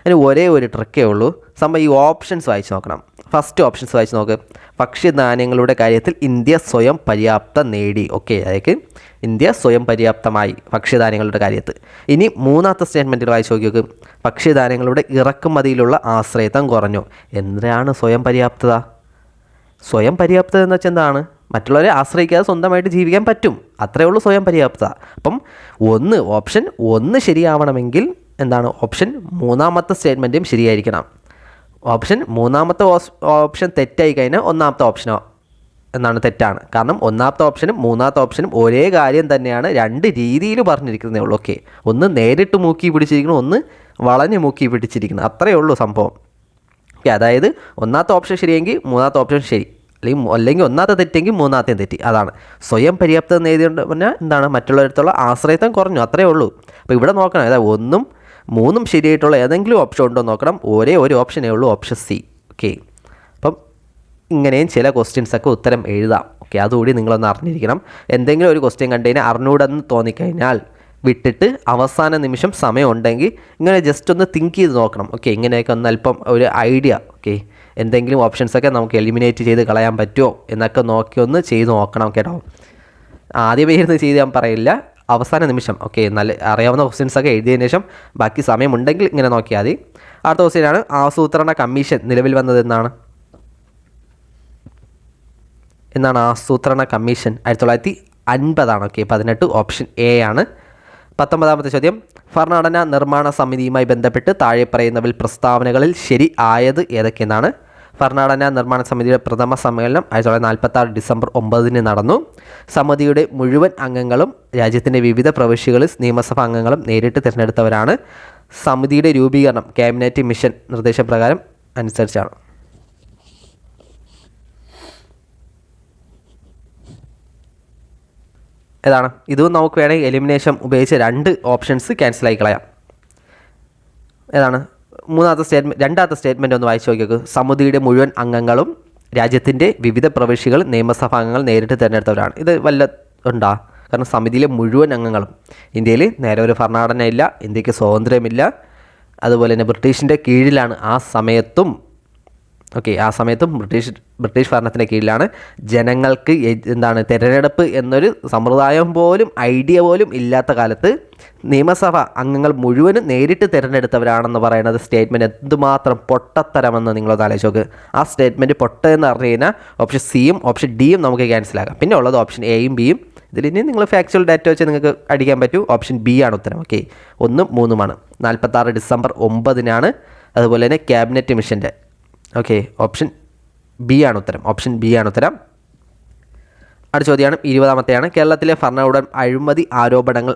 അതിന് ഒരേ ഒരു ട്രിക്കേ ഉള്ളൂ. ഈ ഓപ്ഷൻസ് വായിച്ച് നോക്കണം. ഫസ്റ്റ് ഓപ്ഷൻസ് വായിച്ച് നോക്ക്. ഭക്ഷ്യധാന്യങ്ങളുടെ കാര്യത്തിൽ ഇന്ത്യ സ്വയം പര്യാപ്തത നേടി. ഓക്കെ, അതായത് ഇന്ത്യ സ്വയം പര്യാപ്തമായി ഭക്ഷ്യധാന്യങ്ങളുടെ കാര്യത്തിൽ. ഇനി മൂന്നാമത്തെ സ്റ്റേറ്റ്മെൻറ്റിൽ വായിച്ച് നോക്കി. ഭക്ഷ്യധാന്യങ്ങളുടെ ഇറക്കുമതിയിലുള്ള ആശ്രയത്വം കുറഞ്ഞു. എന്താണ് സ്വയം പര്യാപ്തത? സ്വയം പര്യാപ്തത എന്ന് വെച്ചാൽ എന്താണ്? മറ്റുള്ളവരെ ആശ്രയിക്കാതെ സ്വന്തമായിട്ട് ജീവിക്കാൻ പറ്റും. അത്രയേ ഉള്ളൂ സ്വയം പര്യാപ്തത. അപ്പം ഓപ്ഷൻ 1 ശരിയാവണമെങ്കിൽ ഓപ്ഷൻ മൂന്നാമത്തെ സ്റ്റേറ്റ്മെൻറ്റും ശരിയായിരിക്കണം. മൂന്നാമത്തെ ഓപ്ഷൻ തെറ്റായി കഴിഞ്ഞാൽ ഒന്നാമത്തെ ഓപ്ഷനോ തെറ്റാണ്. കാരണം ഒന്നാമത്തെ ഓപ്ഷനും മൂന്നാമത്തെ ഓപ്ഷനും ഒരേ കാര്യം തന്നെയാണ്, 2 രീതിയിൽ പറഞ്ഞിരിക്കുന്നതേ ഉള്ളൂ. ഓക്കെ, ഒന്ന് നേരിട്ട് മൂക്കി പിടിച്ചിരിക്കുന്നു, ഒന്ന് വളഞ്ഞ് മൂക്കി പിടിച്ചിരിക്കുന്നു. അത്രയേ ഉള്ളൂ സംഭവം. ഓക്കെ, അതായത് ഒന്നാമത്തെ ഓപ്ഷൻ ശരിയെങ്കിൽ മൂന്നാമത്തെ ഓപ്ഷൻ ശരി, അല്ലെങ്കിൽ ഒന്നാമത്തെ തെറ്റെങ്കിൽ മൂന്നാമത്തെയും തെറ്റി. അതാണ് സ്വയം പര്യാപ്തത നേടിയത് പറഞ്ഞാൽ മറ്റുള്ളവരടുത്തുള്ള ആശ്രയത്വം കുറഞ്ഞു. അത്രയേ ഉള്ളൂ. അപ്പോൾ ഇവിടെ നോക്കണം, അതായത് 1ഉം 3ഉം ശരിയായിട്ടുള്ള ഏതെങ്കിലും ഓപ്ഷൻ ഉണ്ടോ നോക്കണം. ഒരേ ഒരു ഓപ്ഷനേ ഉള്ളൂ, ഓപ്ഷൻ സി. ഓക്കെ, അപ്പം ഇങ്ങനെയും ചില ക്വസ്റ്റ്യൻസൊക്കെ ഉത്തരം എഴുതാം. ഓക്കെ, അതുകൂടി നിങ്ങളൊന്ന് അറിഞ്ഞിരിക്കണം. എന്തെങ്കിലും ഒരു ക്വസ്റ്റ്യൻ കണ്ടുകഴിഞ്ഞാൽ അറിഞ്ഞൂടെന്ന് തോന്നിക്കഴിഞ്ഞാൽ വിട്ടിട്ട് അവസാന നിമിഷം സമയം ഉണ്ടെങ്കിൽ ഇങ്ങനെ ജസ്റ്റ് ഒന്ന് തിങ്ക് ചെയ്ത് നോക്കണം. ഓക്കെ, ഇങ്ങനെയൊക്കെ ഒന്ന് അല്പം ഒരു ഐഡിയ. ഓക്കെ, എന്തെങ്കിലും ഓപ്ഷൻസൊക്കെ നമുക്ക് എലിമിനേറ്റ് ചെയ്ത് കളയാൻ പറ്റുമോ എന്നൊക്കെ നോക്കി ഒന്ന് ചെയ്ത് നോക്കണം. കേട്ടോ, ആദ്യമേ ഇരുന്ന് ചെയ്ത് ഞാൻ പറയില്ല, അവസാന നിമിഷം. ഓക്കെ, നല്ല അറിയാവുന്ന ക്വസ്റ്റ്യൻസൊക്കെ എഴുതിയതിന് ശേഷം ബാക്കി സമയമുണ്ടെങ്കിൽ ഇങ്ങനെ നോക്കിയാൽ മതി. അടുത്ത ക്വസ്റ്റ്യനാണ്, ആസൂത്രണ കമ്മീഷൻ നിലവിൽ വന്നത് എന്നാണ് ആസൂത്രണ കമ്മീഷൻ? 1950. ഓക്കെ, 18 ഓപ്ഷൻ എ ആണ്. 19ാമത്തെ ചോദ്യം, ഭരണഘടനാ നിർമ്മാണ സമിതിയുമായി ബന്ധപ്പെട്ട് താഴെ പറയുന്നവയിൽ പ്രസ്താവനകളിൽ ശരി ആയത് ഏതൊക്കെയെന്നാണ്? ഭരണഘടനാ നിർമ്മാണ സമിതിയുടെ പ്രഥമ സമ്മേളനം 1946 ഡിസംബർ 9 നടന്നു. സമിതിയുടെ മുഴുവൻ അംഗങ്ങളും രാജ്യത്തിൻ്റെ വിവിധ പ്രവിശ്യകളിൽ നിയമസഭാ അംഗങ്ങളും നേരിട്ട് തിരഞ്ഞെടുത്തവരാണ്. സമിതിയുടെ രൂപീകരണം ക്യാബിനറ്റ് മിഷൻ നിർദ്ദേശപ്രകാരം അനുസരിച്ചാണ്. ഇതും നമുക്ക് വേണമെങ്കിൽ എലിമിനേഷൻ ഉപയോഗിച്ച് 2 ഓപ്ഷൻസ് ക്യാൻസലായി കളയാം. രണ്ടാമത്തെ സ്റ്റേറ്റ്മെൻറ്റ് ഒന്ന് വായിച്ച് നോക്കിയോക്ക്. സമിതിയുടെ മുഴുവൻ അംഗങ്ങളും രാജ്യത്തിൻ്റെ വിവിധ പ്രവിശ്യകൾ നിയമസഭാ അംഗങ്ങൾ നേരിട്ട് തിരഞ്ഞെടുത്തവരാണ്. ഇത് ഉണ്ടോ? കാരണം സമിതിയിലെ മുഴുവൻ അംഗങ്ങളും, ഇന്ത്യയിൽ നേരെ ഒരു ഭരണഘടനയില്ല, ഇന്ത്യക്ക് സ്വാതന്ത്ര്യമില്ല, അതുപോലെ തന്നെ ബ്രിട്ടീഷിൻ്റെ കീഴിലാണ് ആ സമയത്തും. ഓക്കെ, ആ സമയത്തും ബ്രിട്ടീഷ് ഭരണത്തിൻ്റെ കീഴിലാണ്. ജനങ്ങൾക്ക് തിരഞ്ഞെടുപ്പ് എന്നൊരു സമ്പ്രദായം പോലും ഐഡിയ പോലും ഇല്ലാത്ത കാലത്ത് നിയമസഭ അംഗങ്ങൾ മുഴുവനും നേരിട്ട് തിരഞ്ഞെടുത്തവരാണെന്ന് പറയുന്നത് സ്റ്റേറ്റ്മെൻറ്റ് എന്തുമാത്രം പൊട്ടത്തരമെന്ന് നിങ്ങളൊന്ന് ആലോചിച്ച് നോക്ക്. ആ സ്റ്റേറ്റ്മെൻറ്റ് പൊട്ടയെന്ന് പറഞ്ഞു കഴിഞ്ഞാൽ ഓപ്ഷൻ സിയും ഓപ്ഷൻ ഡിയും നമുക്ക് ക്യാൻസലാക്കാം. പിന്നെ ഉള്ളത് ഓപ്ഷൻ എയും ബിയും. ഇതിലിനി നിങ്ങൾ ഫാക്ച്വൽ ഡാറ്റ വെച്ച് നിങ്ങൾക്ക് അടിക്കാൻ പറ്റൂ. ഓപ്ഷൻ ബി ആണ് ഉത്തരം. ഓക്കെ, 1ഉം 3ഉമാണ്. 46 ഡിസംബർ 9 അതുപോലെ തന്നെ ക്യാബിനറ്റ് മിഷൻ്റെ. ഓക്കെ, ഓപ്ഷൻ ബി ആണ് ഉത്തരം. അടുത്ത ചോദ്യമാണ് 20ാമത്തെയാണ്. കേരളത്തിലെ ഭരണകൂടം അഴിമതി ആരോപണങ്ങൾ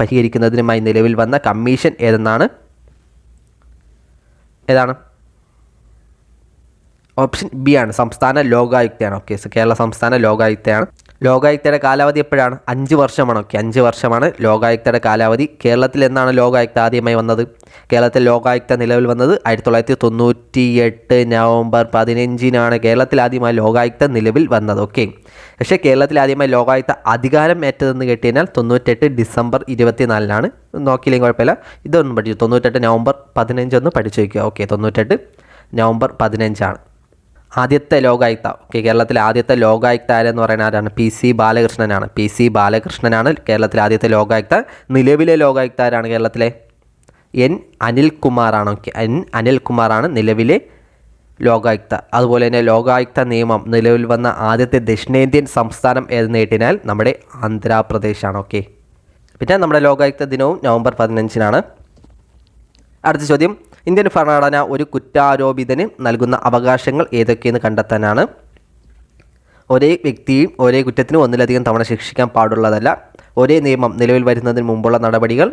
പരിഹരിക്കുന്നതിനുമായി നിലവിൽ വന്ന കമ്മീഷൻ ഏതാണ്? ഓപ്ഷൻ ബി ആണ്, സംസ്ഥാന ലോകായുക്തയാണ്. ഓക്കെ, കേരള സംസ്ഥാന ലോകായുക്തയാണ്. ലോകായുക്തയുടെ കാലാവധി എപ്പോഴാണ്? 5 വർഷമാണ്. ഓക്കെ, 5 വർഷമാണ് ലോകായുക്തയുടെ കാലാവധി. കേരളത്തിൽ എന്നാണ് ലോകായുക്ത ആദ്യമായി വന്നത്? കേരളത്തിൽ ലോകായുക്ത നിലവിൽ വന്നത് 1998 നവംബർ 15 കേരളത്തിൽ ആദ്യമായി ലോകായുക്ത നിലവിൽ വന്നത്. ഓക്കെ, പക്ഷേ കേരളത്തിൽ ആദ്യമായി ലോകായുക്ത അധികാരം ഏറ്റതെന്ന് കേട്ടുകഴിഞ്ഞാൽ 98 ഡിസംബർ 24 നോക്കിയില്ലെങ്കിൽ കുഴപ്പമില്ല. ഇതൊന്നും പഠിച്ചു. 98 നവംബർ 15 ഒന്ന് പഠിച്ചു വയ്ക്കുക. ഓക്കെ, 98 നവംബർ 15 ആദ്യത്തെ ലോകായുക്ത. ഓക്കെ, കേരളത്തിലെ ആദ്യത്തെ ലോകായുക്ത ആരെന്ന് പറയുന്നത് ആരാണ്? PC ബാലകൃഷ്ണനാണ് കേരളത്തിലെ ആദ്യത്തെ ലോകായുക്ത. നിലവിലെ ലോകായുക്ത ആരാണ് കേരളത്തിലെ? N അനിൽകുമാറാണ്. ഓക്കെ, N അനിൽകുമാറാണ് നിലവിലെ ലോകായുക്ത. അതുപോലെ തന്നെ ലോകായുക്ത നിയമം നിലവിൽ വന്ന ആദ്യത്തെ ദക്ഷിണേന്ത്യൻ സംസ്ഥാനം എന്ന് കേട്ടിനാൽ നമ്മുടെ ആന്ധ്രാപ്രദേശാണ്. ഓക്കെ, പിന്നെ നമ്മുടെ ലോകായുക്ത ദിനവും നവംബർ 15-നാണ്. അടുത്ത ചോദ്യം, ഇന്ത്യൻ ഭരണഘടന ഒരു കുറ്റാരോപിതന് നൽകുന്ന അവകാശങ്ങൾ ഏതൊക്കെയെന്ന് കണ്ടെത്താനാണ്. ഒരേ വ്യക്തിയും ഒരേ കുറ്റത്തിന് ഒന്നിലധികം തവണ ശിക്ഷിക്കാൻ പാടുള്ളതല്ല. ഒരേ നിയമം നിലവിൽ വരുന്നതിന് മുമ്പുള്ള നടപടികൾ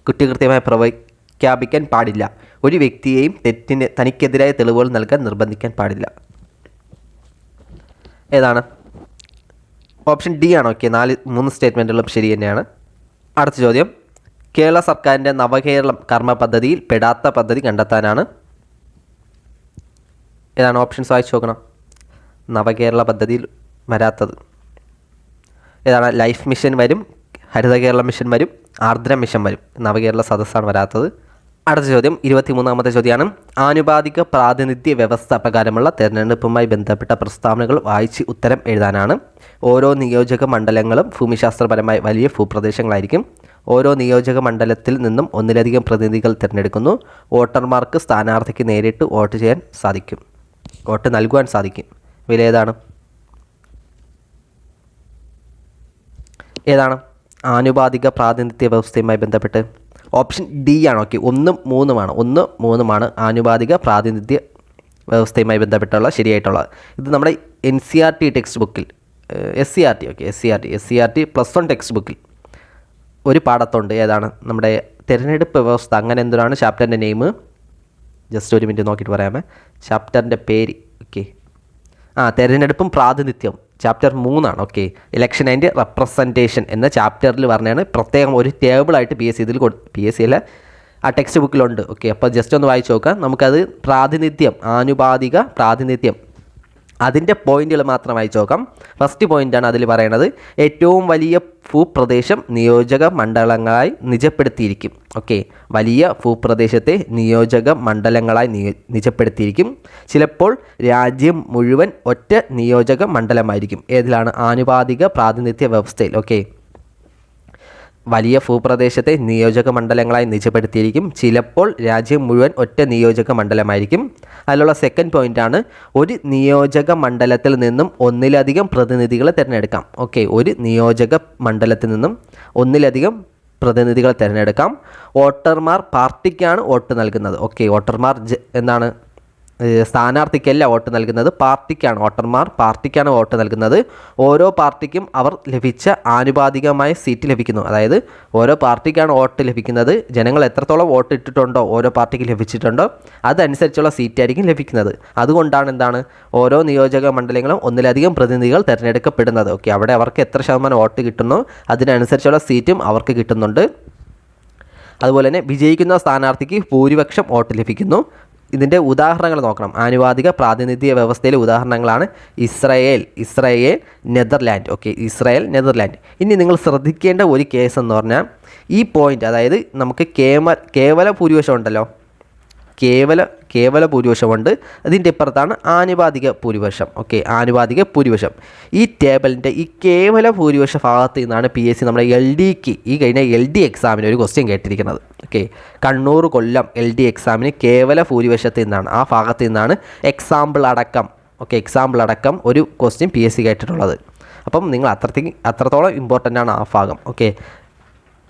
കുറ്റകൃത്യമായി പ്രഖ്യാപിക്കാൻ പാടില്ല. ഒരു വ്യക്തിയെയും തെറ്റിന് തനിക്കെതിരായ തെളിവുകൾ നൽകാൻ നിർബന്ധിക്കാൻ പാടില്ല. ഏതാണ്? ഓപ്ഷൻ ഡി ആണ്. ഓക്കെ, 3 സ്റ്റേറ്റ്മെൻറ്റുകളും ശരി തന്നെയാണ്. അടുത്ത ചോദ്യം, കേരള സർക്കാരിൻ്റെ നവകേരളം കർമ്മ പദ്ധതിയിൽ പെടാത്ത പദ്ധതി കണ്ടെത്താനാണ്. ഏതാണ്? ഓപ്ഷൻസ് വായിച്ചു നോക്കണം. നവകേരള പദ്ധതിയിൽ വരാത്തത് ഏതാണ്? ലൈഫ് മിഷൻ വരും, ഹരിത കേരള മിഷൻ വരും, ആർദ്ര മിഷൻ വരും. നവകേരള സദസ്സാണ് വരാത്തത്. അടുത്ത ചോദ്യം 23ാമത്തെ ചോദ്യമാണ്. ആനുപാതിക പ്രാതിനിധ്യ വ്യവസ്ഥ പ്രകാരമുള്ള തെരഞ്ഞെടുപ്പുമായി ബന്ധപ്പെട്ട പ്രസ്താവനകൾ വായിച്ച് ഉത്തരം എഴുതാനാണ്. ഓരോ നിയോജക മണ്ഡലങ്ങളും ഭൂമിശാസ്ത്രപരമായി വലിയ ഭൂപ്രദേശങ്ങളായിരിക്കും. ഓരോ നിയോജക മണ്ഡലത്തിൽ നിന്നും ഒന്നിലധികം പ്രതിനിധികൾ തിരഞ്ഞെടുക്കുന്നു. വോട്ടർമാർക്ക് സ്ഥാനാർത്ഥിക്ക് നേരിട്ട് വോട്ട് ചെയ്യാൻ സാധിക്കും, വോട്ട് നൽകുവാൻ സാധിക്കും. ഇതിലേതാണ്? ഏതാണ്? ആനുപാതിക പ്രാതിനിധ്യ വ്യവസ്ഥയുമായി ബന്ധപ്പെട്ട് ഓപ്ഷൻ ഡി ആണ്. ഓക്കെ, 1, 3 ആനുപാതിക പ്രാതിനിധ്യ വ്യവസ്ഥയുമായി ബന്ധപ്പെട്ടുള്ള ശരിയായിട്ടുള്ളത്. ഇത് നമ്മുടെ NCERT ടെക്സ്റ്റ് ബുക്കിൽ SCERT SCERT +1 ടെക്സ്റ്റ് ബുക്കിൽ ഒരു പാഠത്തുണ്ട്. ഏതാണ്? നമ്മുടെ തിരഞ്ഞെടുപ്പ് വ്യവസ്ഥ, അങ്ങനെ എന്തിനാണ് ചാപ്റ്ററിൻ്റെ നെയിം? ജസ്റ്റ് ഒരു മിനിറ്റ് നോക്കിയിട്ട് പറയാമേ. ചാപ്റ്ററിൻ്റെ പേര് ഓക്കെ, തിരഞ്ഞെടുപ്പും പ്രാതിനിധ്യം, ചാപ്റ്റർ 3 ആണ്. ഓക്കെ, ഇലക്ഷൻ ആൻഡ് റെപ്രസെൻറ്റേഷൻ എന്ന ചാപ്റ്ററിൽ പറഞ്ഞാണ്. പ്രത്യേകം ഒരു ടേബിളായിട്ട് PSC അല്ല, ആ ടെക്സ്റ്റ് ബുക്കിലുണ്ട്. ഓക്കെ, അപ്പോൾ ജസ്റ്റ് ഒന്ന് വായിച്ച് നോക്കാം. നമുക്കത് പ്രാതിനിധ്യം, ആനുപാതിക പ്രാതിനിധ്യം, അതിൻ്റെ പോയിന്റുകൾ മാത്രം വായിച്ച് നോക്കാം. ഫസ്റ്റ് പോയിൻ്റാണ് അതിൽ പറയുന്നത്, ഏറ്റവും വലിയ ഭൂപ്രദേശം നിയോജക മണ്ഡലങ്ങളായി നിജപ്പെടുത്തിയിരിക്കും. ഓക്കെ, വലിയ ഭൂപ്രദേശത്തെ നിയോജക മണ്ഡലങ്ങളായി നിജപ്പെടുത്തിയിരിക്കും. ചിലപ്പോൾ രാജ്യം മുഴുവൻ ഒറ്റ നിയോജക മണ്ഡലമായിരിക്കും. ഏതിലാണ്? ആനുപാതിക പ്രാതിനിധ്യ വ്യവസ്ഥയിൽ. ഓക്കെ, വലിയ ഭൂപ്രദേശത്തെ നിയോജക മണ്ഡലങ്ങളായി നിജപ്പെടുത്തിയിരിക്കും. ചിലപ്പോൾ രാജ്യം മുഴുവൻ ഒറ്റ നിയോജക മണ്ഡലമായിരിക്കും. അതിലുള്ള സെക്കൻഡ് പോയിൻ്റാണ്, ഒരു നിയോജക മണ്ഡലത്തിൽ നിന്നും ഒന്നിലധികം പ്രതിനിധികളെ തിരഞ്ഞെടുക്കാം. ഓക്കെ, ഒരു നിയോജക മണ്ഡലത്തിൽ നിന്നും ഒന്നിലധികം പ്രതിനിധികളെ തിരഞ്ഞെടുക്കാം. വോട്ടർമാർ പാർട്ടിക്കാണ് വോട്ട് നൽകുന്നത്. ഓക്കെ, വോട്ടർമാർ എന്താണ്? സ്ഥാനാർത്ഥിക്കല്ല വോട്ട് നൽകുന്നത്, പാർട്ടിക്കാണ്. വോട്ടർമാർ പാർട്ടിക്കാണ് വോട്ട് നൽകുന്നത്. ഓരോ പാർട്ടിക്കും അവർ ലഭിച്ച ആനുപാതികമായ സീറ്റ് ലഭിക്കുന്നു. അതായത് ഓരോ പാർട്ടിക്കാണ് വോട്ട് ലഭിക്കുന്നത്. ജനങ്ങൾ എത്രത്തോളം വോട്ട് ഇട്ടിട്ടുണ്ടോ, ഓരോ പാർട്ടിക്ക് ലഭിച്ചിട്ടുണ്ടോ, അതനുസരിച്ചുള്ള സീറ്റായിരിക്കും ലഭിക്കുന്നത്. അതുകൊണ്ടാണ് എന്താണ്, ഓരോ നിയോജക മണ്ഡലങ്ങളും ഒന്നിലധികം പ്രതിനിധികൾ തിരഞ്ഞെടുക്കപ്പെടുന്നത്. ഓക്കെ, അവിടെ അവർക്ക് എത്ര ശതമാനം വോട്ട് കിട്ടുന്നോ അതിനനുസരിച്ചുള്ള സീറ്റും അവർക്ക് കിട്ടുന്നുണ്ട്. അതുപോലെ തന്നെ വിജയിക്കുന്ന സ്ഥാനാർത്ഥിക്ക് ഭൂരിപക്ഷം വോട്ട് ലഭിക്കുന്നു. ഇതിൻ്റെ ഉദാഹരണങ്ങൾ നോക്കണം. ആനുപാതിക പ്രാതിനിധ്യ വ്യവസ്ഥയിലെ ഉദാഹരണങ്ങളാണ് Israel, Netherland. Okay, Israel, Netherland. ഇനി നിങ്ങൾ ശ്രദ്ധിക്കേണ്ട ഒരു കേസ് എന്ന് പറഞ്ഞാൽ, ഈ പോയിൻ്റ്, അതായത് നമുക്ക് കേവല ഭൂരിപക്ഷം ഉണ്ടല്ലോ, കേവല ഭൂരിപക്ഷമുണ്ട്. അതിൻ്റെ ഇപ്പുറത്താണ് ആനുപാതിക ഭൂരിപക്ഷം. ഓക്കെ, ആനുപാതിക ഭൂരിപക്ഷം. ഈ ടേബിളിൻ്റെ ഈ കേവല ഭൂരിപക്ഷ ഭാഗത്ത് നിന്നാണ് PSC നമ്മുടെ LDക്ക് ഈ കഴിഞ്ഞ LD എക്സാമിന് ഒരു question കേട്ടിരിക്കുന്നത്. Okay, Kannur Kollam LD എക്സാമിന് കേവല ഭൂരിപക്ഷത്തിൽ നിന്നാണ്, ആ ഭാഗത്ത് നിന്നാണ് എക്സാമ്പിൾ അടക്കം ഒരു ക്വസ്റ്റ്യൻ PSC കേട്ടിട്ടുള്ളത്. അപ്പം നിങ്ങൾ അത്രത്തോളം ഇമ്പോർട്ടൻ്റ് ആണ് ആ ഭാഗം. ഓക്കെ,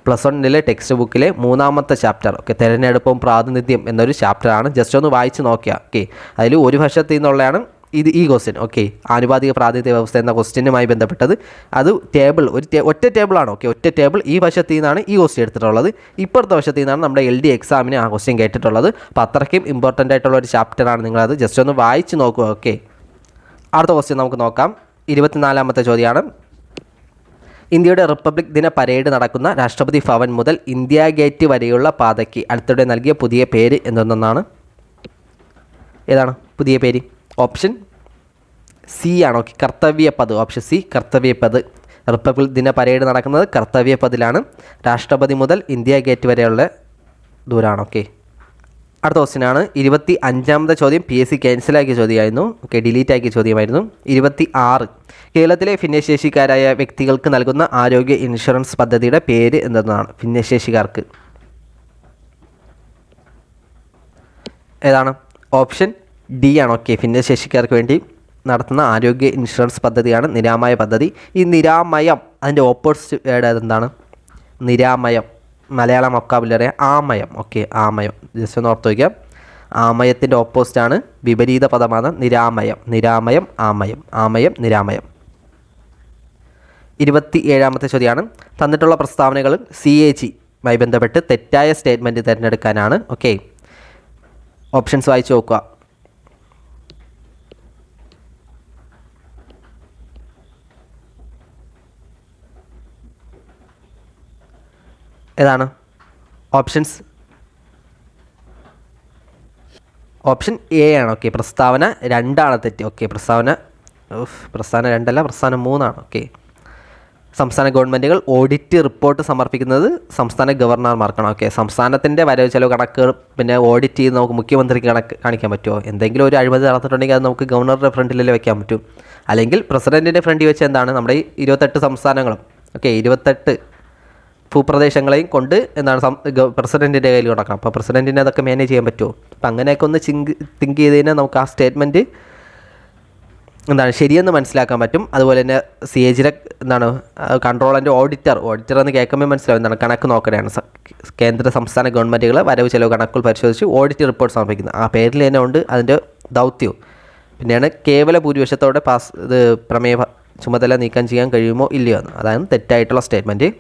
+1 ടെക്സ്റ്റ് ബുക്കിലെ 3ാമത്തെ ചാപ്റ്റർ. ഓക്കെ, തിരഞ്ഞെടുപ്പും പ്രാതിനിധ്യം എന്നൊരു ചാപ്റ്ററാണ്. ജസ്റ്റ് ഒന്ന് വായിച്ച് നോക്കിയാൽ. ഓക്കെ, അതിൽ ഒരു വശത്തിൽ നിന്നുള്ളതാണ് ഈ ക്വസ്റ്റ്യൻ. ഓക്കെ, ആനുപാതിക പ്രാതിനിധ്യ വ്യവസ്ഥ എന്ന ക്വസ്റ്റ്യനുമായി ബന്ധപ്പെട്ടത്. അത് ടേബിൾ ഒറ്റ ടേബിളാണ്. ഓക്കെ, ഒറ്റ ടേബിൾ. ഈ വശത്തിൽ നിന്നാണ് ഈ ക്വസ്റ്റ്യൻ എടുത്തിട്ടുള്ളത്. ഇപ്പുറത്തെ വശത്തിൽ നിന്നാണ് നമ്മുടെ LD എക്സാമിന് ആ ക്വസ്റ്റ്യൻ കേട്ടിട്ടുള്ളത്. അപ്പോൾ അത്രയ്ക്കും ഇമ്പോർട്ടൻ്റ് ആയിട്ടുള്ള ഒരു ചാപ്റ്ററാണ്. നിങ്ങളത് ജസ്റ്റ് ഒന്ന് വായിച്ച് നോക്കുക. ഓക്കെ, അടുത്ത ക്വസ്റ്റ്യൻ നമുക്ക് നോക്കാം. 24ാമത്തെ ചോദ്യമാണ്. ഇന്ത്യയുടെ റിപ്പബ്ലിക് ദിന പരേഡ് നടക്കുന്ന രാഷ്ട്രപതി ഭവൻ മുതൽ ഇന്ത്യ ഗേറ്റ് വരെയുള്ള പാതയ്ക്ക് അടുത്തിടെ നൽകിയ പുതിയ പേര് എന്തെന്നാണ്? ഏതാണ് പുതിയ പേര്? ഓപ്ഷൻ സി ആണ്. Okay, Kartavya Path. Option C, Kartavya Path. Republic ദിന പരേഡ് നടക്കുന്നത് കർത്തവ്യപഥിലാണ്. രാഷ്ട്രപതി മുതൽ ഇന്ത്യ ഗേറ്റ് വരെയുള്ള ദൂരമാണ്. ഓക്കെ, അടുത്ത ക്വസ്റ്റ്യനാണ്. 25ാമത്തെ ചോദ്യം PSC ക്യാൻസലാക്കിയ ചോദ്യമായിരുന്നു. ഓക്കെ, ഡിലീറ്റ് ആക്കിയ ചോദ്യമായിരുന്നു. 26. കേരളത്തിലെ ഭിന്നശേഷിക്കാരായ വ്യക്തികൾക്ക് നൽകുന്ന ആരോഗ്യ ഇൻഷുറൻസ് പദ്ധതിയുടെ പേര് എന്തെന്നാണ്? ഭിന്നശേഷിക്കാർക്ക് ഏതാണ്? ഓപ്ഷൻ ഡി ആണ്. ഓക്കെ, ഭിന്നശേഷിക്കാർക്ക് വേണ്ടി നടത്തുന്ന ആരോഗ്യ ഇൻഷുറൻസ് പദ്ധതിയാണ് നിരാമയ പദ്ധതി. ഈ നിരാമയം അതിൻ്റെ ഓപ്പോസിറ്റ് വേർഡ് അതെന്താണ്? നിരാമയം. Malayalam vocabulary Amayam. Okay, Amayam. Just ഒന്ന് ഓർത്ത് വയ്ക്കാം. ആമയത്തിൻ്റെ ഓപ്പോസിറ്റാണ്, വിപരീത പദമാണ് നിരാമയം. നിരാമയം ആമയം, ആമയം നിരാമയം. 27ാമത്തെ ചോദ്യമാണ്. തന്നിട്ടുള്ള പ്രസ്താവനകളും CAG-യുമായി ബന്ധപ്പെട്ട് തെറ്റായ സ്റ്റേറ്റ്മെൻറ്റ് തിരഞ്ഞെടുക്കാനാണ്. ഓക്കെ, ഓപ്ഷൻസ് വായിച്ച് നോക്കുക. ഏതാണ് ഓപ്ഷൻസ്? ഓപ്ഷൻ എ ആണ്. ഓക്കെ, പ്രസ്താവന 2 തെറ്റ്. ഓക്കെ, പ്രസ്താവന 2 പ്രസ്താവന 3 ഓക്കെ, സംസ്ഥാന ഗവൺമെൻറ്റുകൾ ഓഡിറ്റ് റിപ്പോർട്ട് സമർപ്പിക്കുന്നത് സംസ്ഥാന ഗവർണർമാർക്കാണ്. ഓക്കെ, സംസ്ഥാനത്തിൻ്റെ വരവ് ചെലവ് കണക്കുകൾ പിന്നെ ഓഡിറ്റ് ചെയ്ത് നമുക്ക് മുഖ്യമന്ത്രിക്ക് കാണിക്കാൻ പറ്റുമോ? എന്തെങ്കിലും ഒരു അഴിമതി നടന്നിട്ടുണ്ടെങ്കിൽ അത് നമുക്ക് ഗവർണറുടെ ഫ്രണ്ടിലല്ലേ വയ്ക്കാൻ പറ്റും, അല്ലെങ്കിൽ പ്രസിഡൻറ്റിൻ്റെ ഫ്രണ്ടിൽ വെച്ച് എന്താണ് നമ്മുടെ ഈ 28 സംസ്ഥാനങ്ങളും 28 ഭൂപ്രദേശങ്ങളെയും കൊണ്ട് പ്രസിഡൻറ്റിൻ്റെ കയ്യിൽ കൊടുക്കണം. അപ്പോൾ പ്രസിഡൻറ്റിനെ അതൊക്കെ മാനേജ് ചെയ്യാൻ പറ്റുമോ? അപ്പം അങ്ങനെയൊക്കെ ഒന്ന് തിങ്ക് ചെയ്ത് കഴിഞ്ഞാൽ നമുക്ക് ആ സ്റ്റേറ്റ്മെൻറ്റ് ശരിയെന്ന് മനസ്സിലാക്കാൻ പറ്റും. അതുപോലെ തന്നെ CAG-യുടെ കൺട്രോൾ ആൻഡ് ഓഡിറ്റർ എന്ന് കേൾക്കുമ്പോൾ മനസ്സിലാവും കണക്ക് നോക്കണയാണ്. കേന്ദ്ര സംസ്ഥാന ഗവൺമെൻറ്റുകൾ വരവ് ചെലവ് കണക്കുകൾ പരിശോധിച്ച് ഓഡിറ്റ് റിപ്പോർട്ട് സമർപ്പിക്കുന്നത്. ആ പേരിൽ തന്നെ ഉണ്ട് അതിൻ്റെ ദൗത്യവും. പിന്നെയാണ് കേവല ഭൂരിപക്ഷത്തോടെ പ്രമേയ ചുമതല നീക്കം ചെയ്യാൻ കഴിയുമോ ഇല്ലയോ എന്ന്. അതാണ് തെറ്റായിട്ടുള്ള സ്റ്റേറ്റ്മെൻറ്റ്.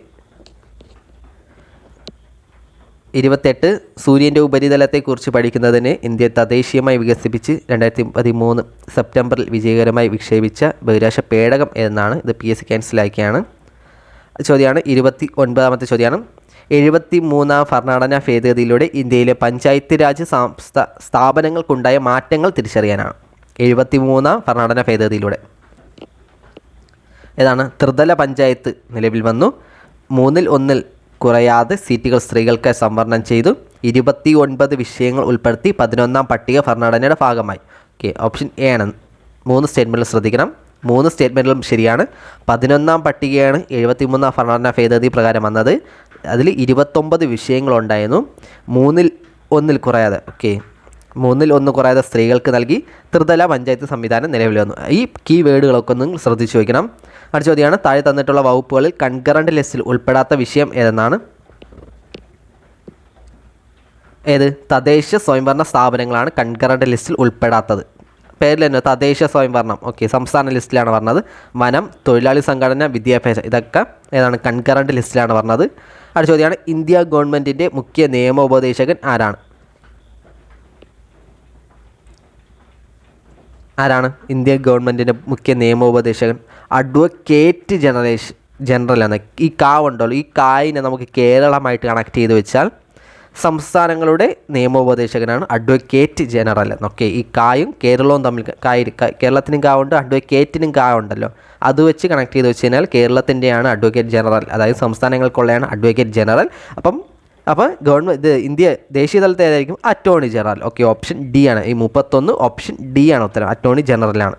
28 സൂര്യൻ്റെ ഉപരിതലത്തെക്കുറിച്ച് പഠിക്കുന്നതിന് ഇന്ത്യ തദ്ദേശീയമായി വികസിപ്പിച്ച് 2013 സെപ്റ്റംബറിൽ വിജയകരമായി വിക്ഷേപിച്ച ബഹിരാകാശ പേടകം എന്നാണ്. ഇത് PSC ക്യാൻസലാക്കിയാണ്. ചോദ്യമാണ്. 29ാമത്തെ ചോദ്യമാണ്. 73ാം ഭരണഘടനാ ഭേദഗതിയിലൂടെ ഇന്ത്യയിലെ പഞ്ചായത്ത് രാജ് സ്ഥാപനങ്ങൾക്കുണ്ടായ മാറ്റങ്ങൾ തിരിച്ചറിയാനാണ്. 73ാം ഭരണഘടനാ ഭേദഗതിയിലൂടെ ഏതാണ്? ത്രിതല പഞ്ചായത്ത് നിലവിൽ വന്നു. 1/3 കുറയാതെ സീറ്റുകൾ സ്ത്രീകൾക്ക് സംവരണം ചെയ്തു. 29 വിഷയങ്ങൾ ഉൾപ്പെടുത്തി 11ാം പട്ടിക ഭരണഘടനയുടെ ഭാഗമായി. ഓക്കെ, ഓപ്ഷൻ എ ആണ്. 3 സ്റ്റേറ്റ്മെൻറ്റുകൾ ശ്രദ്ധിക്കണം. 3 സ്റ്റേറ്റ്മെൻറ്റുകളും ശരിയാണ്. 11ാം പട്ടികയാണ് 73ാം ഭരണഘടനാ ഭേദഗതി പ്രകാരം വന്നത്. അതിൽ 29 വിഷയങ്ങളുണ്ടായിരുന്നു. 1/3 കുറയാതെ. ഓക്കെ, 1/3 കുറയാതെ സ്ത്രീകൾക്ക് നൽകി. ത്രിതല പഞ്ചായത്ത് സംവിധാനം നിലവിൽ വന്നു. ഈ കീ വേർഡുകളൊക്കെ ഒന്ന് ശ്രദ്ധിച്ചു വയ്ക്കണം. അടുത്ത ചോദ്യമാണ്. താഴെ തന്നിട്ടുള്ള വകുപ്പുകളിൽ കൺകറൻറ്റ് ലിസ്റ്റിൽ ഉൾപ്പെടാത്ത വിഷയം ഏതെന്നാണ്? ഏത്? തദ്ദേശ സ്വയംഭരണ സ്ഥാപനങ്ങളാണ് കൺകറൻറ്റ് ലിസ്റ്റിൽ ഉൾപ്പെടാത്തത്. പേരിൽ തന്നെ തദ്ദേശ സ്വയംഭരണം. ഓക്കെ, സംസ്ഥാന ലിസ്റ്റിലാണ് പറഞ്ഞത്. വനം, തൊഴിലാളി സംഘടന, വിദ്യാഭ്യാസം ഇതൊക്കെ ഏതാണ്? കൺകറൻറ്റ് ലിസ്റ്റിലാണ് പറഞ്ഞത്. അടുത്ത ചോദ്യമാണ്. ഇന്ത്യ ഗവൺമെൻറ്റിൻ്റെ മുഖ്യ നിയമോപദേശകൻ ആരാണ്? ഇന്ത്യ ഗവൺമെൻറ്റിൻ്റെ മുഖ്യ നിയമോപദേശകൻ? അഡ്വക്കേറ്റ് ജനറൽ ആണ്. ഈ കാ ഉണ്ടല്ലോ, ഈ കായിനെ നമുക്ക് കേരളമായിട്ട് കണക്ട് ചെയ്ത് വെച്ചാൽ സംസ്ഥാനങ്ങളുടെ നിയമോപദേശകനാണ് അഡ്വക്കേറ്റ് ജനറൽ. ഓക്കെ, ഈ കായും കേരളവും തമ്മിൽ കേരളത്തിനും കാ ഉണ്ട്, അഡ്വക്കേറ്റിനും കാ ഉണ്ടല്ലോ, അത് വെച്ച് കണക്ട് ചെയ്ത് വെച്ച് കഴിഞ്ഞാൽ കേരളത്തിൻ്റെയാണ് അഡ്വക്കേറ്റ് ജനറൽ, അതായത് സംസ്ഥാനങ്ങൾക്കുള്ളതാണ് അഡ്വക്കേറ്റ് ജനറൽ. അപ്പോൾ ഗവൺമെൻറ് ഇന്ത്യ ദേശീയ തലത്തിൽ ഏതായിരിക്കും? Attorney general. Okay, option D ആണ്. ഈ 31 ഓപ്ഷൻ ഡി ആണ് ഉത്തരം. അറ്റോർണി ജനറലാണ്.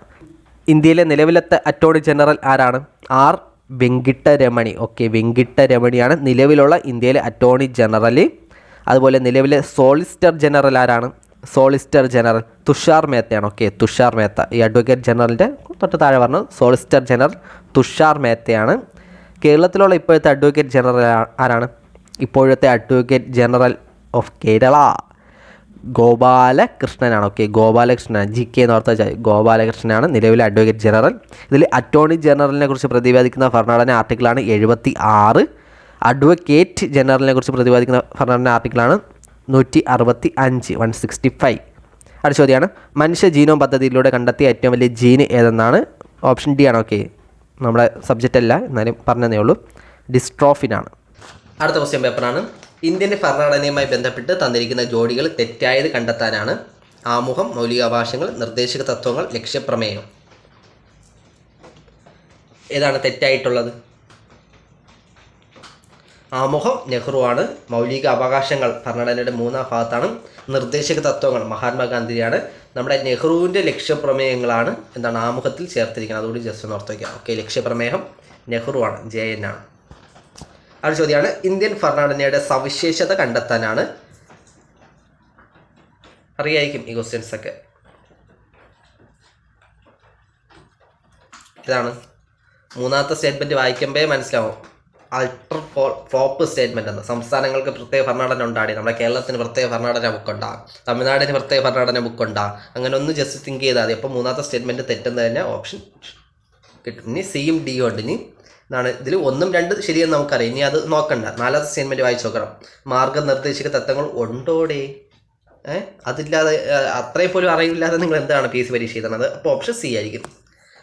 ഇന്ത്യയിലെ നിലവിലത്തെ അറ്റോർണി ജനറൽ ആരാണ്? ആർ വെങ്കിട്ടരമണി. ഓക്കെ, വെങ്കിട്ടരമണിയാണ് നിലവിലുള്ള ഇന്ത്യയിലെ അറ്റോർണി ജനറൽ. അതുപോലെ നിലവിലെ സോളിസിറ്റർ ജനറൽ ആരാണ്? സോളിസിറ്റർ ജനറൽ തുഷാർ മേത്തയാണ്. ഓക്കെ, തുഷാർ മേത്ത. ഈ അഡ്വക്കേറ്റ് ജനറലിൻ്റെ തൊട്ട് താഴെ പറഞ്ഞു സോളിസിറ്റർ ജനറൽ തുഷാർ മേത്തയാണ്. കേരളത്തിലുള്ള ഇപ്പോഴത്തെ അഡ്വക്കേറ്റ് ജനറൽ ആരാണ്? ഇപ്പോഴത്തെ അഡ്വക്കേറ്റ് ജനറൽ ഓഫ് കേരള ഗോപാലകൃഷ്ണനാണ്. ഓക്കെ, ഗോപാലകൃഷ്ണൻ. GK എന്ന് ഓർത്ത് വെച്ചാൽ ഗോപാലകൃഷ്ണനാണ് നിലവിലെ അഡ്വക്കേറ്റ് ജനറൽ. ഇതിൽ അറ്റോർണി ജനറലിനെ കുറിച്ച് പ്രതിപാദിക്കുന്ന ഭരണഘടന ആർട്ടിക്കിളാണ് 76. അഡ്വക്കേറ്റ് ജനറലിനെ കുറിച്ച് പ്രതിപാദിക്കുന്ന ഭരണഘടന ആർട്ടിക്കിളാണ് 165 165. അടുത്ത ചോദ്യമാണ്. മനുഷ്യ ജീനോം പദ്ധതിയിലൂടെ കണ്ടെത്തിയ ഏറ്റവും വലിയ ജീന് ഏതെന്നാണ്? ഓപ്ഷൻ ഡി ആണ്. ഓക്കെ, നമ്മുടെ സബ്ജക്റ്റ് അല്ല, എന്നാലും പറഞ്ഞതേ ഉള്ളൂ. ഡിസ്ട്രോഫിനാണ്. അടുത്ത ക്വസ്റ്റ്യൻ പേപ്പറാണ്. ഇന്ത്യൻ ഭരണഘടനയുമായി ബന്ധപ്പെട്ട് തന്നിരിക്കുന്ന ജോഡികൾ തെറ്റായത് കണ്ടെത്താനാണ്. ആമുഖം, മൗലികാവകാശങ്ങൾ, നിർദ്ദേശക തത്വങ്ങൾ, ലക്ഷ്യപ്രമേയം. ഏതാണ് തെറ്റായിട്ടുള്ളത്? ആമുഖം നെഹ്റു ആണ്. മൗലിക അവകാശങ്ങൾ ഭരണഘടനയുടെ 3ാം ഭാഗത്താണ്. നിർദ്ദേശക തത്വങ്ങൾ മഹാത്മാഗാന്ധിയാണ്. നമ്മുടെ നെഹ്റുവിൻ്റെ ലക്ഷ്യപ്രമേയങ്ങളാണ് ആമുഖത്തിൽ ചേർത്തിരിക്കുന്നത്. അതുകൂടി ജസ്റ്റ് ഒന്ന് ഓർത്ത് വയ്ക്കാം. ഓക്കെ, ലക്ഷ്യപ്രമേയം നെഹ്റു ആണ്, JN ആണ്. അടുത്ത ചോദ്യമാണ്. ഇന്ത്യൻ ഭരണഘടനയുടെ സവിശേഷത കണ്ടെത്താനാണ്. അറിയായിരിക്കും ഈ ക്വസ്റ്റ്യൻസൊക്കെ. ഇതാണ് മൂന്നാമത്തെ സ്റ്റേറ്റ്മെൻറ്റ് വായിക്കുമ്പോൾ മനസ്സിലാവും. അൾട്ര ഫ്ലോപ്പ് സ്റ്റേറ്റ്മെൻ്റ് എന്ന്. സംസ്ഥാനങ്ങൾക്ക് പ്രത്യേക ഭരണഘടന ഉണ്ടാടി, നമ്മുടെ കേരളത്തിന് പ്രത്യേക ഭരണഘടന ബുക്കുണ്ടാ, തമിഴ്നാടിന് പ്രത്യേക ഭരണഘടന ബുക്കുണ്ടാ, അങ്ങനെ ഒന്ന് ജസ്റ്റ് തിങ്ക് ചെയ്താൽ മതി. അപ്പോൾ മൂന്നാമത്തെ സ്റ്റേറ്റ്മെൻറ്റ് തന്നെ ഓപ്ഷൻ കിട്ടും. ഇനി സിയും ഡിയും ഉണ്ട്. ഇനി എന്നാണ് ഇതിൽ 1, 2 ശരിയെന്ന് നമുക്കറിയാം. ഇനി അത് നോക്കണ്ട. നാലാമത്തെ സ്റ്റേറ്റ്മെൻറ്റ് വായിച്ച് നോക്കണം. മാർഗനിർദ്ദേശക തത്വങ്ങൾ ഉണ്ടോടെ? അതില്ലാതെ അത്രയും പോലും അറിയില്ലാതെ നിങ്ങൾ എന്താണ് PSC പരീക്ഷ എഴുതുന്നത്? അപ്പോൾ ഓപ്ഷൻ സി ആയിരിക്കും.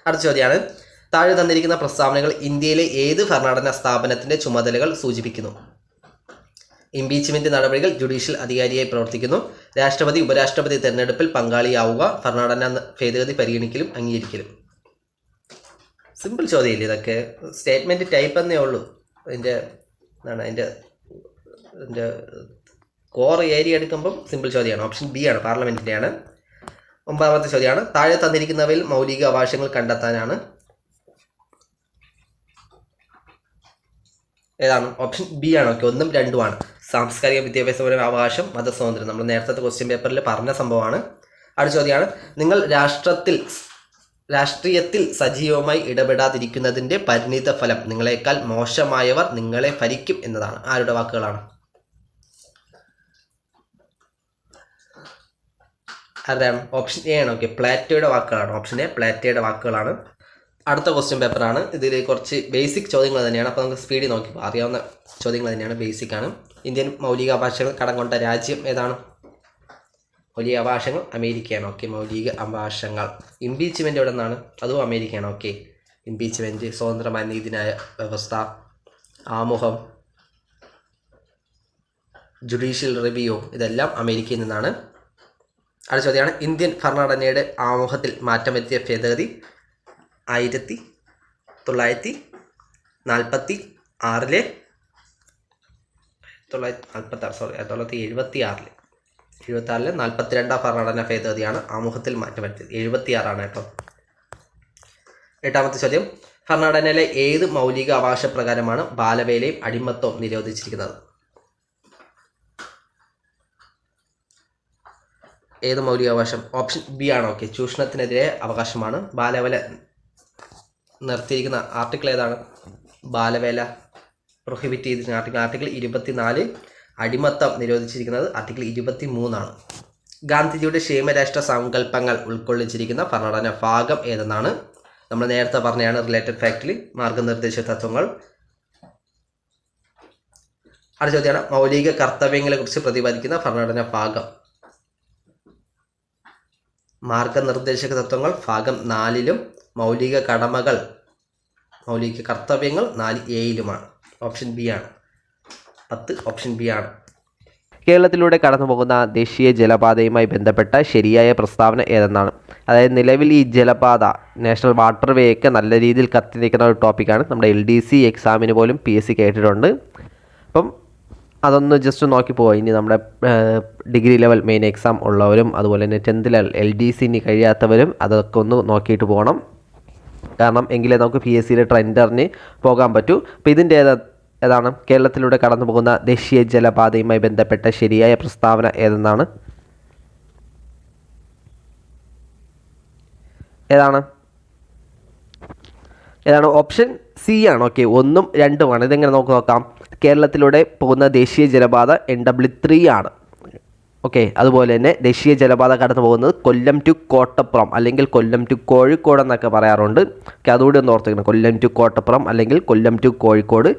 അടുത്ത ചോദ്യമാണ്, താഴെ തന്നിരിക്കുന്ന പ്രസ്താവനകൾ ഇന്ത്യയിലെ ഏത് ഭരണഘടനാ സ്ഥാപനത്തിൻ്റെ ചുമതലകൾ സൂചിപ്പിക്കുന്നു? ഇംപീച്ച്മെൻറ്റ് നടപടികൾ ജുഡീഷ്യൽ അധികാരിയായി പ്രവർത്തിക്കുന്നു, രാഷ്ട്രപതി ഉപരാഷ്ട്രപതി തെരഞ്ഞെടുപ്പിൽ പങ്കാളിയാവുക, ഭരണഘടനാ ഭേദഗതി പരിഗണിക്കലും അംഗീകരിക്കലും. സിമ്പിൾ ചോദ്യമില്ല ഇതൊക്കെ. സ്റ്റേറ്റ്മെൻറ്റ് ടൈപ്പ് എന്നേ ഉള്ളൂ. അതിൻ്റെ കോർ ഏരിയ എടുക്കുമ്പം സിമ്പിൾ ചോദ്യമാണ്. ഓപ്ഷൻ ബി ആണ്, പാർലമെൻറ്റിൻ്റെയാണ്. 9ാമത്തെ ചോദ്യമാണ്, താഴെ തന്നിരിക്കുന്നവയിൽ മൗലിക അവകാശങ്ങൾ കണ്ടെത്താനാണ്. ഏതാണ്? ഓപ്ഷൻ ബി ആണ്. ഓക്കെ, 1ഉം 2ഉം ആണ്. സാംസ്കാരിക വിദ്യാഭ്യാസപരമായ അവകാശം, മതസ്വാതന്ത്ര്യം. നമ്മൾ നേരത്തെ ക്വസ്റ്റ്യൻ പേപ്പറിൽ പറഞ്ഞ സംഭവമാണ്. അടുത്ത ചോദ്യമാണ്, നിങ്ങൾ രാഷ്ട്രീയത്തിൽ സജീവമായി ഇടപെടാതിരിക്കുന്നതിൻ്റെ പരിണിത ഫലം നിങ്ങളെക്കാൾ മോശമായവർ നിങ്ങളെ ഭരിക്കും എന്നതാണ്. ആരുടെ വാക്കുകളാണ്? ആരുടെയാണ്? ഓപ്ഷൻ എ ആണ്. ഓക്കെ, പ്ലാറ്റോയുടെ വാക്കുകളാണ്. ഓപ്ഷൻ എ പ്ലാറ്റോയുടെ വാക്കുകളാണ്. അടുത്ത ക്വസ്റ്റ്യൻ പേപ്പറാണ്. ഇതിൽ കുറച്ച് ബേസിക് ചോദ്യങ്ങൾ തന്നെയാണ്. അപ്പോൾ നമുക്ക് സ്പീഡിൽ നോക്കി അറിയാവുന്ന ചോദ്യങ്ങൾ തന്നെയാണ്, ബേസിക്കാണ്. ഇന്ത്യൻ മൗലിക അവകാശങ്ങൾ കടം കൊണ്ട രാജ്യം ഏതാണ്? മൗലിക അവകാശങ്ങൾ അമേരിക്കയാണ്. ഓക്കെ, മൗലിക അവകാശങ്ങൾ. ഇംപീച്ച്മെൻറ്റ് എവിടെ നിന്നാണ്? അതും അമേരിക്കയാണ്. ഓക്കെ, ഇംപീച്ച്മെൻറ്റ്, സ്വതന്ത്രമായ നീതിന്യായ വ്യവസ്ഥ, ആമുഖം, ജുഡീഷ്യൽ റിവ്യൂ, ഇതെല്ലാം അമേരിക്കയിൽ നിന്നാണ്. അടുത്ത ചോദ്യമാണ്, ഇന്ത്യൻ ഭരണഘടനയുടെ ആമുഖത്തിൽ മാറ്റം വരുത്തിയ ഭേദഗതി 1946 1976 42ാം ഭരണഘടനാ ഭേദഗതിയാണ് ആമുഖത്തിൽ മാറ്റം വരുത്തിയത്. 76 കേട്ടോ. 8ാമത്തെ ചോദ്യം, ഭരണഘടനയിലെ ഏത് മൗലിക അവകാശ പ്രകാരമാണ് ബാലവേലയും അടിമത്തവും നിരോധിച്ചിരിക്കുന്നത്? ഏത് മൗലിക അവകാശം? ഓപ്ഷൻ ബി ആണ്. ഓക്കെ, ചൂഷണത്തിനെതിരെ അവകാശമാണ്. ബാലവേല നിർത്തിയിരിക്കുന്ന ആർട്ടിക്കിൾ ഏതാണ്? ബാലവേല പ്രൊഹിബിറ്റ് ചെയ്തിരിക്കുന്ന ആർട്ടിക്കിൾ 24. അടിമത്തം നിരോധിച്ചിരിക്കുന്നത് ആർട്ടിക്കിൾ 23 ആണ്. ഗാന്ധിജിയുടെ ക്ഷേമരാഷ്ട്ര സങ്കല്പങ്ങൾ ഉൾക്കൊള്ളിച്ചിരിക്കുന്ന ഭരണഘടന ഭാഗം ഏതെന്നാണ്? നമ്മൾ നേരത്തെ പറഞ്ഞതാണ്, റിലേറ്റഡ് ഫാക്റ്റിൽ മാർഗനിർദ്ദേശ തത്വങ്ങൾ. അടുത്ത ചോദ്യമാണ്, മൗലിക കർത്തവ്യങ്ങളെ കുറിച്ച് പ്രതിപാദിക്കുന്ന ഭരണഘടന ഭാഗം. മാർഗനിർദ്ദേശക തത്വങ്ങൾ ഭാഗം 4ലും മൗലിക കടമകൾ, മൗലിക കർത്തവ്യങ്ങൾ 4A-യിലുമാണ്. ഓപ്ഷൻ ബി ആണ്. 10 ഓപ്ഷൻ ബി ആണ്. കേരളത്തിലൂടെ കടന്നുപോകുന്ന ദേശീയ ജലപാതയുമായി ബന്ധപ്പെട്ട ശരിയായ പ്രസ്താവന ഏതെന്നാണ്? അതായത് നിലവിൽ ഈ ജലപാത, നാഷണൽ വാട്ടർ വേ ഒക്കെ നല്ല രീതിയിൽ കത്തി നിൽക്കുന്ന ഒരു ടോപ്പിക്കാണ്. നമ്മുടെ LDC എക്സാമിന് പോലും PSC കേട്ടിട്ടുണ്ട്. അപ്പം അതൊന്ന് ജസ്റ്റ് നോക്കി പോവുക. ഇനി നമ്മുടെ ഡിഗ്രി ലെവൽ മെയിൻ എക്സാം ഉള്ളവരും അതുപോലെ തന്നെ 10th ലെവൽ LDC ഇനി കഴിയാത്തവരും അതൊക്കെ ഒന്ന് നോക്കിയിട്ട് പോകണം. കാരണം എങ്കിലേ നമുക്ക് PSCയിലെ ട്രെൻഡറിന് പോകാൻ പറ്റൂ. അപ്പോൾ ഇതിൻ്റെ ഏതാണ്? കേരളത്തിലൂടെ കടന്നു പോകുന്ന ദേശീയ ജലപാതയുമായി ബന്ധപ്പെട്ട ശരിയായ പ്രസ്താവന ഏതെന്നാണ്? ഏതാണ്? ഓപ്ഷൻ സി ആണ്. ഓക്കെ, 1ഉം 2ഉമാണ്. ഇതെങ്ങനെ നോക്കാം. കേരളത്തിലൂടെ പോകുന്ന ദേശീയ ജലപാത NW3 ആണ്. ഓക്കെ, അതുപോലെ തന്നെ ദേശീയ ജലപാത കടന്നു പോകുന്നത് കൊല്ലം ടു കോട്ടപ്പുറം അല്ലെങ്കിൽ കൊല്ലം ടു കോഴിക്കോട് എന്നൊക്കെ പറയാറുണ്ട്. ഓക്കെ, അതുകൂടി ഒന്ന് ഓർത്തിരിക്കണം. കൊല്ലം ടു കോട്ടപ്പുറം അല്ലെങ്കിൽ കൊല്ലം ടു കോഴിക്കോട്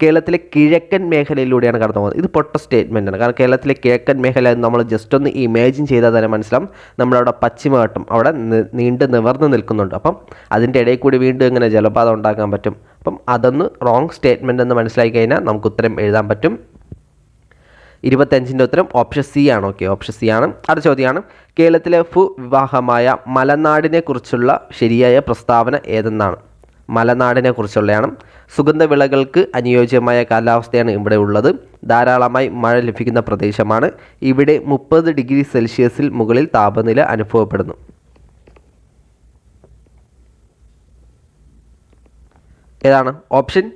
കേരളത്തിലെ കിഴക്കൻ മേഖലയിലൂടെയാണ് കടന്നു പോകുന്നത്. ഇത് പൊട്ട സ്റ്റേറ്റ്മെൻറ്റാണ്. കാരണം കേരളത്തിലെ കിഴക്കൻ മേഖല നമ്മൾ ജസ്റ്റ് ഒന്ന് ഇമാജിൻ ചെയ്താൽ തന്നെ മനസ്സിലാവും. നമ്മളവിടെ പശ്ചിമഘട്ടം അവിടെ നീണ്ട് നിവർന്ന് നിൽക്കുന്നുണ്ട്. അപ്പം അതിൻ്റെ ഇടയിൽ കൂടി വീണ്ടും എങ്ങനെ ജലപാത ഉണ്ടാക്കാൻ പറ്റും? അപ്പം അതൊന്ന് റോങ് സ്റ്റേറ്റ്മെൻ്റ് എന്ന് മനസ്സിലാക്കി കഴിഞ്ഞാൽ നമുക്ക് ഉത്തരം എഴുതാൻ പറ്റും. 25ൻ്റെ ഉത്തരം ഓപ്ഷൻ സി ആണ്. ഓക്കെ, ഓപ്ഷൻ സി ആണ്. അടുത്ത ചോദ്യമാണ്, കേരളത്തിലെ ഭൂവിവാഹമായ മലനാടിനെ കുറിച്ചുള്ള ശരിയായ പ്രസ്താവന ഏതെന്നാണ്? മലനാടിനെ കുറിച്ചുള്ളതാണ്. സുഗന്ധവിളകൾക്ക് അനുയോജ്യമായ കാലാവസ്ഥയാണ് ഇവിടെ ഉള്ളത്. ധാരാളമായി മഴ ലഭിക്കുന്ന പ്രദേശമാണ്. ഇവിടെ 30 ഡിഗ്രി സെൽഷ്യസിൽ മുകളിൽ താപനില അനുഭവപ്പെടുന്നു. ഏതാണ്? ഓപ്ഷൻ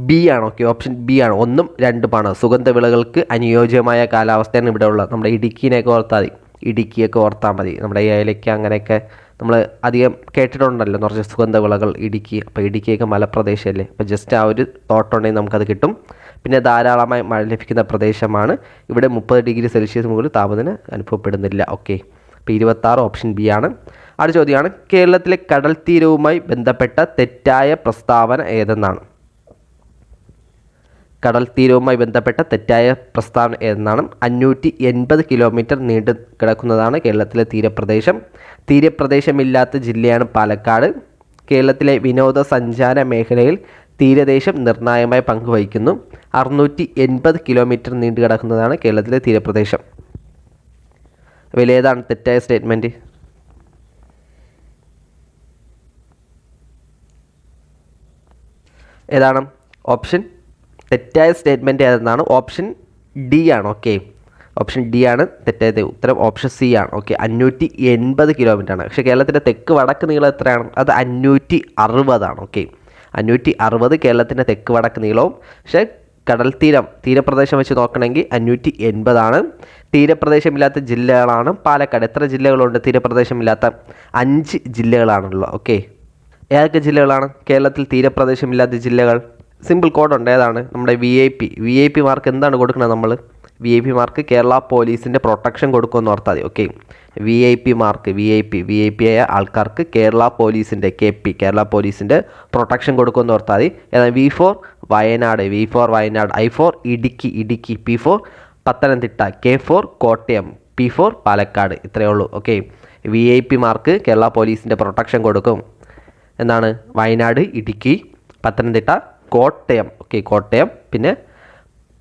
ബി ആണ്. ഓക്കെ, ഓപ്ഷൻ ബി ആണ്. 1ഉം 2ഉമാണ്. സുഗന്ധവിളകൾക്ക് അനുയോജ്യമായ കാലാവസ്ഥയാണ് ഇവിടെ ഉള്ളത്. നമ്മുടെ ഇടുക്കിനെയൊക്കെ ഓർത്താൽ മതി. ഇടുക്കിയൊക്കെ ഓർത്താൽ മതി. നമ്മുടെ ഏലയ്ക്ക അങ്ങനെയൊക്കെ നമ്മൾ അധികം കേട്ടിട്ടുണ്ടല്ലോ കുറച്ച് സുഗന്ധവിളകൾ ഇടുക്കി. അപ്പോൾ ഇടുക്കിയൊക്കെ മലപ്രദേശമല്ലേ, അപ്പോൾ ജസ്റ്റ് ആ ഒരു തോട്ട് ഉണ്ടെങ്കിൽ നമുക്കത് കിട്ടും. പിന്നെ ധാരാളമായി മഴ ലഭിക്കുന്ന പ്രദേശമാണ്. ഇവിടെ 30 ഡിഗ്രി സെൽഷ്യസ് മുകളിൽ താപനില അനുഭവപ്പെടുന്നില്ല. ഓക്കെ, അപ്പോൾ 26 ഓപ്ഷൻ ബി ആണ്. അടുത്ത ചോദ്യമാണ്, കേരളത്തിലെ കടൽ തീരവുമായി ബന്ധപ്പെട്ട തെറ്റായ പ്രസ്താവന ഏതെന്നാണ്? കടൽ തീരവുമായി ബന്ധപ്പെട്ട തെറ്റായ പ്രസ്താവന ഏതെന്നാണ്? 580 കിലോമീറ്റർ നീണ്ടു കിടക്കുന്നതാണ് കേരളത്തിലെ തീരപ്രദേശം. തീരപ്രദേശമില്ലാത്ത ജില്ലയാണ് പാലക്കാട്. കേരളത്തിലെ വിനോദസഞ്ചാര മേഖലയിൽ തീരദേശം നിർണായകമായി പങ്കുവഹിക്കുന്നു. 680 കിലോമീറ്റർ നീണ്ടു കിടക്കുന്നതാണ് കേരളത്തിലെ തീരപ്രദേശം. ഏതാണ് തെറ്റായ സ്റ്റേറ്റ്മെൻറ്റ്? ഏതാണ് ഓപ്ഷൻ? തെറ്റായ സ്റ്റേറ്റ്മെൻറ്റ് ഏതെന്നാണ്? ഓപ്ഷൻ ഡി ആണ്. ഓക്കെ, ഓപ്ഷൻ ഡി ആണ് തെറ്റായത്. ഉത്തരം ഓപ്ഷൻ സി ആണ്. ഓക്കെ, 580 കിലോമീറ്റർ ആണ്. പക്ഷേ കേരളത്തിൻ്റെ തെക്ക് വടക്ക് നീളം എത്രയാണ്? അത് 560 ആണ്. ഓക്കെ, 560 കേരളത്തിൻ്റെ തെക്ക് വടക്ക് നീളവും. പക്ഷേ കടൽ തീരപ്രദേശം വെച്ച് നോക്കണമെങ്കിൽ 580 ആണ്. തീരപ്രദേശമില്ലാത്ത ജില്ലകളാണ് പാലക്കാട്. എത്ര ജില്ലകളുണ്ട് തീരപ്രദേശമില്ലാത്ത? 5 ജില്ലകളാണുള്ളത്. ഓക്കെ, ഏതൊക്കെ ജില്ലകളാണ് കേരളത്തിൽ തീരപ്രദേശമില്ലാത്ത ജില്ലകൾ? സിമ്പിൾ കോഡുണ്ട്. ഏതാണ്? നമ്മുടെ വി ഐ പി മാർക്ക് എന്താണ് കൊടുക്കുന്നത് നമ്മൾ? V I P mark Kerala പോലീസിൻ്റെ പ്രൊട്ടക്ഷൻ കൊടുക്കുമെന്ന് ഓർത്താൽ മതി. Okay, V I P mark V I P ആയ ആൾക്കാർക്ക് കേരള പോലീസിൻ്റെ കേരള പോലീസിൻ്റെ പ്രൊട്ടക്ഷൻ കൊടുക്കുമെന്ന് ഓർത്താൽ മതി. ഏതാണ്? V4 Wayanad, I4 Idukki, P4 Pathanamthitta, K4 Kottayam, P4 Palakkad. ഇത്രയേ ഉള്ളൂ. Okay, V I P mark Kerala പോലീസിൻ്റെ പ്രൊട്ടക്ഷൻ കൊടുക്കും. എന്താണ്? വയനാട്, ഇടുക്കി, പത്തനംതിട്ട, കോട്ടയം. ഓക്കെ, കോട്ടയം, പിന്നെ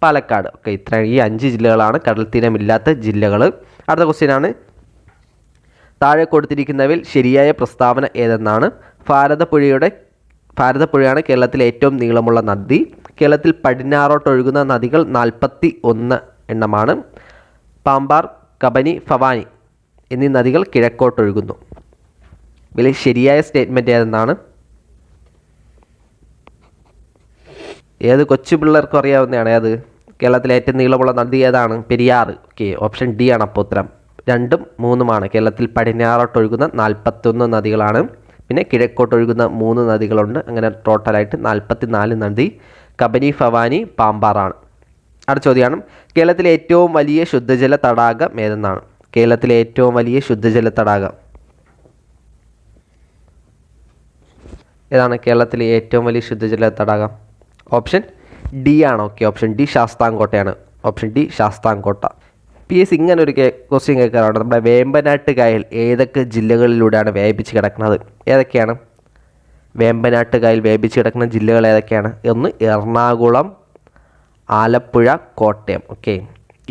പാലക്കാട്. ഓക്കെ, ഈ 5 ജില്ലകളാണ് കടൽ തീരമില്ലാത്ത ജില്ലകൾ. അടുത്ത ക്വസ്റ്റ്യനാണ്, താഴെ കൊടുത്തിരിക്കുന്നവയിൽ ശരിയായ പ്രസ്താവന ഏതെന്നാണ്? ഭാരതപ്പുഴയാണ് കേരളത്തിലെ ഏറ്റവും നീളമുള്ള നദി. കേരളത്തിൽ പടിഞ്ഞാറോട്ടൊഴുകുന്ന നദികൾ 41 എണ്ണമാണ്. പാമ്പാർ, കബനി, ഭവാനി എന്നീ നദികൾ കിഴക്കോട്ടൊഴുകുന്നു. ഇതിൽ ശരിയായ സ്റ്റേറ്റ്മെൻറ്റ് ഏതെന്നാണ്? ഏത് കൊച്ചു പിള്ളേർക്കും അറിയാവുന്നതാണ്. ഏത്? കേരളത്തിലെ ഏറ്റവും നീളമുള്ള നദി ഏതാണ്? പെരിയാർ. ഓക്കെ, ഓപ്ഷൻ ഡി ആണ് അപ്പോൾ ഉത്തരം. 2ഉം 3ഉമാണ്. കേരളത്തിൽ പടിഞ്ഞാറോട്ടൊഴുകുന്ന 41 നദികളാണ്. പിന്നെ കിഴക്കോട്ടൊഴുകുന്ന 3 നദികളുണ്ട്. അങ്ങനെ ടോട്ടലായിട്ട് 44 നദി കബനി, ഭവാനി, പാമ്പാറാണ്. അടുത്ത ചോദ്യമാണ്, കേരളത്തിലെ ഏറ്റവും വലിയ ശുദ്ധജല തടാകം ഏതെന്നാണ്? കേരളത്തിലെ ഏറ്റവും വലിയ ശുദ്ധജല തടാകം ഏതാണ്? കേരളത്തിലെ ഏറ്റവും വലിയ ശുദ്ധജല തടാകം ഓപ്ഷൻ ഡി ആണ്. ഓക്കെ, ഓപ്ഷൻ ഡി ശാസ്താംകോട്ടയാണ്. Option D Sasthamkotta. PS ഇങ്ങനെ ഒരു ക്വസ്റ്റ്യൻ കേൾക്കാറുണ്ട്, നമ്മുടെ വേമ്പനാട്ട് കായൽ ഏതൊക്കെ ജില്ലകളിലൂടെയാണ് വ്യാപിച്ച് കിടക്കുന്നത്? ഏതൊക്കെയാണ് വേമ്പനാട്ട് കായൽ വ്യാപിച്ച് കിടക്കുന്ന ജില്ലകൾ? ഏതൊക്കെയാണ്? ഒന്ന് എറണാകുളം, ആലപ്പുഴ, കോട്ടയം. ഓക്കെ,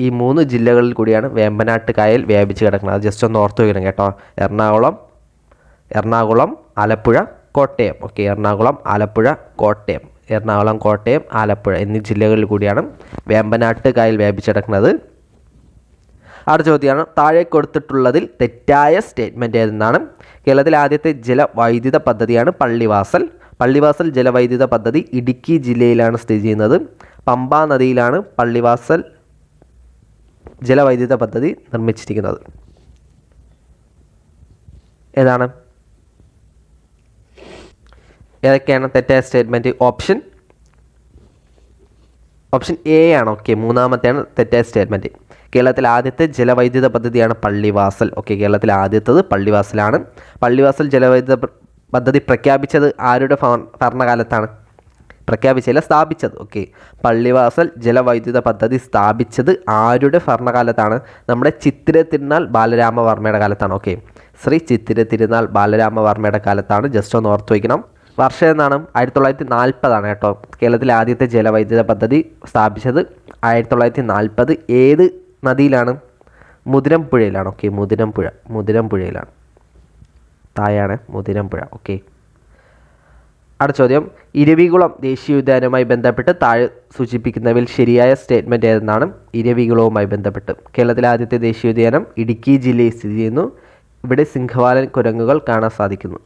ഈ 3 ജില്ലകളിൽ കൂടിയാണ് വേമ്പനാട്ട് കായൽ വ്യാപിച്ച് കിടക്കുന്നത്. അത് ജസ്റ്റ് ഒന്ന് ഓർത്ത് വയ്ക്കണം കേട്ടോ. എറണാകുളം, ആലപ്പുഴ, കോട്ടയം. ഓക്കെ, എറണാകുളം, ആലപ്പുഴ, കോട്ടയം. എറണാകുളം, കോട്ടയം, ആലപ്പുഴ എന്നീ ജില്ലകളിൽ കൂടിയാണ് വേമ്പനാട്ട് കായൽ വ്യാപിച്ച് കിടക്കുന്നത്. അടുത്ത ചോദ്യമാണ്, താഴെ കൊടുത്തിട്ടുള്ളതിൽ തെറ്റായ സ്റ്റേറ്റ്മെൻറ്റ് ഏതെന്നാണ്? കേരളത്തിലെ ആദ്യത്തെ ജലവൈദ്യുത പദ്ധതിയാണ് പള്ളിവാസൽ ജലവൈദ്യുത പദ്ധതി ഇടുക്കി ജില്ലയിലാണ് സ്ഥിതി ചെയ്യുന്നത്. പമ്പാ നദിയിലാണ് പള്ളിവാസൽ ജലവൈദ്യുത പദ്ധതി നിർമ്മിച്ചിരിക്കുന്നത്. ഏതാണ്? ഏതൊക്കെയാണ് തെറ്റായ സ്റ്റേറ്റ്മെൻറ്റ്? ഓപ്ഷൻ എ ആണ്. ഓക്കെ, മൂന്നാമത്തെയാണ് തെറ്റായ സ്റ്റേറ്റ്മെൻറ്റ്. കേരളത്തിലെ ആദ്യത്തെ ജലവൈദ്യുത പദ്ധതിയാണ് പള്ളിവാസൽ. ഓക്കെ, കേരളത്തിലെ ആദ്യത്തേത് പള്ളിവാസലാണ്. പള്ളിവാസൽ ജലവൈദ്യുത പദ്ധതി പ്രഖ്യാപിച്ചത് ആരുടെ ഭരണകാലത്താണ്? സ്ഥാപിച്ചത്. ഓക്കെ, പള്ളിവാസൽ ജലവൈദ്യുത പദ്ധതി സ്ഥാപിച്ചത് ആരുടെ ഭരണകാലത്താണ്? നമ്മുടെ ചിത്തിര തിരുനാൾ ബാലരാമവർമ്മയുടെ കാലത്താണ്. ഓക്കെ, ശ്രീ ചിത്തിര തിരുനാൾ ബാലരാമവർമ്മയുടെ കാലത്താണ്. ജസ്റ്റ് ഒന്ന് ഓർത്ത് വയ്ക്കണം. വർഷം എന്നാണ്? 1940 കേട്ടോ. കേരളത്തിലെ ആദ്യത്തെ ജലവൈദ്യുത പദ്ധതി സ്ഥാപിച്ചത് 1940. ഏത് നദിയിലാണ്? മുതിരംപുഴയിലാണ്. ഓക്കെ, മുതിരംപുഴയിലാണ്. താഴെയാണ് മുതിരംപുഴ. ഓക്കെ, അടുത്ത ചോദ്യം, ഇരവികുളം ദേശീയോദ്യാനവുമായി ബന്ധപ്പെട്ട് താഴെ സൂചിപ്പിക്കുന്നവയിൽ ശരിയായ സ്റ്റേറ്റ്മെൻറ്റ് ഏതെന്നാണ്? ഇരവികുളവുമായി ബന്ധപ്പെട്ട് കേരളത്തിലെ ആദ്യത്തെ ദേശീയോദ്യാനം ഇടുക്കി ജില്ലയിൽ സ്ഥിതി ചെയ്യുന്നു. ഇവിടെ സിംഹവാലൻ കുരങ്ങുകൾ കാണാൻ സാധിക്കുന്നു.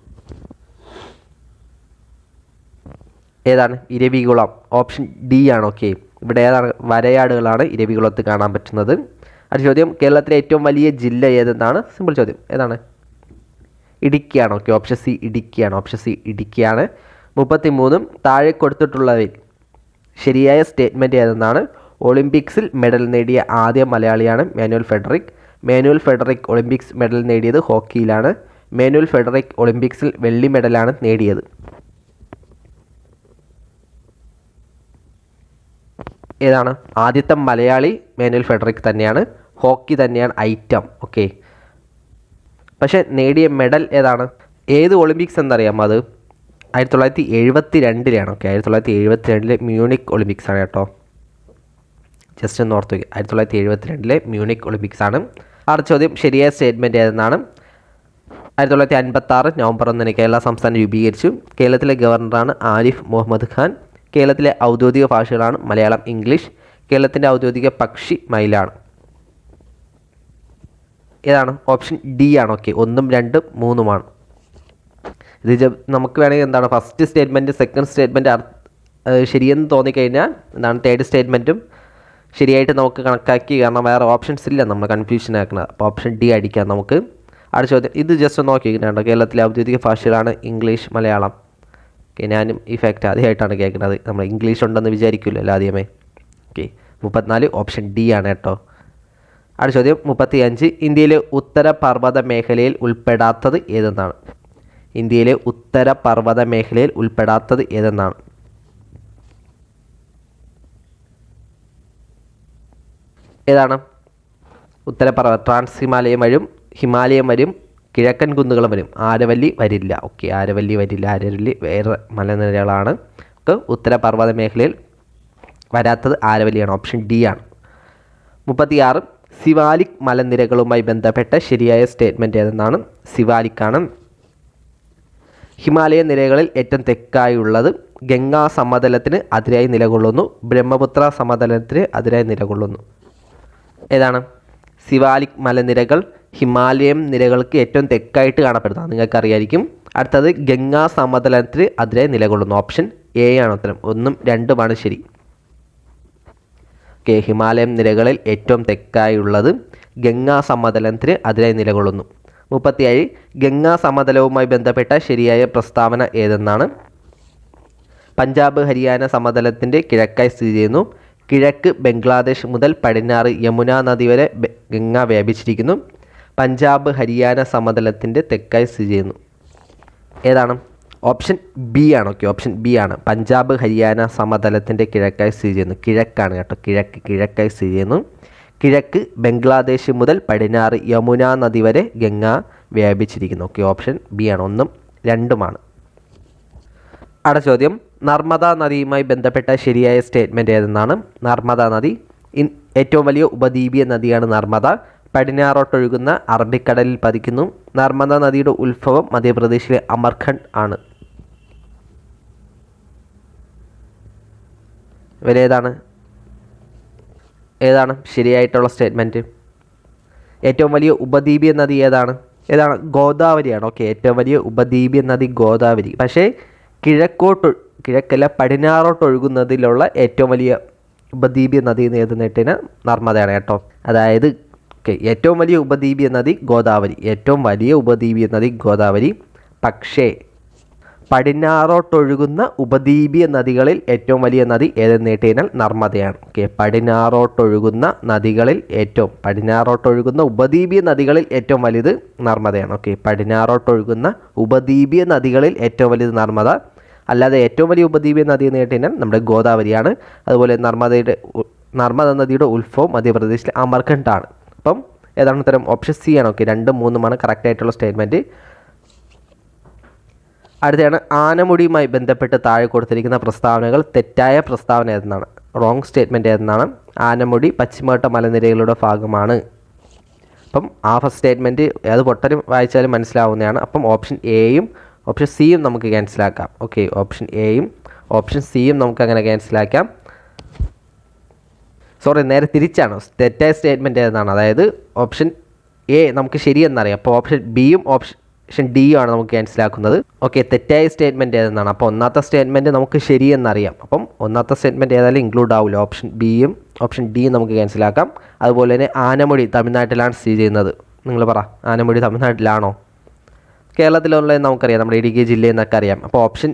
ഏതാണ്? ഇരവികുളം. ഓപ്ഷൻ ഡി ആണ്. ഓക്കെ, ഇവിടെ ഏതാണ്? വരയാടുകളാണ് ഇരവികുളത്ത് കാണാൻ പറ്റുന്നത്. അടുത്ത ചോദ്യം, കേരളത്തിലെ ഏറ്റവും വലിയ ജില്ല ഏതെന്നാണ്? സിമ്പിൾ ചോദ്യം. ഏതാണ്? ഇടുക്കിയാണ്. ഓക്കെ, ഓപ്ഷൻ സി ഇടുക്കിയാണ്. ഓപ്ഷൻ സി ഇടുക്കിയാണ്. 33 താഴെ കൊടുത്തിട്ടുള്ളവയിൽ ശരിയായ സ്റ്റേറ്റ്മെൻറ്റ് ഏതെന്നാണ്? ഒളിമ്പിക്സിൽ മെഡൽ നേടിയ ആദ്യ മലയാളിയാണ് മാനുവൽ ഫെഡറിക്. മാനുവൽ ഫെഡറിക് ഒളിമ്പിക്സ് മെഡൽ നേടിയത് ഹോക്കിയിലാണ്. മാനുവൽ ഫെഡറിക് ഒളിമ്പിക്സിൽ വെള്ളി മെഡലാണ് നേടിയത്. ഏതാണ്? ആദ്യത്തെ മലയാളി മാനുവൽ ഫെഡറിക് തന്നെയാണ്. ഹോക്കി തന്നെയാണ് ഐറ്റം. ഓക്കെ, പക്ഷേ നേടിയ മെഡൽ ഏതാണ്? ഏത് ഒളിമ്പിക്സ് എന്നറിയാമോ? അത് 1972 ഓക്കെ, 1972 മ്യൂണിക് ഒളിമ്പിക്സ് ആണ് കേട്ടോ. ജസ്റ്റ് ഒന്ന് ഓർത്ത് വയ്ക്കുക, 1972 മ്യൂണിക് ഒളിമ്പിക്സ് ആണ്. അടുത്ത ചോദ്യം, ശരിയായ സ്റ്റേറ്റ്മെൻറ്റ് ഏതെന്നാണ്? 1956 നവംബർ 1 കേരള സംസ്ഥാനം രൂപീകരിച്ചു. കേരളത്തിലെ ഗവർണറാണ് ആരിഫ് മുഹമ്മദ് ഖാൻ. കേരളത്തിലെ ഔദ്യോഗിക ഭാഷകളാണ് മലയാളം, ഇംഗ്ലീഷ്. കേരളത്തിൻ്റെ ഔദ്യോഗിക പക്ഷി മയിലാണ്. ഏതാണ്? ഓപ്ഷൻ ഡി ആണ്. ഓക്കെ, 1, 2, 3 ഇത് നമുക്ക് വേണമെങ്കിൽ എന്താണ് ഫസ്റ്റ് സ്റ്റേറ്റ്മെൻറ്റ് സെക്കൻഡ് സ്റ്റേറ്റ്മെൻറ്റ് ശരിയെന്ന് തോന്നിക്കഴിഞ്ഞാൽ എന്താണ് തേർഡ് സ്റ്റേറ്റ്മെൻറ്റും ശരിയായിട്ട് നമുക്ക് കണക്കാക്കി, കാരണം വേറെ ഓപ്ഷൻസ് ഇല്ല, നമ്മൾ കൺഫ്യൂഷൻ ആക്കുന്നത്. അപ്പോൾ ഓപ്ഷൻ ഡി അടിക്കാം നമുക്ക്. അടുത്ത ചോദ്യം, ഇത് ജസ്റ്റ് ഒന്ന് നോക്കിയിട്ടുണ്ടോ? കേരളത്തിലെ ഔദ്യോഗിക ഭാഷകളാണ് ഇംഗ്ലീഷ്, മലയാളം. ഓക്കെ, ഞാനും ഈ ഫാക്റ്റ് ആദ്യമായിട്ടാണ് കേൾക്കുന്നത്. നമ്മൾ ഇംഗ്ലീഷ് ഉണ്ടെന്ന് വിചാരിക്കില്ലല്ലോ ആദ്യമേ. ഓക്കെ, 34 ഓപ്ഷൻ ഡി ആണ് കേട്ടോ. അടുത്ത ചോദ്യം 35, ഇന്ത്യയിലെ ഉത്തര പർവ്വത മേഖലയിൽ ഉൾപ്പെടാത്തത് ഏതെന്നാണ്? ഇന്ത്യയിലെ ഉത്തര പർവ്വത മേഖലയിൽ ഉൾപ്പെടാത്തത് ഏതെന്നാണ്? ഏതാണ്? ഉത്തരപർവ്വത ട്രാൻസ് ഹിമാലയം വരും, ഹിമാലയം വരും, കിഴക്കൻ കുന്നുകളും വരും, ആരവല്ലി വരില്ല. ഓക്കെ, ആരവല്ലി വരില്ല. ആരവല്ലി വേറെ മലനിരകളാണ്. ഉത്തരപർവ്വത മേഖലയിൽ വരാത്തത് ആരവല്ലിയാണ്. ഓപ്ഷൻ ഡി ആണ്. 36, സിവാലിക് മലനിരകളുമായി ബന്ധപ്പെട്ട ശരിയായ സ്റ്റേറ്റ്മെൻറ്റ് ഏതെന്നാണ്? സിവാലിക്കാണ്. ഹിമാലയ നിരകളിൽ ഏറ്റവും തെക്കായുള്ളത് ഗംഗാ സമതലത്തിന് അതിരായി നിലകൊള്ളുന്നു, ബ്രഹ്മപുത്ര സമതലത്തിന് അതിരായി നിലകൊള്ളുന്നു. ഏതാണ്? സിവാലിക് മലനിരകൾ ഹിമാലയം നിരകൾക്ക് ഏറ്റവും തെക്കായിട്ട് കാണപ്പെടുന്നത് നിങ്ങൾക്കറിയായിരിക്കും. അടുത്തത് ഗംഗാ സമതലത്തിന് അതിരായി നിലകൊള്ളുന്നു. ഓപ്ഷൻ എ ആണ് ഉത്തരം. 1, 2 ശരി. ഓക്കെ, ഹിമാലയം നിരകളിൽ ഏറ്റവും തെക്കായുള്ളത് ഗംഗാ സമതലത്തിന് അതിരായി നിലകൊള്ളുന്നു. 37, ഗംഗാ സമതലവുമായി ബന്ധപ്പെട്ട ശരിയായ പ്രസ്താവന ഏതെന്നാണ്? പഞ്ചാബ് ഹരിയാന സമതലത്തിൻ്റെ കിഴക്കായി സ്ഥിതി ചെയ്യുന്നു. കിഴക്ക് ബംഗ്ലാദേശ് മുതൽ പടിഞ്ഞാറ് യമുന നദി വരെ ഗംഗ വ്യാപിച്ചിരിക്കുന്നു. പഞ്ചാബ് ഹരിയാന സമതലത്തിൻ്റെ തെക്കായി സ്ഥിതി ചെയ്യുന്നു. ഏതാണ്? ഓപ്ഷൻ ബി ആണ്. ഓക്കെ, ഓപ്ഷൻ ബി ആണ്. പഞ്ചാബ് ഹരിയാന സമതലത്തിൻ്റെ കിഴക്കായി സ്ഥിതി ചെയ്യുന്നു. കിഴക്കാണ് കേട്ടോ, കിഴക്കായി സ്ഥിതി ചെയ്യുന്നു. കിഴക്ക് ബംഗ്ലാദേശ് മുതൽ പടിഞ്ഞാറ് യമുന നദി വരെ ഗംഗ വ്യാപിച്ചിരിക്കുന്നു. ഓക്കെ, ഓപ്ഷൻ ബി ആണ്. 1, 2 അടുത്ത ചോദ്യം, നർമ്മദ നദിയുമായി ബന്ധപ്പെട്ട ശരിയായ സ്റ്റേറ്റ്മെൻറ്റ് ഏതെന്നാണ്? നർമ്മദ നദി ഏറ്റവും വലിയ ഉപദ്വീപീയ നദിയാണ് നർമ്മദ. പടിഞ്ഞാറോട്ടൊഴുകുന്ന അറബിക്കടലിൽ പതിക്കുന്നു. നർമ്മദ നദിയുടെ ഉത്ഭവം മധ്യപ്രദേശിലെ അമർഖണ്ഡ് ആണ്. ഏതാണ് ശരിയായിട്ടുള്ള സ്റ്റേറ്റ്മെൻറ്റ്? ഏറ്റവും വലിയ ഉപദ്വീപീയ നദി ഏതാണ്? ഗോദാവരിയാണ്. ഓക്കെ, ഏറ്റവും വലിയ ഉപദ്വീപീയ നദി ഗോദാവരി. പക്ഷേ കിഴക്കല്ല പടിഞ്ഞാറോട്ടൊഴുകുന്നതിലുള്ള ഏറ്റവും വലിയ ഉപദ്വീപീയ നദി ഏത് നേട്ടിന് നർമ്മദയാണ് കേട്ടോ. അതായത് ഏറ്റവും വലിയ ഉപദ്വീപീയ നദി ഗോദാവരി. പക്ഷേ പടിഞ്ഞാറോട്ടൊഴുകുന്ന ഉപദ്വീപീയ നദികളിൽ ഏറ്റവും വലിയ നദി ഏതെന്ന് കേട്ടുകഴിഞ്ഞാൽ നർമ്മദയാണ്. ഓക്കെ, പടിഞ്ഞാറോട്ടൊഴുകുന്ന ഉപദ്വീപീയ നദികളിൽ ഏറ്റവും വലുത് നർമ്മദയാണ്. ഓക്കെ, പടിഞ്ഞാറോട്ടൊഴുകുന്ന ഉപദ്വീപീയ നദികളിൽ ഏറ്റവും വലുത് നർമ്മദ. അല്ലാതെ ഏറ്റവും വലിയ ഉപദ്വീപീയ നദി എന്ന് കേട്ടുകഴിഞ്ഞാൽ നമ്മുടെ ഗോദാവരിയാണ്. അതുപോലെ നർമ്മദ നദിയുടെ ഉത്ഭവം മധ്യപ്രദേശിലെ അമർഖണ്ഡ് ആണ്. അപ്പം ഏതാണ് ഉത്തരം? ഓപ്ഷൻ സി ആണ്. ഓക്കെ, 2, 3 കറക്റ്റ് ആയിട്ടുള്ള സ്റ്റേറ്റ്മെൻറ്റ്. അടുത്തതാണ്, ആനമുടിയുമായി ബന്ധപ്പെട്ട് താഴെ കൊടുത്തിരിക്കുന്ന പ്രസ്താവനകൾ തെറ്റായ പ്രസ്താവന ഏതെന്നാണ്? റോങ് സ്റ്റേറ്റ്മെൻറ്റ് ഏതെന്നാണ്? ആനമുടി പശ്ചിമഘട്ട മലനിരകളുടെ ഭാഗമാണ്. അപ്പം ആ ഫസ്റ്റ് സ്റ്റേറ്റ്മെൻറ്റ് അത് പൊട്ടനും വായിച്ചാലും മനസ്സിലാവുന്നതാണ്. അപ്പം ഓപ്ഷൻ എയും ഓപ്ഷൻ സിയും നമുക്ക് ക്യാൻസലാക്കാം. ഓക്കെ, ഓപ്ഷൻ എയും ഓപ്ഷൻ സിയും നമുക്ക് അങ്ങനെ ക്യാൻസലാക്കാം. നേരെ തിരിച്ചാണ്. തെറ്റായ സ്റ്റേറ്റ്മെൻറ്റ് ഏതെന്നാണ്? അതായത് ഓപ്ഷൻ എ നമുക്ക് ശരിയെന്നറിയാം. അപ്പോൾ ഓപ്ഷൻ ബിയും ഓപ്ഷൻ ഡിയും ആണ് നമുക്ക് ക്യാൻസലാക്കുന്നത്. ഓക്കെ, തെറ്റായ സ്റ്റേറ്റ്മെൻറ്റ് ഏതെന്നാണ്? അപ്പോൾ ഒന്നാമത്തെ സ്റ്റേറ്റ്മെൻറ്റ് നമുക്ക് ശരിയെന്നറിയാം. അപ്പം ഒന്നാമത്തെ സ്റ്റേറ്റ്മെൻറ്റ് ഏതായാലും ഇൻക്ലൂഡ് ആവില്ല. ഓപ്ഷൻ ബിയും ഓപ്ഷൻ ഡിയും നമുക്ക് ക്യാൻസലാക്കാം. അതുപോലെ തന്നെ ആനമുടി തമിഴ്നാട്ടിലാണ് സ്ഥിതി ചെയ്യുന്നത്. നിങ്ങൾ പറ, ആനമുടി തമിഴ്നാട്ടിലാണോ? കേരളത്തിലുള്ള നമുക്കറിയാം, നമ്മുടെ ഇടുക്കി ജില്ലയിൽ നിന്നൊക്കെ അറിയാം. അപ്പോൾ ഓപ്ഷൻ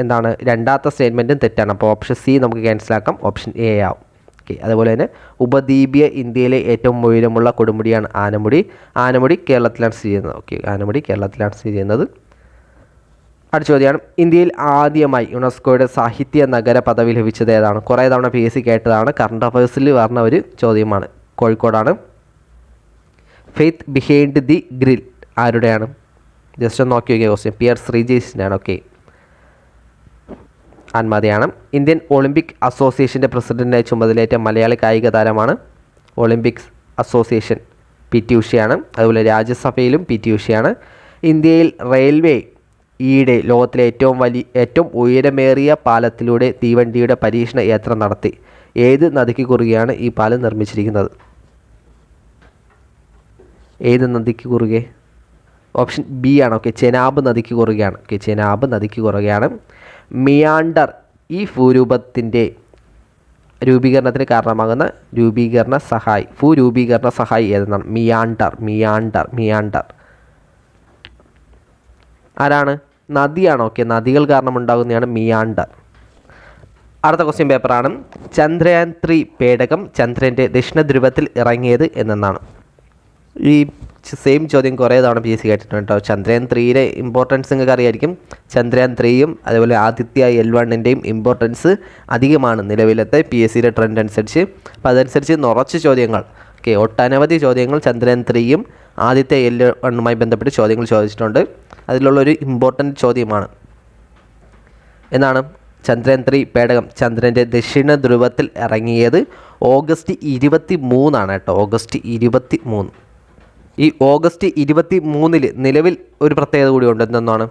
എന്താണ്, രണ്ടാമത്തെ സ്റ്റേറ്റ്മെൻറ്റും തെറ്റാണ്. അപ്പോൾ ഓപ്ഷൻ സി നമുക്ക് ക്യാൻസലാക്കാം, ഓപ്ഷൻ എ ആവും. ഓക്കെ. അതുപോലെ തന്നെ ഉപദ്വീപീയ ഇന്ത്യയിലെ ഏറ്റവും ഉയരമുള്ള കൊടുമുടിയാണ് ആനമുടി. ആനമുടി കേരളത്തിലാണ് സ്ഥിതി ചെയ്യുന്നത്. ഓക്കെ, ആനമുടി കേരളത്തിലാണ് സ്ഥിതി ചെയ്യുന്നത്. അടുത്ത ചോദ്യമാണ്, ഇന്ത്യയിൽ ആദ്യമായി യുനെസ്കോയുടെ സാഹിത്യ നഗര പദവി ലഭിച്ചത് ഏതാണ്? കുറേ തവണ PSC കേട്ടതാണ്, കറണ്ട് അഫയേഴ്സിൽ പറഞ്ഞ ഒരു ചോദ്യമാണ്. കോഴിക്കോടാണ്. ഫെയ്ത്ത് ബിഹൈൻഡ് ദി ഗ്രിൽ ആരുടെയാണ്? ജസ്റ്റ് ഒന്ന് നോക്കി നോക്കിയ ക്വസ്റ്റ്യൻ, PR ശ്രീജേഷിൻ്റെയാണ്. ഓക്കെ, ആത്മഹത്യയാണ്. ഇന്ത്യൻ ഒളിമ്പിക് അസോസിയേഷൻ്റെ പ്രസിഡന്റായി ചുമതലയേറ്റ മലയാളി കായിക താരമാണ്? ഒളിമ്പിക്സ് അസോസിയേഷൻ PT ഉഷയാണ്. അതുപോലെ രാജ്യസഭയിലും PT ഉഷയാണ്. ഇന്ത്യയിൽ റെയിൽവേ ഈയിടെ ലോകത്തിലെ ഏറ്റവും ഉയരമേറിയ പാലത്തിലൂടെ തീവണ്ടിയുടെ പരീക്ഷണ യാത്ര നടത്തി. ഏത് നദിക്ക് കുറുകെയാണ് ഈ പാലം നിർമ്മിച്ചിരിക്കുന്നത്? ഏത് നദിക്ക് കുറുകെ? ഓപ്ഷൻ ബി ആണ്. ഓക്കെ, ചെനാബ് നദിക്ക് കുറുകെയാണ്. ഓക്കെ, ചെനാബ് നദിക്ക് കുറുകെയാണ്. മിയാണ്ടർ ഈ ഭൂരൂപത്തിൻ്റെ രൂപീകരണത്തിന് കാരണമാകുന്ന ഭൂരൂപീകരണ സഹായി ഏതെന്നാണ്? മിയാണ്ടർ ആരാണ്? നദിയാണ്. ഓക്കെ, നദികൾ കാരണം ഉണ്ടാകുന്നതാണ് മിയാണ്ടർ. അടുത്ത ക്വസ്റ്റ്യൻ പേപ്പറാണ്, ചന്ദ്രയാൻ 3 പേടകം ചന്ദ്രൻ്റെ ദക്ഷിണധ്രുവത്തിൽ ഇറങ്ങിയത് എന്നാണ്. ഈ സെയിം ചോദ്യം കുറേ തവണ PSC കേട്ടിട്ടുണ്ട് കേട്ടോ. ചന്ദ്രയാൻ 3യുടെ ഇമ്പോർട്ടൻസ് നിങ്ങൾക്ക് അറിയായിരിക്കും. ചന്ദ്രയാൻ 3യും അതുപോലെ ആദിത്യ L1ൻ്റെയും ഇമ്പോർട്ടൻസ് അധികമാണ് നിലവിലത്തെ PSCയുടെ ട്രെൻഡ് അനുസരിച്ച്. അപ്പോൾ അതനുസരിച്ച് നിറച്ച് ചോദ്യങ്ങൾ, ഓക്കെ, ഒട്ടനവധി ചോദ്യങ്ങൾ ചന്ദ്രയാൻ 3യും ആദിത്യ L1മായി ബന്ധപ്പെട്ട് ചോദ്യങ്ങൾ ചോദിച്ചിട്ടുണ്ട്. അതിലുള്ളൊരു ഇമ്പോർട്ടൻറ്റ് ചോദ്യമാണ് എന്നാണ്, ചന്ദ്രയാൻ 3 പേടകം ചന്ദ്രൻ്റെ ദക്ഷിണ ധ്രുവത്തിൽ ഇറങ്ങിയത് ഓഗസ്റ്റ് 23 കേട്ടോ. ഓഗസ്റ്റ് 23. ഈ ഓഗസ്റ്റ് 23 നിലവിൽ ഒരു പ്രത്യേകത കൂടി ഉണ്ട്. എന്തെന്നാണ്?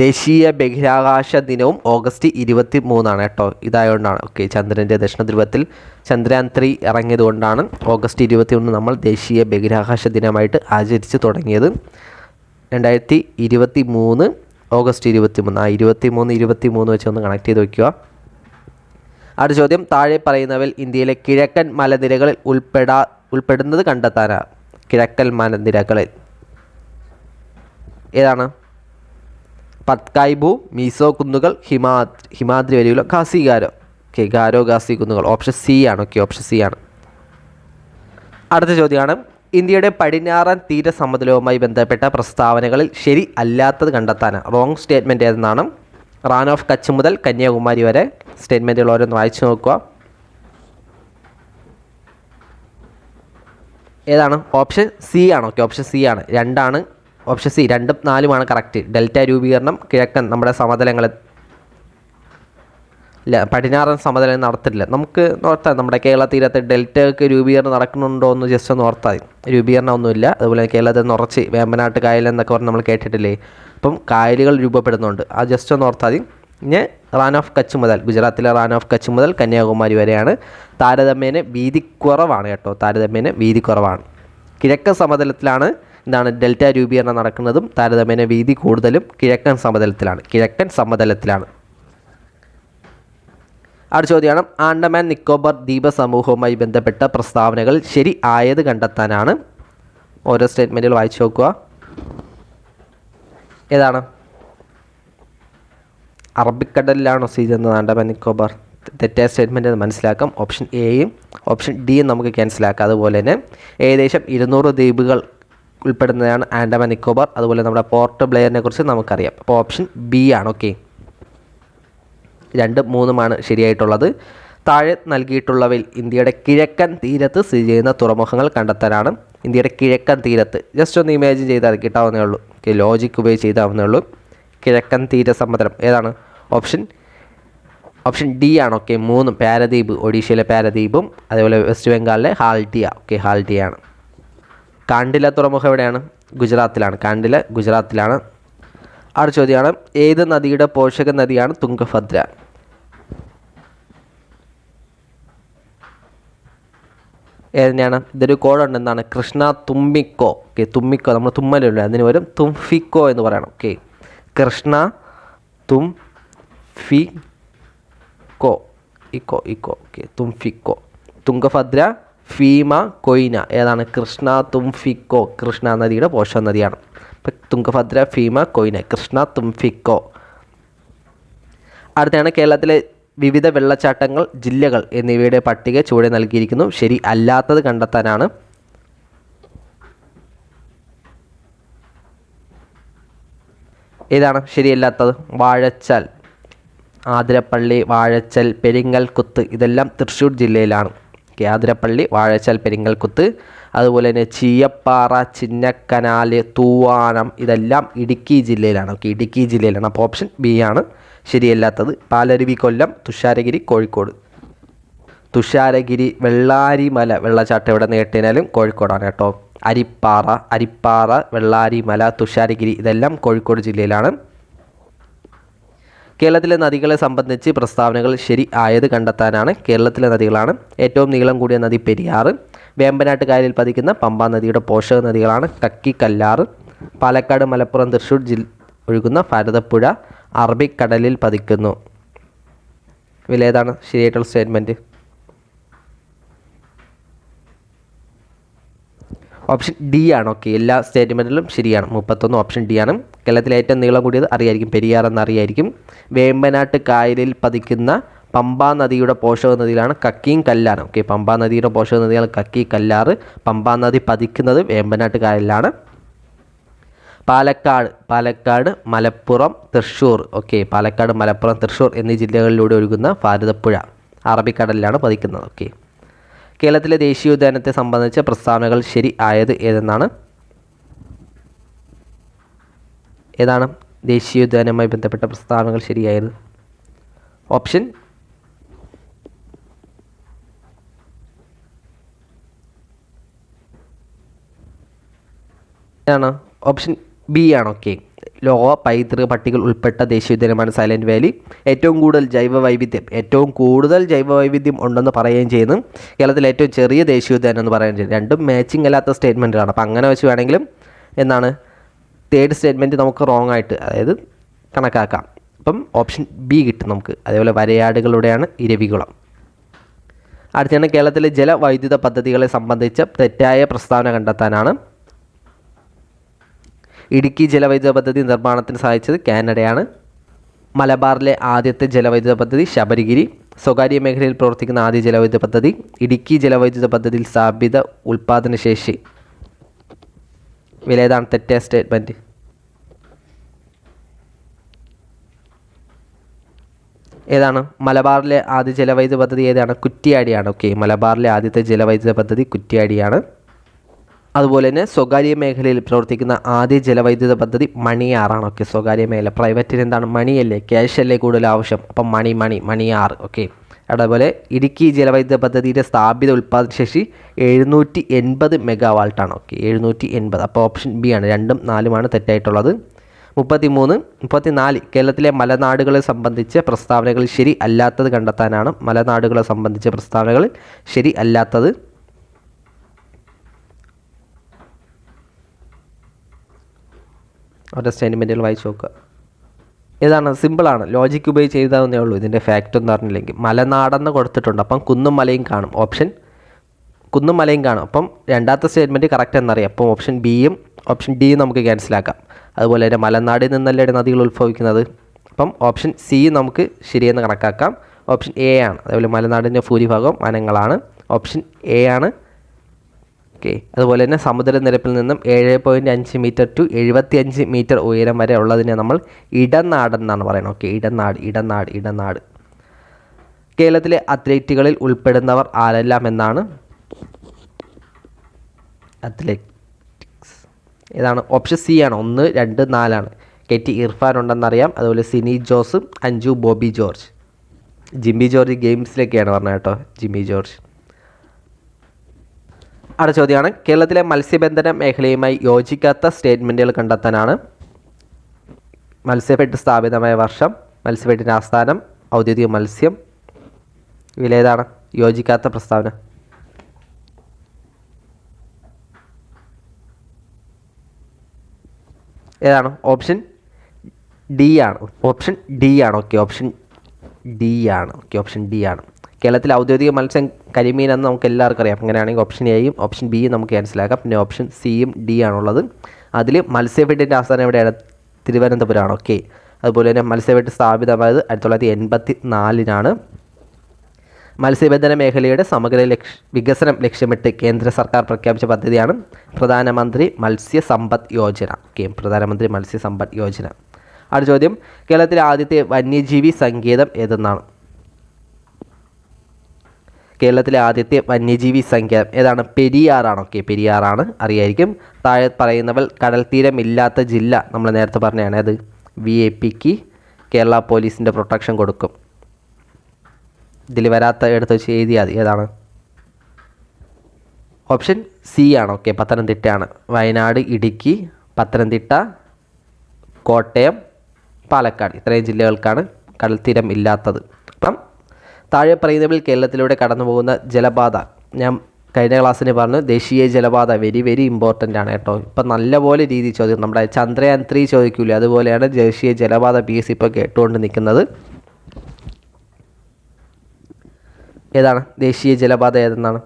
ദേശീയ ബഹിരാകാശ ദിനവും ഓഗസ്റ്റ് 23 കേട്ടോ. ഇതായതുകൊണ്ടാണ്. ഓക്കെ, ചന്ദ്രൻ്റെ ദക്ഷിണ ധ്രുവത്തിൽ ചന്ദ്രയാൻ 3 ഇറങ്ങിയത് കൊണ്ടാണ് ഓഗസ്റ്റ് 21 നമ്മൾ ദേശീയ ബഹിരാകാശ ദിനമായിട്ട് ആചരിച്ച് തുടങ്ങിയത്. 2023 ഓഗസ്റ്റ് 23. 23 വെച്ച് ഒന്ന് കണക്ട് ചെയ്ത് വയ്ക്കുക. അടുത്ത ചോദ്യം, താഴെ പറയുന്നവയിൽ ഇന്ത്യയിലെ കിഴക്കൻ മലനിരകളിൽ ഉൾപ്പെടുന്നത് കണ്ടെത്താനാണ്. കിഴക്കൻ മലനിരകളിൽ ഏതാണ്? പത്കായ്ബു, മീസോ കുന്നുകൾ, ഹിമാദ്രി വരിയുള്ള ഖാസി ഗാരോ. ഓക്കെ, ഗാരോ ഖാസി കുന്നുകൾ. ഓപ്ഷൻ സി ആണ്. ഓക്കെ, ഓപ്ഷൻ സി ആണ്. അടുത്ത ചോദ്യമാണ്, ഇന്ത്യയുടെ പടിഞ്ഞാറൻ തീരസമതലവുമായി ബന്ധപ്പെട്ട പ്രസ്താവനകളിൽ ശരി അല്ലാത്തത് കണ്ടെത്താനാണ്. റോങ് സ്റ്റേറ്റ്മെൻറ്റ് ഏതെന്നാണ്? റാൻ ഓഫ് കച്ച് മുതൽ കന്യാകുമാരി വരെ. സ്റ്റേറ്റ്മെൻറ്റുകൾ ഓരോന്ന് വായിച്ചു നോക്കുക. ഏതാണ്? ഓപ്ഷൻ സി ആണ്. ഓക്കെ, ഓപ്ഷൻ സി ആണ്. 2 ഓപ്ഷൻ സി 2ഉം 4ഉമാണ് കറക്റ്റ്. ഡെൽറ്റ രൂപീകരണം കിഴക്കൻ നമ്മുടെ സമതലങ്ങളിൽ പടിഞ്ഞാറൻ സമതലം നടത്തില്ല. നമുക്ക് നോർത്താൽ നമ്മുടെ കേരള തീരത്ത് ഡെൽറ്റയ്ക്ക് രൂപീകരണം നടക്കുന്നുണ്ടോ എന്ന് ജസ്റ്റ് ഒന്ന് ഓർത്താൽ. രൂപീകരണം ഒന്നുമില്ല. അതുപോലെ കേരളത്തിൽ നിറച്ച് വേമ്പനാട്ട് കായൽ എന്നൊക്കെ പറഞ്ഞ് നമ്മൾ കേട്ടിട്ടില്ലേ? അപ്പം കായലുകൾ രൂപപ്പെടുന്നുണ്ട്. ആ ജസ്റ്റ് ഒന്ന് ഓർത്താൽ. പിന്നെ റാൻ ഓഫ് കച്ച് മുതൽ, ഗുജറാത്തിലെ റാൻ ഓഫ് കച്ച് മുതൽ കന്യാകുമാരി വരെയാണ്. താരതമ്യേന വീതി കുറവാണ് കേട്ടോ. താരതമ്യേന വീതി കുറവാണ്. കിഴക്കൻ സമതലത്തിലാണ് എന്താണ് ഡെൽറ്റ രൂപീകരണം നടക്കുന്നതും താരതമ്യേന വീതി കൂടുതലും കിഴക്കൻ സമതലത്തിലാണ്. അടുത്ത ചോദ്യമാണ്, ആൻഡമാൻ നിക്കോബാർ ദ്വീപ സമൂഹവുമായി ബന്ധപ്പെട്ട പ്രസ്താവനകൾ ശരി ആയത് കണ്ടെത്താനാണ്. ഓരോ സ്റ്റേറ്റ്മെൻറ്റുകൾ വായിച്ചു നോക്കുക. ഏതാണ്? അറബിക്കടലിലാണോ സ്ഥിതി ചെയ്യുന്നത് ആൻഡമാൻ നിക്കോബാർ? തെറ്റായ സ്റ്റേറ്റ്മെൻറ്റ് മനസ്സിലാക്കാം. ഓപ്ഷൻ എയും ഓപ്ഷൻ ഡിയും നമുക്ക് ക്യാൻസലാക്കാം. അതുപോലെ തന്നെ ഏകദേശം 200 ദ്വീപുകൾ ഉൾപ്പെടുന്നതാണ് ആൻഡമാൻ നിക്കോബാർ. അതുപോലെ നമ്മുടെ പോർട്ട് ബ്ലെയറിനെ കുറിച്ച് നമുക്കറിയാം. അപ്പോൾ ഓപ്ഷൻ ബി ആണ്. ഓക്കെ, 2ഉം 3ഉമാണ് ശരിയായിട്ടുള്ളത്. താഴെ നൽകിയിട്ടുള്ളവയിൽ ഇന്ത്യയുടെ കിഴക്കൻ തീരത്ത് സ്ഥിതി ചെയ്യുന്ന തുറമുഖങ്ങൾ കണ്ടെത്താനാണ്. ഇന്ത്യയുടെ കിഴക്കൻ തീരത്ത് ജസ്റ്റ് ഒന്ന് ഇമാജിൻ ചെയ്താൽ കിട്ടാവുന്നേ ഉള്ളൂ. ലോജിക്ക് ഉപയോഗിച്ച് ചെയ്താവുന്നേ ഉള്ളൂ. കിഴക്കൻ തീരസമുദ്രം ഏതാണ്? ഓപ്ഷൻ ഡി ആണ്. ഓക്കെ, 3 പാരദ്വീപ്, ഒഡീഷയിലെ പാരദ്വീപും അതുപോലെ വെസ്റ്റ് ബംഗാളിലെ ഹാൽഡിയ. ഓക്കെ, ഹാൽഡിയാണ്. കാണ്ടില തുറമുഖം എവിടെയാണ്? ഗുജറാത്തിലാണ്. കാണ്ടില ഗുജറാത്തിലാണ്. അടുത്ത ചോദ്യമാണ്, ഏത് നദിയുടെ പോഷക നദിയാണ് തുംഗഭദ്ര? ഏതിനാണ്? ഇതൊരു കോഡുണ്ട്. എന്താണ്? കൃഷ്ണ തുമ്മിക്കോ. ഓക്കെ, തുമ്മിക്കോ നമ്മൾ തുമ്മലുള്ള അതിന് വരും തുംഫിക്കോ എന്ന് പറയണം. ഓക്കെ, കൃഷ്ണ തുംഫിക്കോ ഇക്കോ. ഓക്കെ, തുംഫിക്കോ. തുംഗഭദ്ര, ഭീമ, കൊയ്ന ഏതാണ്? കൃഷ്ണ തുംഫിക്കോ. കൃഷ്ണ നദിയുടെ പോഷക നദിയാണ്. തുംഗഭദ്ര, ഭീമ, കൊയ്ന, കൃഷ്ണ, തുംഫിക്കോ. അടുത്താണ് കേരളത്തിലെ വിവിധ വെള്ളച്ചാട്ടങ്ങൾ, ജില്ലകൾ എന്നിവയുടെ പട്ടിക ചുവടെ നൽകിയിരിക്കുന്നു. ശരി അല്ലാത്തത് കണ്ടെത്താനാണ്. ഏതാണ് ശരിയല്ലാത്തത്? വാഴച്ചാൽ, ആതിരപ്പള്ളി, വാഴച്ചാൽ, പെരിങ്ങൽകുത്ത് ഇതെല്ലാം തൃശ്ശൂർ ജില്ലയിലാണ്. ആതിരപ്പള്ളി, വാഴച്ചാൽ, പെരിങ്ങൽകുത്ത്. അതുപോലെ തന്നെ ചീയപ്പാറ, ചിന്നക്കനാല്, തൂവാനം ഇതെല്ലാം ഇടുക്കി ജില്ലയിലാണ്. ഇടുക്കി ജില്ലയിലാണ്. അപ്പോൾ ഓപ്ഷൻ ബി ആണ് ശരിയല്ലാത്തത്. പാലരുവി കൊല്ലം, തുഷാരഗിരി കോഴിക്കോട്. തുഷാരഗിരി, വെള്ളാരിമല വെള്ളച്ചാട്ടം എവിടെ നേട്ടിനാലും കോഴിക്കോടാണ് കേട്ടോ. അരിപ്പാറ, വെള്ളാരിമല, തുഷാരഗിരി ഇതെല്ലാം കോഴിക്കോട് ജില്ലയിലാണ്. കേരളത്തിലെ നദികളെ സംബന്ധിച്ച് പ്രസ്താവനകൾ ശരി ആയത് കണ്ടെത്താനാണ്. കേരളത്തിലെ നദികളാണ്. ഏറ്റവും നീളം കൂടിയ നദി പെരിയാർ. വേമ്പനാട്ട് കായലിൽ പതിക്കുന്ന പമ്പാ നദിയുടെ പോഷക നദികളാണ് കക്കി, കല്ലാറ്. പാലക്കാട്, മലപ്പുറം, തൃശ്ശൂർ ഒഴുകുന്ന ഭാരതപ്പുഴ അറബിക്കടലിൽ പതിക്കുന്നു. ഇതിലേതാണ് ശരിയായിട്ടുള്ള സ്റ്റേറ്റ്മെൻറ്റ്? ഓപ്ഷൻ ഡി ആണ്. എല്ലാ സ്റ്റേറ്റ്മെൻറ്റിലും ശരിയാണ്. 31 ഓപ്ഷൻ ഡി ആണ്. കേരളത്തിലെ ഏറ്റവും നീളം കൂടിയത് അറിയായിരിക്കും, പെരിയാർ എന്നറിയായിരിക്കും. വേമ്പനാട്ട് കായലിൽ പതിക്കുന്ന പമ്പാ നദിയുടെ പോഷക നദികളാണ് കക്കിയും കല്ലാറും. പമ്പാ നദിയുടെ പോഷക നദികൾ കക്കി, കല്ലാറ്. പമ്പാ നദി പതിക്കുന്നത് വേമ്പനാട്ട് കായലിലാണ്. പാലക്കാട്, മലപ്പുറം, തൃശ്ശൂർ. പാലക്കാട്, മലപ്പുറം, തൃശ്ശൂർ എന്നീ ജില്ലകളിലൂടെ ഒഴുകുന്ന ഭാരതപ്പുഴ അറബിക്കടലിലാണ് പതിക്കുന്നത്. കേരളത്തിലെ ദേശീയോദ്യാനത്തെ സംബന്ധിച്ച പ്രസ്താവനകൾ ശരി ആയത് ഏതാണ് ദേശീയോദ്യാനവുമായി ബന്ധപ്പെട്ട പ്രസ്താവനകൾ ശരിയായത്? ഓപ്ഷൻ ഏതാണ്? ഓപ്ഷൻ ബി ആണ്. ലോക പൈതൃക പട്ടികയിൽ ഉൾപ്പെട്ട ദേശീയോദ്യാനമാണ് സൈലൻറ്റ് വാലി. ഏറ്റവും കൂടുതൽ ജൈവ വൈവിധ്യം ഉണ്ടെന്ന് പറയുകയും ചെയ്യുന്നു. കേരളത്തിലെ ഏറ്റവും ചെറിയ ദേശീയോദ്യാനം എന്ന് പറയുകയും ചെയ്യുന്നു. രണ്ടും മാച്ചിങ് അല്ലാത്ത സ്റ്റേറ്റ്മെൻറ്റാണ്. അപ്പോൾ അങ്ങനെ വെച്ച് വേണമെങ്കിലും തേർഡ് സ്റ്റേറ്റ്മെൻറ്റ് നമുക്ക് റോങ് ആയിട്ട് കണക്കാക്കാം. അപ്പം ഓപ്ഷൻ ബി കിട്ടും നമുക്ക്. അതേപോലെ വരയാടുകളുടെയാണ് ഇരവികുളം. അടുത്താണ് കേരളത്തിലെ ജലവൈദ്യുത പദ്ധതികളെ സംബന്ധിച്ച തെറ്റായ പ്രസ്താവന കണ്ടെത്താനാണ്. ഇടുക്കി ജലവൈദ്യുത പദ്ധതി നിർമ്മാണത്തിന് സഹായിച്ചത് കാനഡയാണ്. മലബാറിലെ ആദ്യത്തെ ജലവൈദ്യുത പദ്ധതി ശബരിഗിരി. സ്വകാര്യ മേഖലയിൽ പ്രവർത്തിക്കുന്ന ആദ്യ ജലവൈദ്യുത പദ്ധതി ഇടുക്കി ജലവൈദ്യുത പദ്ധതിയിൽ സ്ഥാപിത ഉൽപ്പാദനശേഷി. ഏതാണ് തെറ്റായ സ്റ്റേറ്റ്മെൻറ്റ്? ഏതാണ്? മലബാറിലെ ആദ്യ ജലവൈദ്യുത പദ്ധതി ഏതാണ്? കുറ്റ്യാടിയാണ്. മലബാറിലെ ആദ്യത്തെ ജലവൈദ്യുത പദ്ധതി കുറ്റ്യാടിയാണ്. അതുപോലെ തന്നെ സ്വകാര്യ മേഖലയിൽ പ്രവർത്തിക്കുന്ന ആദ്യ ജലവൈദ്യുത പദ്ധതി മണിയാറാണ്. സ്വകാര്യ മേഖല. പ്രൈവറ്റിന് എന്താണ്? മണിയല്ലേ, ക്യാഷ് അല്ലേ കൂടുതൽ ആവശ്യം. അപ്പം മണിയാർ. അതേപോലെ ഇടുക്കി ജലവൈദ്യുത പദ്ധതിയുടെ സ്ഥാപിത ഉൽപ്പാദനശേഷി 780 മെഗാവാൾട്ടാണ്. 780. അപ്പോൾ ഓപ്ഷൻ ബി ആണ്. 2ഉം 4ഉമാണ് തെറ്റായിട്ടുള്ളത്. 34 കേരളത്തിലെ മലനാടുകളെ സംബന്ധിച്ച പ്രസ്താവനകൾ ശരി അല്ലാത്തത് കണ്ടെത്താനാണ്. മലനാടുകളെ സംബന്ധിച്ച പ്രസ്താവനകൾ ശരി അല്ലാത്തത് അവരുടെ സ്റ്റേറ്റ്മെൻറ്റുകൾ വായിച്ച് നോക്കുക. ഏതാണ്? സിമ്പിളാണ്. ലോജിക്ക് ഉപയോഗിച്ച് എഴുതാവുന്നേ ഉള്ളൂ. ഇതിൻ്റെ ഫാക്റ്റ് ഒന്നും അറിഞ്ഞില്ലെങ്കിൽ. മലനാടെന്ന് കൊടുത്തിട്ടുണ്ട്. അപ്പം കുന്നും മലയും കാണും. ഓപ്ഷൻ കുന്നും മലയും കാണും. അപ്പം രണ്ടാമത്തെ സ്റ്റേറ്റ്മെൻറ്റ് കറക്റ്റ് എന്നറിയാം. അപ്പം ഓപ്ഷൻ ബിയും ഓപ്ഷൻ ഡിയും നമുക്ക് ക്യാൻസലാക്കാം. അതുപോലെ തന്നെ മലനാടിൽ നിന്നല്ലേ നദികൾ ഉത്ഭവിക്കുന്നത്. അപ്പം ഓപ്ഷൻ സി നമുക്ക് ശരിയെന്ന് കണക്കാക്കാം. ഓപ്ഷൻ എ ആണ്. അതേപോലെ മലനാടിൻ്റെ ഭൂരിഭാഗം വനങ്ങളാണ്. ഓപ്ഷൻ എ ആണ്. അതുപോലെ തന്നെ സമുദ്രനിരപ്പിൽ നിന്നും 7.5 മീറ്റർ ടു 75 മീറ്റർ ഉയരം വരെ ഉള്ളതിനെ നമ്മൾ ഇടനാടെന്നാണ് പറയുന്നത്. ഇടനാട്. കേരളത്തിലെ അത്ലറ്റുകളിൽ ഉൾപ്പെടുന്നവർ ആരെല്ലാം എന്നാണ്? അത്ലറ്റിക്സ് ഏതാണ്? ഓപ്ഷൻ സി ആണ്. 1, 2, 4 ആണ്. KT ഇർഫാൻ ഉണ്ടെന്നറിയാം. അതുപോലെ സിനി ജോസ്, അഞ്ജു ബോബി ജോർജ്. ജിമ്മി ജോർജ് ഗെയിംസിലൊക്കെയാണ് പറഞ്ഞത് കേട്ടോ. ജിമ്മി ജോർജ്. അടുത്ത ചോദ്യമാണ് കേരളത്തിലെ മത്സ്യബന്ധന മേഖലയുമായി യോജിക്കാത്ത സ്റ്റേറ്റ്മെൻറ്റുകൾ കണ്ടെത്താനാണ്. മത്സ്യഫെഡ് സ്ഥാപിതമായ വർഷം, മത്സ്യഫെഡിൻ്റെ ആസ്ഥാനം, ഔദ്യോഗിക മത്സ്യം. ഇതിലേതാണ് യോജിക്കാത്ത പ്രസ്താവന? ഏതാണ്? ഓപ്ഷൻ ഡി ആണ്. ഓപ്ഷൻ ഡി ആണ്. ഓപ്ഷൻ ഡി ആണ്. കേരളത്തിലെ ഔദ്യോഗിക മത്സ്യം കരിമീൻ എന്ന് നമുക്ക് എല്ലാവർക്കും അറിയാം. അങ്ങനെയാണെങ്കിൽ ഓപ്ഷൻ എയും ഓപ്ഷൻ ബിയും നമുക്ക് മനസ്സിലാക്കാം. പിന്നെ ഓപ്ഷൻ സിയും ഡി ആണുള്ളത്. അതിൽ മത്സ്യഫെഡിൻ്റെ ആസ്ഥാനം എവിടെയാണ്? തിരുവനന്തപുരമാണ്. ഓക്കെ. അതുപോലെ തന്നെ മത്സ്യഫെഡ് സ്ഥാപിതമായത് 1984 മത്സ്യബന്ധന മേഖലയുടെ സമഗ്ര വികസനം ലക്ഷ്യമിട്ട് കേന്ദ്ര സർക്കാർ പ്രഖ്യാപിച്ച പദ്ധതിയാണ് പ്രധാനമന്ത്രി മത്സ്യ സമ്പദ് യോജന. ഓക്കെ, പ്രധാനമന്ത്രി മത്സ്യ സമ്പദ് യോജന. അടുത്ത ചോദ്യം, കേരളത്തിലെ ആദ്യത്തെ വന്യജീവി സങ്കേതം ഏതെന്നാണ്? കേരളത്തിലെ ആദ്യത്തെ വന്യജീവി സങ്കേതം ഏതാണ്? പെരിയാറാണ്. ഓക്കെ, പെരിയാറാണ്, അറിയായിരിക്കും. താഴെ പറയുന്നവൽ കടൽ തീരമില്ലാത്ത ജില്ല നമ്മൾ നേരത്തെ പറഞ്ഞതാണ്. അത് VIP കേരള പോലീസിൻ്റെ പ്രൊട്ടക്ഷൻ കൊടുക്കും. ഇതിൽ വരാത്ത എടുത്ത് വെച്ച് എഴുതിയാൽ മതി. ഏതാണ്? ഓപ്ഷൻ സി ആണ്. ഓക്കെ, പത്തനംതിട്ടയാണ്. വയനാട്, ഇടുക്കി, പത്തനംതിട്ട, കോട്ടയം, പാലക്കാട് ഇത്രയും ജില്ലകൾക്കാണ് കടൽ തീരം ഇല്ലാത്തത്. അപ്പം താഴെ പറയുന്നതിൽ കേരളത്തിലൂടെ കടന്നു പോകുന്ന ജലപാത, ഞാൻ കഴിഞ്ഞ ക്ലാസ്സിന് പറഞ്ഞു ദേശീയ ജലപാത വെരി വെരി ഇമ്പോർട്ടൻ്റ് ആണ് കേട്ടോ. ഇപ്പം നല്ലപോലെ രീതി ചോദ്യം, നമ്മുടെ ചന്ദ്രയാൻ 3 ചോദിക്കൂലേ, അതുപോലെയാണ് ദേശീയ ജലപാത PSC ഇപ്പോൾ കേട്ടുകൊണ്ട് നിൽക്കുന്നത്. ഏതാണ് ദേശീയ ജലപാത ഏതെന്നാണ്?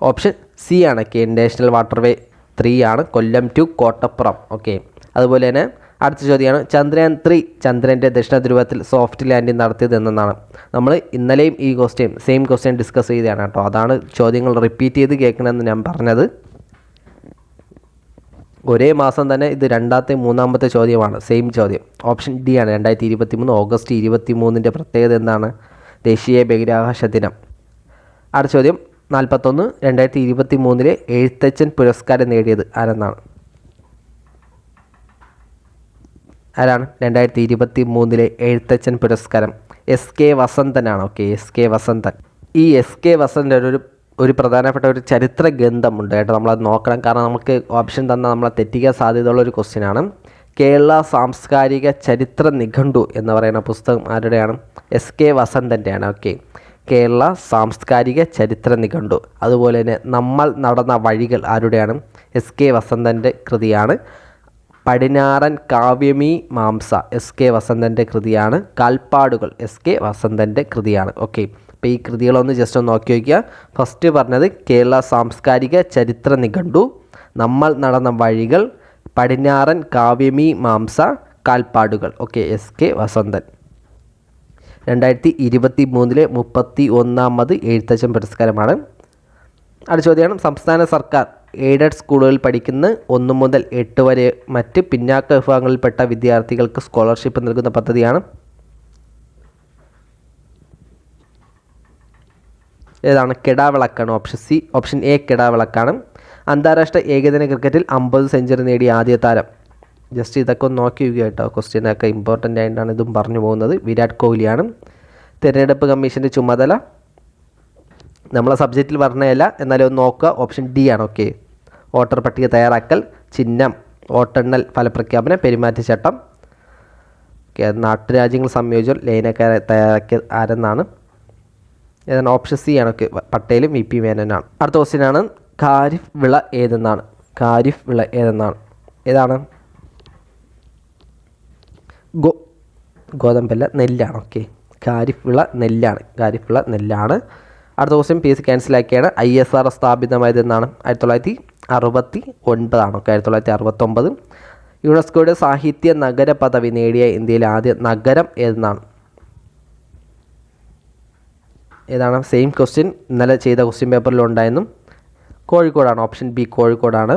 ഓപ്ഷൻ സി ആണ്. നാഷണൽ വാട്ടർവേ 3 ആണ്, കൊല്ലം ടു കോട്ടപ്പുറം. ഓക്കെ. അതുപോലെ തന്നെ അടുത്ത ചോദ്യമാണ്, ചന്ദ്രയാൻ 3 ചന്ദ്രൻ്റെ ദക്ഷിണ ധ്രുവത്തിൽ സോഫ്റ്റ് ലാൻഡിംഗ് നടത്തിയത് എന്നാണ്? നമ്മൾ ഇന്നലെയും ഈ സെയിം ക്വസ്റ്റ്യൻ ഡിസ്കസ് ചെയ്തതാണ് കേട്ടോ. അതാണ് ചോദ്യങ്ങൾ റിപ്പീറ്റ് ചെയ്ത് കേൾക്കണമെന്ന് ഞാൻ പറഞ്ഞത്. ഒരേ മാസം തന്നെ ഇത് രണ്ടാമത്തെ മൂന്നാമത്തെ ചോദ്യമാണ്, സെയിം ചോദ്യം. ഓപ്ഷൻ ഡി ആണ്. 2023 ഓഗസ്റ്റ് 23 പ്രത്യേകത എന്താണ്? ദേശീയ ബഹിരാകാശ ദിനം. അടുത്ത ചോദ്യം 41, 2023 എഴുത്തച്ഛൻ പുരസ്കാരം നേടിയത് ആരെന്നാണ്? ആരാണ് 2023 എഴുത്തച്ഛൻ പുരസ്കാരം? SK വസന്തനാണ്. Okay, SK Vasanthan. ഈ SK വസന്തൻ ഒരു പ്രധാനപ്പെട്ട ഒരു ചരിത്ര ഗ്രന്ഥമുണ്ട് കേട്ടോ, നമ്മളത് നോക്കണം. കാരണം നമുക്ക് ഓപ്ഷൻ തന്നാൽ നമ്മളെ തെറ്റിക്കാൻ സാധ്യതയുള്ള ഒരു ക്വസ്റ്റ്യനാണ്. കേരള സാംസ്കാരിക ചരിത്ര നിഘണ്ടു എന്ന് പറയുന്ന പുസ്തകം ആരുടെയാണ്? SK വസന്തൻ്റെയാണ്. ഓക്കെ, കേരള സാംസ്കാരിക ചരിത്ര നിഘണ്ടു. അതുപോലെ തന്നെ നമ്മൾ നടന്ന വഴികൾ ആരുടെയാണ്? SK വസന്തൻ്റെ കൃതിയാണ്. പടിഞ്ഞാറൻ കാവ്യമീ മാംസ SK വസന്തൻ്റെ കൃതിയാണ്. കാൽപ്പാടുകൾ SK വസന്തൻ്റെ കൃതിയാണ്. ഓക്കെ, അപ്പോൾ ഈ കൃതികളൊന്ന് ജസ്റ്റ് ഒന്ന് നോക്കി വയ്ക്കുക. ഫസ്റ്റ് പറഞ്ഞത് കേരള സാംസ്കാരിക ചരിത്ര നിഘണ്ടു, നമ്മൾ നടന്ന വഴികൾ, പടിഞ്ഞാറൻ കാവ്യമീ മാംസ, കാൽപ്പാടുകൾ. Okay, SK Vasanthan. 2023 31ാമത് എഴുത്തച്ഛൻ പുരസ്കാരമാണ്. അടുത്ത ചോദ്യമാണ്, സംസ്ഥാന സർക്കാർ എയ്ഡഡ് സ്കൂളുകളിൽ പഠിക്കുന്ന 1 മുതൽ 8 വരെ മറ്റ് പിന്നാക്ക വിഭാഗങ്ങളിൽപ്പെട്ട വിദ്യാർത്ഥികൾക്ക് സ്കോളർഷിപ്പ് നൽകുന്ന പദ്ധതിയാണ്? ഏതാണ്? കെടാവിളക്കാണ്. Option C. ഓപ്ഷൻ എ കെടാവിളക്കാണ്. അന്താരാഷ്ട്ര ഏകദിന ക്രിക്കറ്റിൽ 50 സെഞ്ചുറി നേടിയ ആദ്യ താരം? ജസ്റ്റ് ഇതൊക്കെ ഒന്ന് നോക്കി വയ്ക്കുക കേട്ടോ, ക്വസ്റ്റ്യനൊക്കെ ഇമ്പോർട്ടൻ്റ് ആയിട്ടാണ് ഇതും പറഞ്ഞു പോകുന്നത്. വിരാട് കോഹ്ലിയാണ്. തിരഞ്ഞെടുപ്പ് കമ്മീഷൻ്റെ ചുമതല നമ്മളെ സബ്ജക്റ്റിൽ പറഞ്ഞതല്ല, എന്നാലും ഒന്ന് നോക്കുക. ഓപ്ഷൻ ഡി ആണ്. ഓക്കെ, വോട്ടർ പട്ടിക തയ്യാറാക്കൽ, ചിഹ്നം, വോട്ടെണ്ണൽ, ഫലപ്രഖ്യാപനം, പെരുമാറ്റച്ചട്ടം. ഓക്കെ, നാട്ടുരാജ്യങ്ങൾ സംയോജനം ലൈനക്കാരെ തയ്യാറാക്കിയത് ആരെന്നാണ്? ഏതാണ്? ഓപ്ഷൻ സി ആണ്. ഓക്കെ, പട്ടേലും VP മേനോനാണ്. അടുത്ത ക്വസ്റ്റ്യനാണ്, ഖാരിഫ് വിള ഏതെന്നാണ്? ഖാരിഫ് വിള ഏതെന്നാണ്? ഏതാണ്? ഗോതമ്പല്ല, നെല്ലാണ്. ഓക്കെ, ഖാരിഫ് വിള നെല്ലാണ്. ഖാരിഫ് വിള നെല്ലാണ്. അടുത്ത ക്വസ്റ്റ്യൻ PSC ക്യാൻസലാക്കിയാണ്. ISR സ്ഥാപിതമായത് എന്നാണ്? 1969 ആണ്. ഓക്കെ, 1969. യുനെസ്കോയുടെ സാഹിത്യ നഗര പദവി നേടിയ ഇന്ത്യയിലെ ആദ്യ നഗരം ഏതെന്നാണ്? ഏതാണ്? സെയിം ക്വസ്റ്റ്യൻ ഇന്നലെ ചെയ്ത ക്വസ്റ്റ്യൻ പേപ്പറിലുണ്ടായിരുന്നു. കോഴിക്കോടാണ്. ഓപ്ഷൻ ബി കോഴിക്കോടാണ്.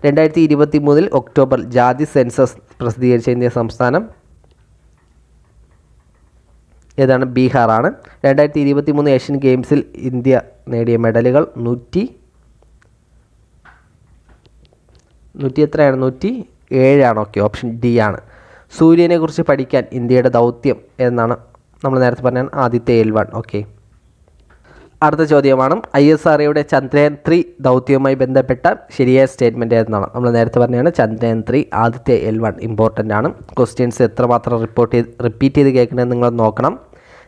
2023 ഒക്ടോബർ ജാതി സെൻസസ് പ്രസിദ്ധീകരിച്ച ഇന്ത്യ സംസ്ഥാനം ഏതാണ്? ബീഹാറാണ്. 2023 ഏഷ്യൻ ഗെയിംസിൽ ഇന്ത്യ നേടിയ മെഡലുകൾ 100 എത്രയാണ്? 107 ആണ്. ഓക്കെ, ഓപ്ഷൻ ഡി ആണ്. സൂര്യനെക്കുറിച്ച് പഠിക്കാൻ ഇന്ത്യയുടെ ദൗത്യം എന്നാണ്? നമ്മൾ നേരത്തെ പറഞ്ഞാൽ ആദിത്യ L1. ഓക്കെ, അടുത്ത ചോദ്യമാണ്, ISROയുടെ ചന്ദ്രയാൻ 3 ദൗത്യവുമായി ബന്ധപ്പെട്ട ശരിയായ സ്റ്റേറ്റ്മെൻറ്റ് ഏതെന്നാണ്? നമ്മൾ നേരത്തെ പറഞ്ഞാണ് ചന്ദ്രയാൻ 3 ആദിത്യ L1 ഇമ്പോർട്ടൻ്റ് ആണ്. ക്വസ്റ്റ്യൻസ് എത്രമാത്രം റിപ്പീറ്റ് ചെയ്ത് കേൾക്കണമെന്ന് നിങ്ങൾ നോക്കണം.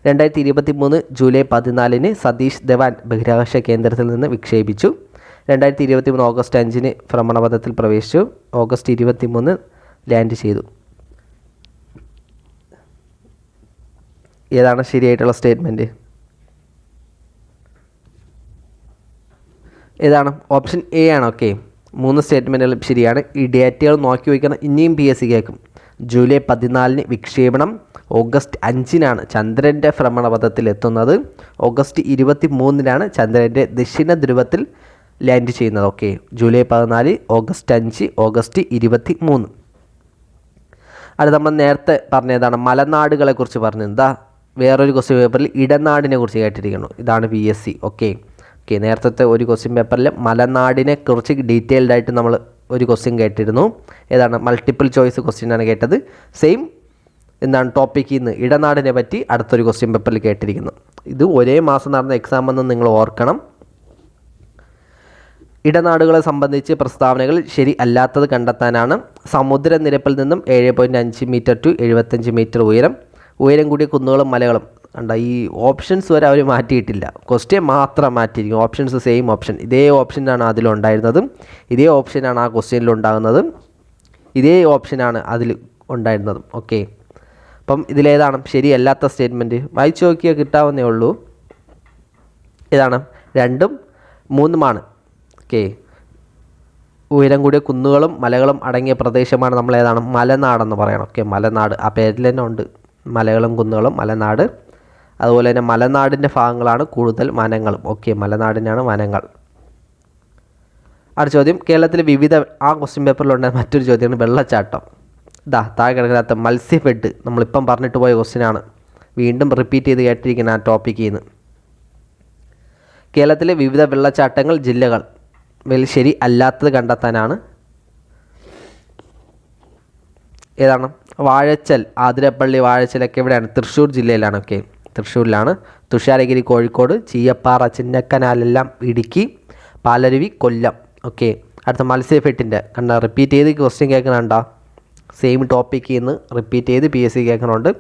2023 ജൂലൈ 14 സതീഷ് ധവാൻ ബഹിരാകാശ കേന്ദ്രത്തിൽ നിന്ന് വിക്ഷേപിച്ചു. 2023 ഓഗസ്റ്റ് 5 ഭ്രമണപഥത്തിൽ പ്രവേശിച്ചു. ഓഗസ്റ്റ് 23 ലാൻഡ് ചെയ്തു. ഏതാണ് ശരിയായിട്ടുള്ള സ്റ്റേറ്റ്മെൻറ്റ്? ഏതാണ്? ഓപ്ഷൻ എ ആണ്. ഓക്കെ, 3 സ്റ്റേറ്റ്മെൻറ്റുകളും ശരിയാണ്. ഈ ഡേറ്റുകൾ നോക്കി വയ്ക്കണം, ഇനിയും PSC കേൾക്കും. ജൂലൈ 14 വിക്ഷേപണം, ഓഗസ്റ്റ് 5 ചന്ദ്രൻ്റെ ഭ്രമണപഥത്തിലെത്തുന്നത്, ഓഗസ്റ്റ് 23 ചന്ദ്രൻ്റെ ദക്ഷിണ ധ്രുവത്തിൽ ലാൻഡ് ചെയ്യുന്നത്. Okay, July 14, August 5, August 23. അത് നമ്മൾ നേരത്തെ പറഞ്ഞതാണ് മലനാടുകളെക്കുറിച്ച് പറഞ്ഞത്. എന്താ വേറൊരു ക്വസ്റ്റ്യൻ പേപ്പറിൽ ഇടനാടിനെ കുറിച്ച് കേട്ടിരിക്കുന്നു. ഇതാണ് PSC. ഓക്കെ, നേരത്തെ ഒരു ക്വസ്റ്റ്യൻ പേപ്പറിൽ മലനാടിനെ കുറിച്ച് ഡീറ്റെയിൽഡ് ആയിട്ട് നമ്മൾ ഒരു ക്വസ്റ്റ്യൻ കേട്ടിരുന്നു. ഏതാണ്? മൾട്ടിപ്പിൾ ചോയ്സ് ക്വസ്റ്റ്യനാണ് കേട്ടത്. സെയിം എന്താണ് ടോപ്പിക്കിൽ നിന്ന് ഇടനാടിനെ പറ്റി അടുത്തൊരു ക്വസ്റ്റ്യൻ പേപ്പറിൽ കേട്ടിരിക്കുന്നു. ഇത് ഒരേ മാസം നടന്ന എക്സാം എന്ന് നിങ്ങൾ ഓർക്കണം. ഇടനാടുകളെ സംബന്ധിച്ച് പ്രസ്താവനകൾ ശരി അല്ലാത്തത് കണ്ടെത്താനാണ്. സമുദ്രനിരപ്പിൽ നിന്നും 7.5 മീറ്റർ ടു 75 മീറ്റർ ഉയരം കൂടിയ കുന്നുകളും മലകളും. കണ്ട, ഈ ഓപ്ഷൻസ് വരെ അവർ മാറ്റിയിട്ടില്ല, ക്വസ്റ്റ്യൻ മാത്രം മാറ്റിയിരിക്കും. ഓപ്ഷൻസ് സെയിം ഓപ്ഷൻ, ഇതേ ഓപ്ഷനാണ് അതിലുണ്ടായിരുന്നതും, ഇതേ ഓപ്ഷനാണ് ആ ക്വസ്റ്റ്യനിലുണ്ടാകുന്നതും, ഇതേ ഓപ്ഷനാണ് അതിൽ ഉണ്ടായിരുന്നതും. ഓക്കെ, അപ്പം ഇതിലേതാണ് ശരിയല്ലാത്ത സ്റ്റേറ്റ്മെൻറ്റ്? വായിച്ചു നോക്കിയാൽ കിട്ടാവുന്നേ ഉള്ളൂ. ഇതാണ് 2ഉം 3ഉമാണ്. ഓക്കെ, ഉയരം കൂടിയ കുന്നുകളും മലകളും അടങ്ങിയ പ്രദേശമാണ് നമ്മൾ ഏതാണ്? മലനാടെന്ന് പറയണം. ഓക്കെ, മലനാട് ആ പേരിൽ തന്നെ ഉണ്ട്, മലകളും കുന്നുകളും മലനാട്. അതുപോലെ തന്നെ മലനാടിൻ്റെ ഭാഗങ്ങളാണ് കൂടുതൽ വനങ്ങളും. ഓക്കെ, മലനാടിനാണ് വനങ്ങൾ. അടുത്ത ചോദ്യം, കേരളത്തിലെ വിവിധ ആ ക്വസ്റ്റ്യൻ പേപ്പറിലുണ്ടായ മറ്റൊരു ചോദ്യമാണ് വെള്ളച്ചാട്ടം. താഴെ കിടക്കാത്ത മത്സ്യഫെഡ് നമ്മളിപ്പം പറഞ്ഞിട്ട് പോയ ക്വസ്റ്റ്യനാണ്, വീണ്ടും റിപ്പീറ്റ് ചെയ്ത് കേട്ടിരിക്കുന്ന ആ ടോപ്പിക്കിൽ നിന്ന്. കേരളത്തിലെ വിവിധ വെള്ളച്ചാട്ടങ്ങൾ ജില്ലകൾ ശരി അല്ലാത്തത് കണ്ടെത്താനാണ്. ഏതാണ്? വാഴച്ചൽ, ആതിരപ്പള്ളി, വാഴച്ചലൊക്കെ എവിടെയാണ്? തൃശ്ശൂർ ജില്ലയിലാണ്. ഓക്കെ, തൃശ്ശൂരിലാണ്. തുഷാരഗിരി കോഴിക്കോട്, ചീയപ്പാറ ചിന്നക്കനാലെല്ലാം ഇടുക്കി, പാലരുവി കൊല്ലം. ഓക്കെ, അടുത്ത മത്സ്യഫെഡിൻ്റെ കണ്ട റിപ്പീറ്റ് ചെയ്ത് ക്വസ്റ്റ്യൻ കേൾക്കണുണ്ടോ? സെയിം ടോപ്പിക്കിൽ നിന്ന് റിപ്പീറ്റ് ചെയ്ത് PSC കേൾക്കണുണ്ട്.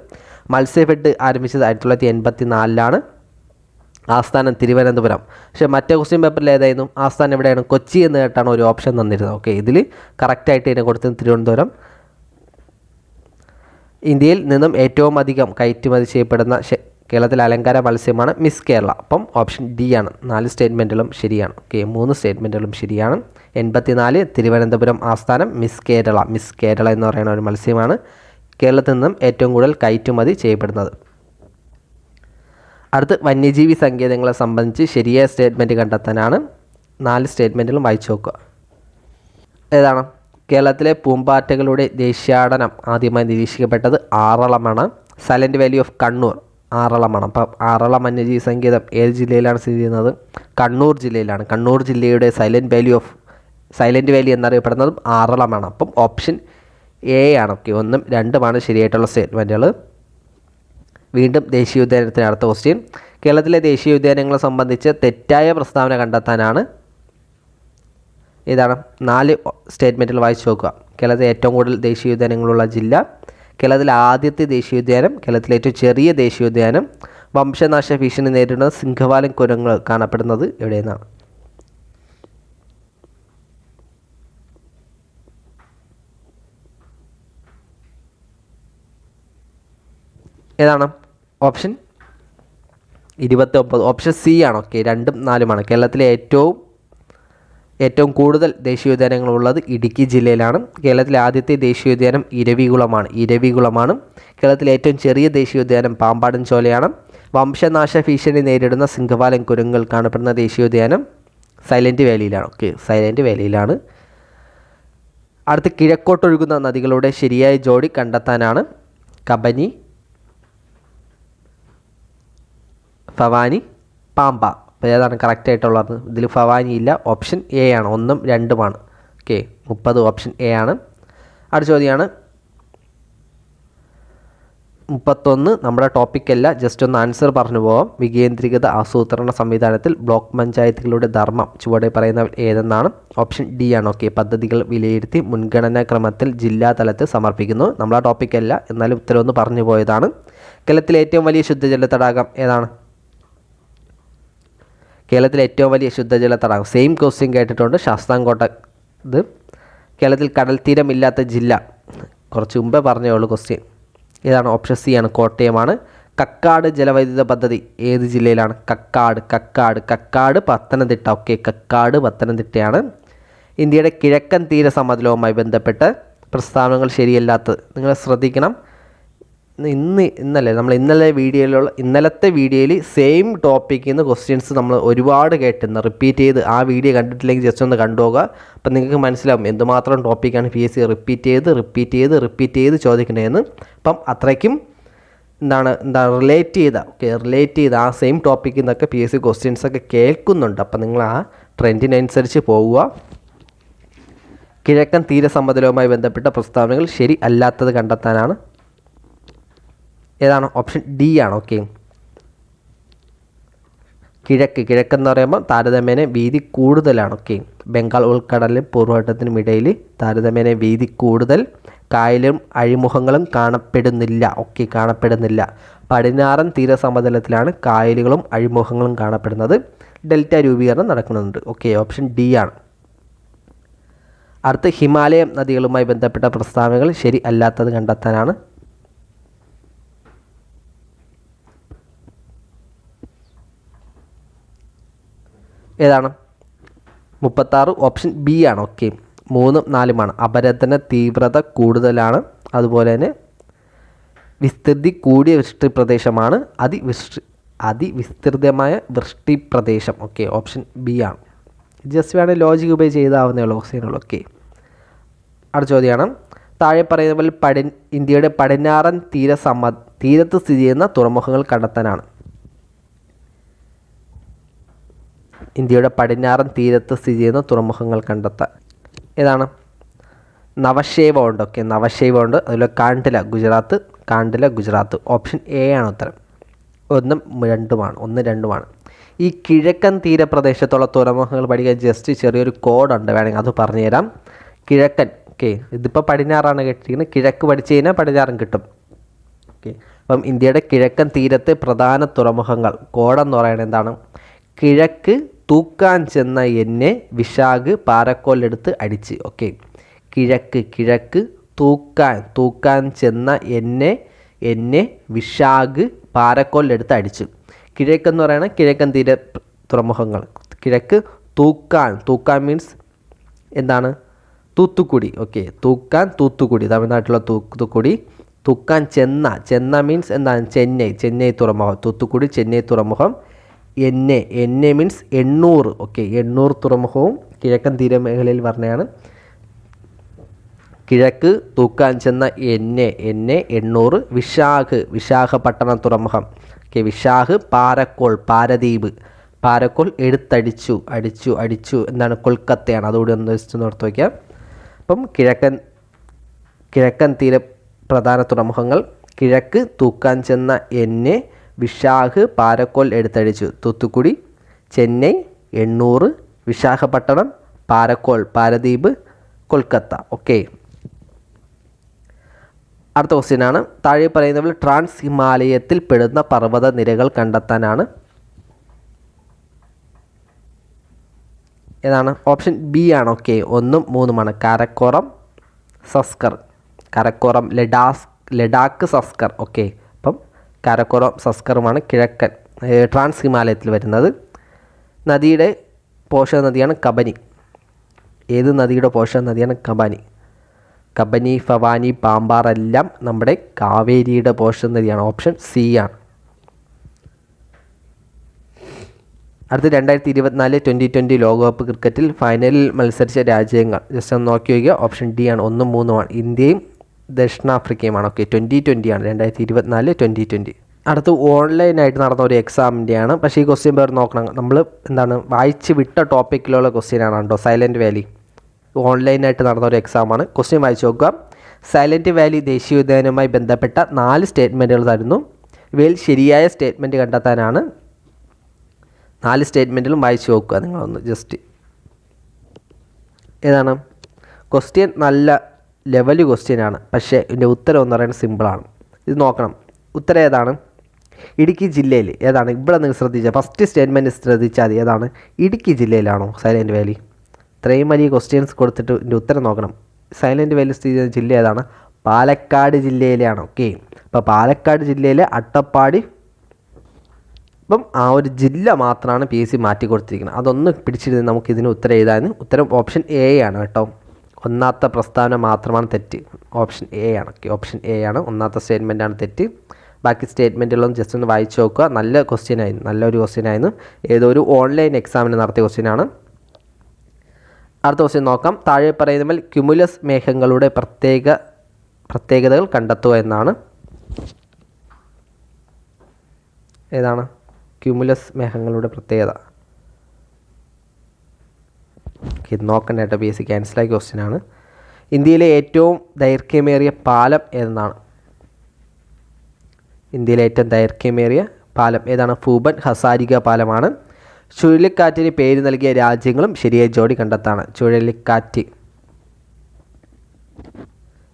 മത്സ്യഫെഡ് ആരംഭിച്ചത് 1984. ആസ്ഥാനം തിരുവനന്തപുരം. പക്ഷേ മറ്റേ ക്വസ്റ്റ്യൻ പേപ്പറിൽ ഏതായിരുന്നു? ആസ്ഥാനം എവിടെയാണ്? കൊച്ചി എന്ന് കേട്ടാണ് ഒരു ഓപ്ഷൻ തന്നിരുന്നത്. ഓക്കെ, ഇതിൽ കറക്റ്റായിട്ട് ഇതിനെ കൊടുത്തത് തിരുവനന്തപുരം. ഇന്ത്യയിൽ നിന്നും ഏറ്റവും അധികം കയറ്റുമതി ചെയ്യപ്പെടുന്ന കേരളത്തിലെ അലങ്കാര മത്സ്യമാണ് മിസ് കേരള. അപ്പം ഓപ്ഷൻ D ആണ്. 4 സ്റ്റേറ്റ്മെൻറ്റുകളും ശരിയാണ്. ഓക്കെ, 3 സ്റ്റേറ്റ്മെൻറ്റുകളും ശരിയാണ്. 84 തിരുവനന്തപുരം ആസ്ഥാനം മിസ് കേരള എന്ന് പറയുന്ന ഒരു മത്സ്യമാണ് കേരളത്തിൽ നിന്നും ഏറ്റവും കൂടുതൽ കയറ്റുമതി ചെയ്യപ്പെടുന്നത്. അടുത്ത് വന്യജീവി സങ്കേതങ്ങളെ സംബന്ധിച്ച് ശരിയായ സ്റ്റേറ്റ്മെൻറ്റ് കണ്ടെത്താനാണ്. 4 സ്റ്റേറ്റ്മെൻറ്റുകളും വായിച്ചു നോക്കുക. ഏതാണ്? കേരളത്തിലെ പൂമ്പാറ്റകളുടെ ദേശീയോദ്യാനം ആദ്യമായി നിരീക്ഷിക്കപ്പെട്ടത് ആറളമാണ്. സൈലൻറ്റ് വാലി ഓഫ് കണ്ണൂർ ആറളമാണ്. അപ്പം ആറളം വന്യജീവി സങ്കേതം ഏത് ജില്ലയിലാണ് സ്ഥിതി ചെയ്യുന്നത്? കണ്ണൂർ ജില്ലയിലാണ്. കണ്ണൂർ ജില്ലയുടെ സൈലൻറ്റ് വാലി എന്നറിയപ്പെടുന്നതും ആറളമാണ്. അപ്പം ഓപ്ഷൻ A ആണ്. ഓക്കെ, 1ഉം 2ഉമാണ് ശരിയായിട്ടുള്ള സ്റ്റേറ്റ്മെൻറ്റുകൾ. വീണ്ടും ദേശീയോദ്യാനത്തിന് അടുത്ത ക്വസ്റ്റ്യൻ, കേരളത്തിലെ ദേശീയോദ്യാനങ്ങളെ സംബന്ധിച്ച് തെറ്റായ പ്രസ്താവന കണ്ടെത്താനാണ്. ഇതാണ് 4 സ്റ്റേറ്റ്മെൻറ്റുകൾ വായിച്ചു നോക്കുക. കേരളത്തിലെ ഏറ്റവും കൂടുതൽ ദേശീയോദ്യാനങ്ങളുള്ള ജില്ല, കേരളത്തിലെ ആദ്യത്തെ ദേശീയോദ്യാനം, കേരളത്തിലെ ഏറ്റവും ചെറിയ ദേശീയോദ്യാനം, വംശനാശ ഭീഷണി നേരിടുന്ന സിംഹവാലൻ കുരങ്ങുകൾ കാണപ്പെടുന്നത് എവിടെയെന്നാണ്. ഏതാണ്? ഓപ്ഷൻ 29, ഓപ്ഷൻ C ആണ്. ഓക്കെ, 2ഉം 4ഉമാണ്. കേരളത്തിലെ ഏറ്റവും കൂടുതൽ ദേശീയോദ്യാനങ്ങളുള്ളത് ഇടുക്കി ജില്ലയിലാണ്. കേരളത്തിലെ ആദ്യത്തെ ദേശീയോദ്യാനം ഇരവികുളമാണ്. കേരളത്തിലെ ഏറ്റവും ചെറിയ ദേശീയോദ്യാനം പാമ്പാടൻ ചോലയാണ്. വംശനാശ ഭീഷണി നേരിടുന്ന സിംഹവാലൻ കുരങ്ങുകൾ കാണപ്പെടുന്ന ദേശീയോദ്യാനം സൈലൻറ്റ് വാലിയിലാണ്. ഓക്കെ, സൈലൻറ്റ് വാലിയിലാണ്. അടുത്ത് കിഴക്കോട്ടൊഴുകുന്ന നദികളുടെ ശരിയായ ജോഡി കണ്ടെത്താനാണ്. കബനി, ഭവാനി, പാമ്പ. അപ്പോൾ ഏതാണ് കറക്റ്റായിട്ടുള്ളത്? ഇതിൽ ഭവാനി ഇല്ല. ഓപ്ഷൻ A ആണ്. 1ഉം 2ഉമാണ്. ഓക്കെ, 30 ഓപ്ഷൻ A ആണ്. അടുത്ത ചോദ്യമാണ് 31. നമ്മുടെ ടോപ്പിക്കല്ല, ജസ്റ്റ് ഒന്ന് ആൻസർ പറഞ്ഞു പോകാം. വികേന്ദ്രീകൃത ആസൂത്രണ സംവിധാനത്തിൽ ബ്ലോക്ക് പഞ്ചായത്തുകളുടെ ധർമ്മം ചുവടെ പറയുന്ന ഏതെന്നാണ്? ഓപ്ഷൻ D ആണ്. ഓക്കെ, പദ്ധതികൾ വിലയിരുത്തി മുൻഗണനാ ക്രമത്തിൽ ജില്ലാ തലത്തിൽ സമർപ്പിക്കുന്നു. നമ്മളെ ടോപ്പിക്കല്ല, എന്നാലും ഉത്തരവൊന്ന് പറഞ്ഞു പോയതാണ്. കേരളത്തിലെ ഏറ്റവും വലിയ ശുദ്ധജല തടാകം ഏതാണ്? കേരളത്തിലെ ഏറ്റവും വലിയ ശുദ്ധജല തടാകം സെയിം ക്വസ്റ്റ്യൻ കേട്ടിട്ടുണ്ട്, ശാസ്താംകോട്ട. ഇത് കേരളത്തിൽ കടൽ തീരമില്ലാത്ത ജില്ല കുറച്ച് മുമ്പേ പറഞ്ഞേ ഉള്ളൂ ക്വസ്റ്റ്യൻ. ഏതാണ്? ഓപ്ഷൻ C ആണ്, കോട്ടയമാണ്. കക്കാട് ജലവൈദ്യുത പദ്ധതി ഏത് ജില്ലയിലാണ്? കക്കാട് പത്തനംതിട്ട. ഓക്കെ, കക്കാട് പത്തനംതിട്ടയാണ്. ഇന്ത്യയുടെ കിഴക്കൻ തീരസമതലവുമായി ബന്ധപ്പെട്ട പ്രസ്താവനകൾ ശരിയല്ലാത്തത്. നിങ്ങൾ ശ്രദ്ധിക്കണം. ഇന്നലത്തെ വീഡിയോയിൽ സെയിം ടോപ്പിക്കിൽ നിന്ന് ക്വസ്റ്റ്യൻസ് നമ്മൾ ഒരുപാട് കേട്ടിരുന്നു. റിപ്പീറ്റ് ചെയ്ത് ആ വീഡിയോ കണ്ടിട്ടില്ലെങ്കിൽ ജസ്റ്റ് ഒന്ന് കണ്ടുപോകുക. അപ്പം നിങ്ങൾക്ക് മനസ്സിലാവും എന്തുമാത്രം ടോപ്പിക്കാണ് PSC റിപ്പീറ്റ് ചെയ്ത് ചോദിക്കണതെന്ന്. അപ്പം അത്രയ്ക്കും റിലേറ്റ് ചെയ്ത ആ സെയിം ടോപ്പിക്കിൽ നിന്നൊക്കെ PSC ക്വസ്റ്റ്യൻസൊക്കെ കേൾക്കുന്നുണ്ട്. അപ്പം നിങ്ങൾ ആ ട്രെൻഡിനനുസരിച്ച് പോവുക. കിഴക്കൻ തീരസമതലവുമായി ബന്ധപ്പെട്ട പ്രസ്താവനകൾ ശരി അല്ലാത്തത് കണ്ടെത്താനാണ്. ഏതാണ്? ഓപ്ഷൻ ഡി ആണ്. ഓക്കെ, കിഴക്കെന്ന് പറയുമ്പോൾ താരതമ്യേന വീതി കൂടുതലാണ്. ഓക്കെ, ബംഗാൾ ഉൾക്കടലിനും പൂർവ്വഘട്ടത്തിനും ഇടയിൽ താരതമ്യേന വീതി കൂടുതൽ, കായലും അഴിമുഖങ്ങളും കാണപ്പെടുന്നില്ല. ഓക്കെ, കാണപ്പെടുന്നില്ല. പടിഞ്ഞാറൻ തീരസമതലത്തിലാണ് കായലുകളും അഴിമുഖങ്ങളും കാണപ്പെടുന്നത്. ഡെൽറ്റ രൂപീകരണം നടക്കുന്നുണ്ട്. ഓക്കെ, ഓപ്ഷൻ ഡി ആണ്. അടുത്ത് ഹിമാലയം നദികളുമായി ബന്ധപ്പെട്ട പ്രസ്താവനകൾ ശരി അല്ലാത്തത് കണ്ടെത്താനാണ്. ഏതാണ്? 36 ഓപ്ഷൻ ബി ആണ്. ഓക്കെ, 3ഉം 4ഉമാണ്. അപരദന തീവ്രത കൂടുതലാണ്, അതുപോലെ തന്നെ വിസ്തൃതി കൂടിയ വൃഷ്ടിപ്രദേശമാണ്, അതിവിസ്തൃതമായ വൃഷ്ടിപ്രദേശം. ഓക്കെ, ഓപ്ഷൻ ബി ആണ്. ജസ്റ്റ് വേണമെങ്കിൽ ലോജിക് ഉപയോഗിച്ച് ചെയ്താവുന്നേ ഉള്ളൂ ക്വസ്റ്റ്യനുള്ളൂ. ഓക്കെ, അടുത്ത ചോദ്യമാണ്. താഴെ പറയുന്ന പോലെ ഇന്ത്യയുടെ പടിഞ്ഞാറൻ തീരത്ത് സ്ഥിതി ചെയ്യുന്ന തുറമുഖങ്ങൾ കണ്ടെത്താനാണ്. ഇന്ത്യയുടെ പടിഞ്ഞാറൻ തീരത്ത് സ്ഥിതി ചെയ്യുന്ന തുറമുഖങ്ങൾ കണ്ടെത്താൻ ഏതാണ്? നവശേവ ഉണ്ട്. ഓക്കെ, നവശേവ ഉണ്ട്. അതുപോലെ കാണ്ഡല ഗുജറാത്ത്. ഓപ്ഷൻ എ ആണ് ഉത്തരം. 1ഉം 2ഉമാണ്. ഈ കിഴക്കൻ തീരപ്രദേശത്തുള്ള തുറമുഖങ്ങൾ പഠിക്കാൻ ജസ്റ്റ് ചെറിയൊരു കോഡുണ്ട്, വേണമെങ്കിൽ അത് പറഞ്ഞുതരാം. കിഴക്കൻ, ഓക്കെ, ഇതിപ്പോൾ പടിഞ്ഞാറാണ് കേട്ടിരിക്കുന്നത്. കിഴക്ക് പഠിച്ചു കഴിഞ്ഞാൽ പടിഞ്ഞാറും കിട്ടും. ഓക്കെ, അപ്പം ഇന്ത്യയുടെ കിഴക്കൻ തീരത്തെ പ്രധാന തുറമുഖങ്ങൾ കോഡെന്ന് പറയുന്നത് എന്താണ്? കിഴക്ക് തൂക്കാൻ ചെന്ന എന്നെ വിശാഖ് പാരക്കോലെടുത്ത് അടിച്ച്. ഓക്കെ, കിഴക്ക് തൂക്കാൻ ചെന്ന എന്നെ വിശാഖ് പാരക്കോലെടുത്ത് അടിച്ചു. കിഴക്കെന്ന് പറയുന്നത് കിഴക്കൻ തീര തുറമുഖങ്ങൾ. കിഴക്ക് തൂക്കാൻ മീൻസ് എന്താണ്? തൂത്തുക്കുടി. ഓക്കെ, തൂത്തുക്കുടി, തമിഴ്നാട്ടിലുള്ള തൂത്തുക്കുടി. തൂക്കാൻ ചെന്ന മീൻസ് എന്താണ്? ചെന്നൈ തുറമുഖം. തൂത്തുക്കുടി ചെന്നൈ തുറമുഖം. എന്നെ മീൻസ് 800. ഓക്കെ, 800 തുറമുഖവും കിഴക്കൻ തീരമേഖലയിൽ പറഞ്ഞതാണ്. കിഴക്ക് തൂക്കാൻ ചെന്ന എന്നെ 800. വിശാഖപട്ടണം തുറമുഖം. ഓക്കെ, വിശാഖ്. പാരദ്വീപ്. പാരക്കോൾ അടിച്ചു എന്താണ്? കൊൽക്കത്തയാണ്. അതുകൂടി ഒന്ന് വെച്ച് ഓർത്ത് വയ്ക്കാം. അപ്പം കിഴക്കൻ തീര പ്രധാന തുറമുഖങ്ങൾ: കിഴക്ക് തൂക്കാൻ ചെന്ന എന്നെ വിശാഖ് പാരക്കോൽ എടുത്തടിച്ചു. തൂത്തുക്കുടി, ചെന്നൈ, 800, വിശാഖപട്ടണം, പാരക്കോൾ, പാരദ്വീപ്, കൊൽക്കത്ത. ഓക്കെ, അടുത്ത ക്വസ്റ്റ്യനാണ്. താഴെ പറയുന്നവയിൽ ട്രാൻസ് ഹിമാലയത്തിൽ പെടുന്ന പർവ്വത നിരകൾ കണ്ടെത്താനാണ്. ഏതാണ്? ഓപ്ഷൻ ബി ആണ്. ഓക്കെ, 1ഉം 3ഉമാണ്. കരക്കോറം, ലഡാക്ക്, സസ്കർ. ഓക്കെ, അപ്പം കാരക്കോറം സസ്കറുമാണ് കിഴക്കൻ ട്രാൻസ് ഹിമാലയത്തിൽ വരുന്നത്. നദിയുടെ പോഷക നദിയാണ് കബനി. ഏത് നദിയുടെ പോഷക നദിയാണ്? കബനി, ഭവാനി, പാമ്പാർ എല്ലാം നമ്മുടെ കാവേരിയുടെ പോഷക നദിയാണ്. ഓപ്ഷൻ സി ആണ്. അടുത്ത് 2024 2020 ലോകകപ്പ് ക്രിക്കറ്റിൽ ഫൈനലിൽ മത്സരിച്ച രാജ്യങ്ങൾ ജസ്റ്റ് ഒന്ന് നോക്കി വയ്ക്കുക. ഓപ്ഷൻ ഡി ആണ്. 1ഉം 3ഉമാണ്. ഇന്ത്യയും ദക്ഷിണാഫ്രിക്കയുമാണ്. ഓക്കെ, 2020 ആണ്. 2024 2020. അടുത്ത് ഓൺലൈനായിട്ട് നടന്ന ഒരു എക്സാമിൻ്റെയാണ്. പക്ഷേ ഈ ക്വസ്റ്റ്യൻ പേർ നോക്കണം. നമ്മൾ വായിച്ച് വിട്ട ടോപ്പിക്കിലുള്ള ക്വസ്റ്റ്യനാണ് കേട്ടോ. സൈലൻറ്റ് വാലി ഓൺലൈനായിട്ട് നടന്ന ഒരു എക്സാമാണ്. ക്വസ്റ്റ്യൻ വായിച്ച് നോക്കുക. സൈലൻറ്റ് വാലി ദേശീയോദ്യാനവുമായി ബന്ധപ്പെട്ട 4 സ്റ്റേറ്റ്മെൻറ്റുകൾ തരുന്നു. ഇവയിൽ ശരിയായ സ്റ്റേറ്റ്മെൻറ്റ് കണ്ടെത്താനാണ്. 4 സ്റ്റേറ്റ്മെൻറ്റിലും വായിച്ച് നോക്കുക നിങ്ങളൊന്ന് ജസ്റ്റ്. ഏതാണ്? ക്വസ്റ്റ്യൻ നല്ല ലെവൽ ക്വസ്റ്റ്യനാണ്, പക്ഷേ ഇതിൻ്റെ ഉത്തരം എന്ന് പറയുന്നത് സിമ്പിളാണ്. ഇത് നോക്കണം. ഉത്തരം ഏതാണ്? ഇടുക്കി ജില്ലയിൽ ഏതാണ്? ഇവിടെ നിങ്ങൾ ശ്രദ്ധിച്ചാൽ ഫസ്റ്റ് സ്റ്റേറ്റ്മെൻറ്റ് ശ്രദ്ധിച്ചാൽ മതി. ഏതാണ്? ഇടുക്കി ജില്ലയിലാണോ സൈലൻറ്റ് വാലി? ഇത്രയും വലിയ ക്വസ്റ്റ്യൻസ് കൊടുത്തിട്ട് ഇതിൻ്റെ ഉത്തരം നോക്കണം. സൈലൻറ്റ് വാലി സ്ഥിതി ചെയ്യുന്ന ജില്ല ഏതാണ്? പാലക്കാട് ജില്ലയിലാണ്. ഓക്കെ, അപ്പോൾ പാലക്കാട് ജില്ലയിലെ അപ്പം ആ ഒരു ജില്ല മാത്രമാണ് PSC മാറ്റി കൊടുത്തിരിക്കുന്നത്. അതൊന്ന് പിടിച്ചിരുന്ന് നമുക്ക് ഇതിന് ഉത്തരം എഴുതാൻ. ഉത്തരം ഓപ്ഷൻ എ ആണ് കേട്ടോ. ഒന്നാമത്തെ പ്രസ്താവന മാത്രമാണ് തെറ്റ്. ഓപ്ഷൻ എ ആണ്. ഓക്കെ, ഓപ്ഷൻ എ ആണ്. ഒന്നാമത്തെ സ്റ്റേറ്റ്മെൻറ്റാണ് തെറ്റ്. ബാക്കി സ്റ്റേറ്റ്മെൻറ്റുകളും ജസ്റ്റ് ഒന്ന് വായിച്ച് നോക്കുക. നല്ല ക്വസ്റ്റ്യൻ ആയിരുന്നു, നല്ലൊരു ക്വസ്റ്റ്യൻ ആയിരുന്നു. ഏതോ ഒരു ഓൺലൈൻ എക്സാമിന് നടത്തിയ ക്വസ്റ്റ്യനാണ്. അടുത്ത ക്വസ്റ്റ്യൻ നോക്കാം. താഴെ പറയുന്നതിൽ ക്യുമുലസ് മേഘങ്ങളുടെ പ്രത്യേകതകൾ കണ്ടെത്തുക എന്നാണ്. ഏതാണ് ക്യുമുലസ് മേഘങ്ങളുടെ പ്രത്യേകത? ഇത് നോക്കണ്ട കേട്ടോ, PSC ക്യാൻസലായ ക്വസ്റ്റ്യനാണ്. ഇന്ത്യയിലെ ഏറ്റവും ദൈർഘ്യമേറിയ പാലം ഏതെന്നാണ്? ഇന്ത്യയിലെ ഏറ്റവും ദൈർഘ്യമേറിയ പാലം ഏതാണ്? ഭൂപൻ ഹസാരിക പാലമാണ്. ചുഴലിക്കാറ്റിന് പേര് നൽകിയ രാജ്യങ്ങളും ശരിയായ ജോഡി കണ്ടെത്താണ്. ചുഴലിക്കാറ്റ്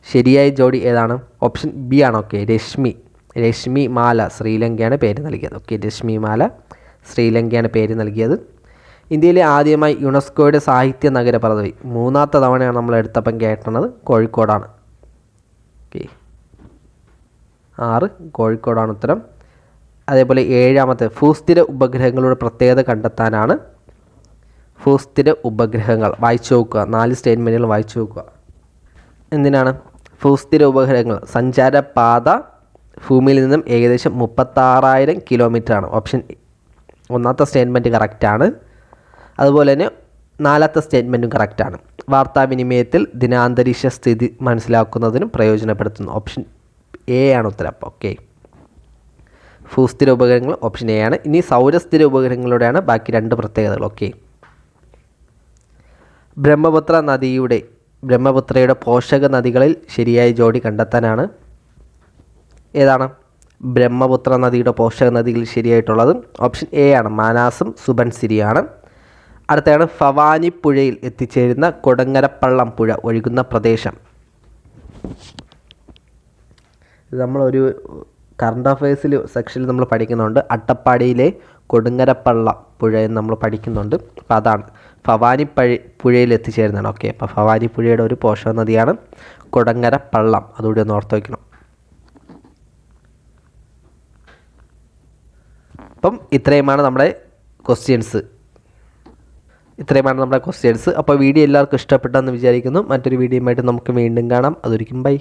ശരിയായ ജോഡി ഏതാണ്? ഓപ്ഷൻ ബി ആണ്. ഓക്കെ, രശ്മിമാല ശ്രീലങ്കയാണ് പേര് നൽകിയത്. ഓക്കെ, രശ്മിമാല ശ്രീലങ്കയാണ് പേര് നൽകിയത്. ഇന്ത്യയിലെ ആദ്യമായി യുനെസ്കോയുടെ സാഹിത്യ നഗര പദവി മൂന്നാമത്തെ തവണയാണ് നമ്മൾ എടുത്തപ്പം കേട്ടത് കോഴിക്കോടാണ്. ഓക്കെ, 6 കോഴിക്കോടാണ് ഉത്തരം. അതേപോലെ 7ാമത്തെ ഭൂസ്ഥിര ഉപഗ്രഹങ്ങളുടെ പ്രത്യേകത കണ്ടെത്താനാണ്. ഭൂസ്ഥിര ഉപഗ്രഹങ്ങൾ വായിച്ചു നോക്കുക. 4 സ്റ്റേറ്റ്മെൻറ്റുകൾ വായിച്ചു നോക്കുക. എന്തിനാണ് ഭൂസ്ഥിര ഉപഗ്രഹങ്ങൾ? സഞ്ചാരപാത ഭൂമിയിൽ നിന്നും ഏകദേശം 36,000 കിലോമീറ്ററാണ്. ഓപ്ഷൻ ഒന്നാമത്തെ സ്റ്റേറ്റ്മെൻറ്റ് കറക്റ്റാണ്. അതുപോലെ തന്നെ 4ാമത്തെ സ്റ്റേറ്റ്മെൻറ്റും കറക്റ്റാണ്. വാർത്താവിനിമയത്തിൽ ദിനാന്തരീക്ഷ സ്ഥിതി മനസ്സിലാക്കുന്നതിനും പ്രയോജനപ്പെടുത്തുന്നു. ഓപ്ഷൻ എ ആണ് ഉത്തരം. ഓക്കെ, ഭൂസ്ഥിര ഉപഗ്രഹങ്ങൾ ഓപ്ഷൻ എ ആണ്. ഇനി സൗരസ്ഥിര ഉപഗ്രഹങ്ങളുടെയാണ് ബാക്കി 2 പ്രത്യേകതകൾ. ഓക്കെ, ബ്രഹ്മപുത്രയുടെ പോഷക നദികളിൽ ശരിയായ ജോഡി കണ്ടെത്താനാണ്. ഏതാണ് ബ്രഹ്മപുത്ര നദിയുടെ പോഷക നദികളിൽ ശരിയായിട്ടുള്ളത്? ഓപ്ഷൻ എ ആണ്. മാനാസും സുബൻസിരിയാണ്. അടുത്തതാണ് ഭവാനി പുഴയിൽ എത്തിച്ചേരുന്ന കൊടങ്ങരപ്പള്ളം പുഴ ഒഴുകുന്ന പ്രദേശം. ഇത് നമ്മളൊരു കറണ്ട് അഫയേഴ്സിൽ സെക്ഷനിൽ നമ്മൾ പഠിക്കുന്നുണ്ട്. അട്ടപ്പാടിയിലെ കൊടുങ്ങരപ്പള്ള പുഴ എന്ന് നമ്മൾ പഠിക്കുന്നുണ്ട്. അപ്പോൾ അതാണ് ഭവാനി പുഴയിൽ എത്തിച്ചേരുന്നതാണ്. ഓക്കെ, അപ്പോൾ ഭവാനി പുഴയുടെ ഒരു പോഷക നദിയാണ് കൊടങ്ങരപ്പള്ളം. അതുകൂടി ഒന്ന് ഓർത്ത് വയ്ക്കണം. അപ്പം ഇത്രയുമാണ് നമ്മുടെ ക്വസ്റ്റ്യൻസ്. അപ്പോൾ വീഡിയോ എല്ലാവർക്കും ഇഷ്ടപ്പെട്ടെന്ന് വിചാരിക്കുന്നു. മറ്റൊരു വീഡിയോയുമായിട്ട് നമുക്ക് വീണ്ടും കാണാം. അതൊരിക്കും ബൈ.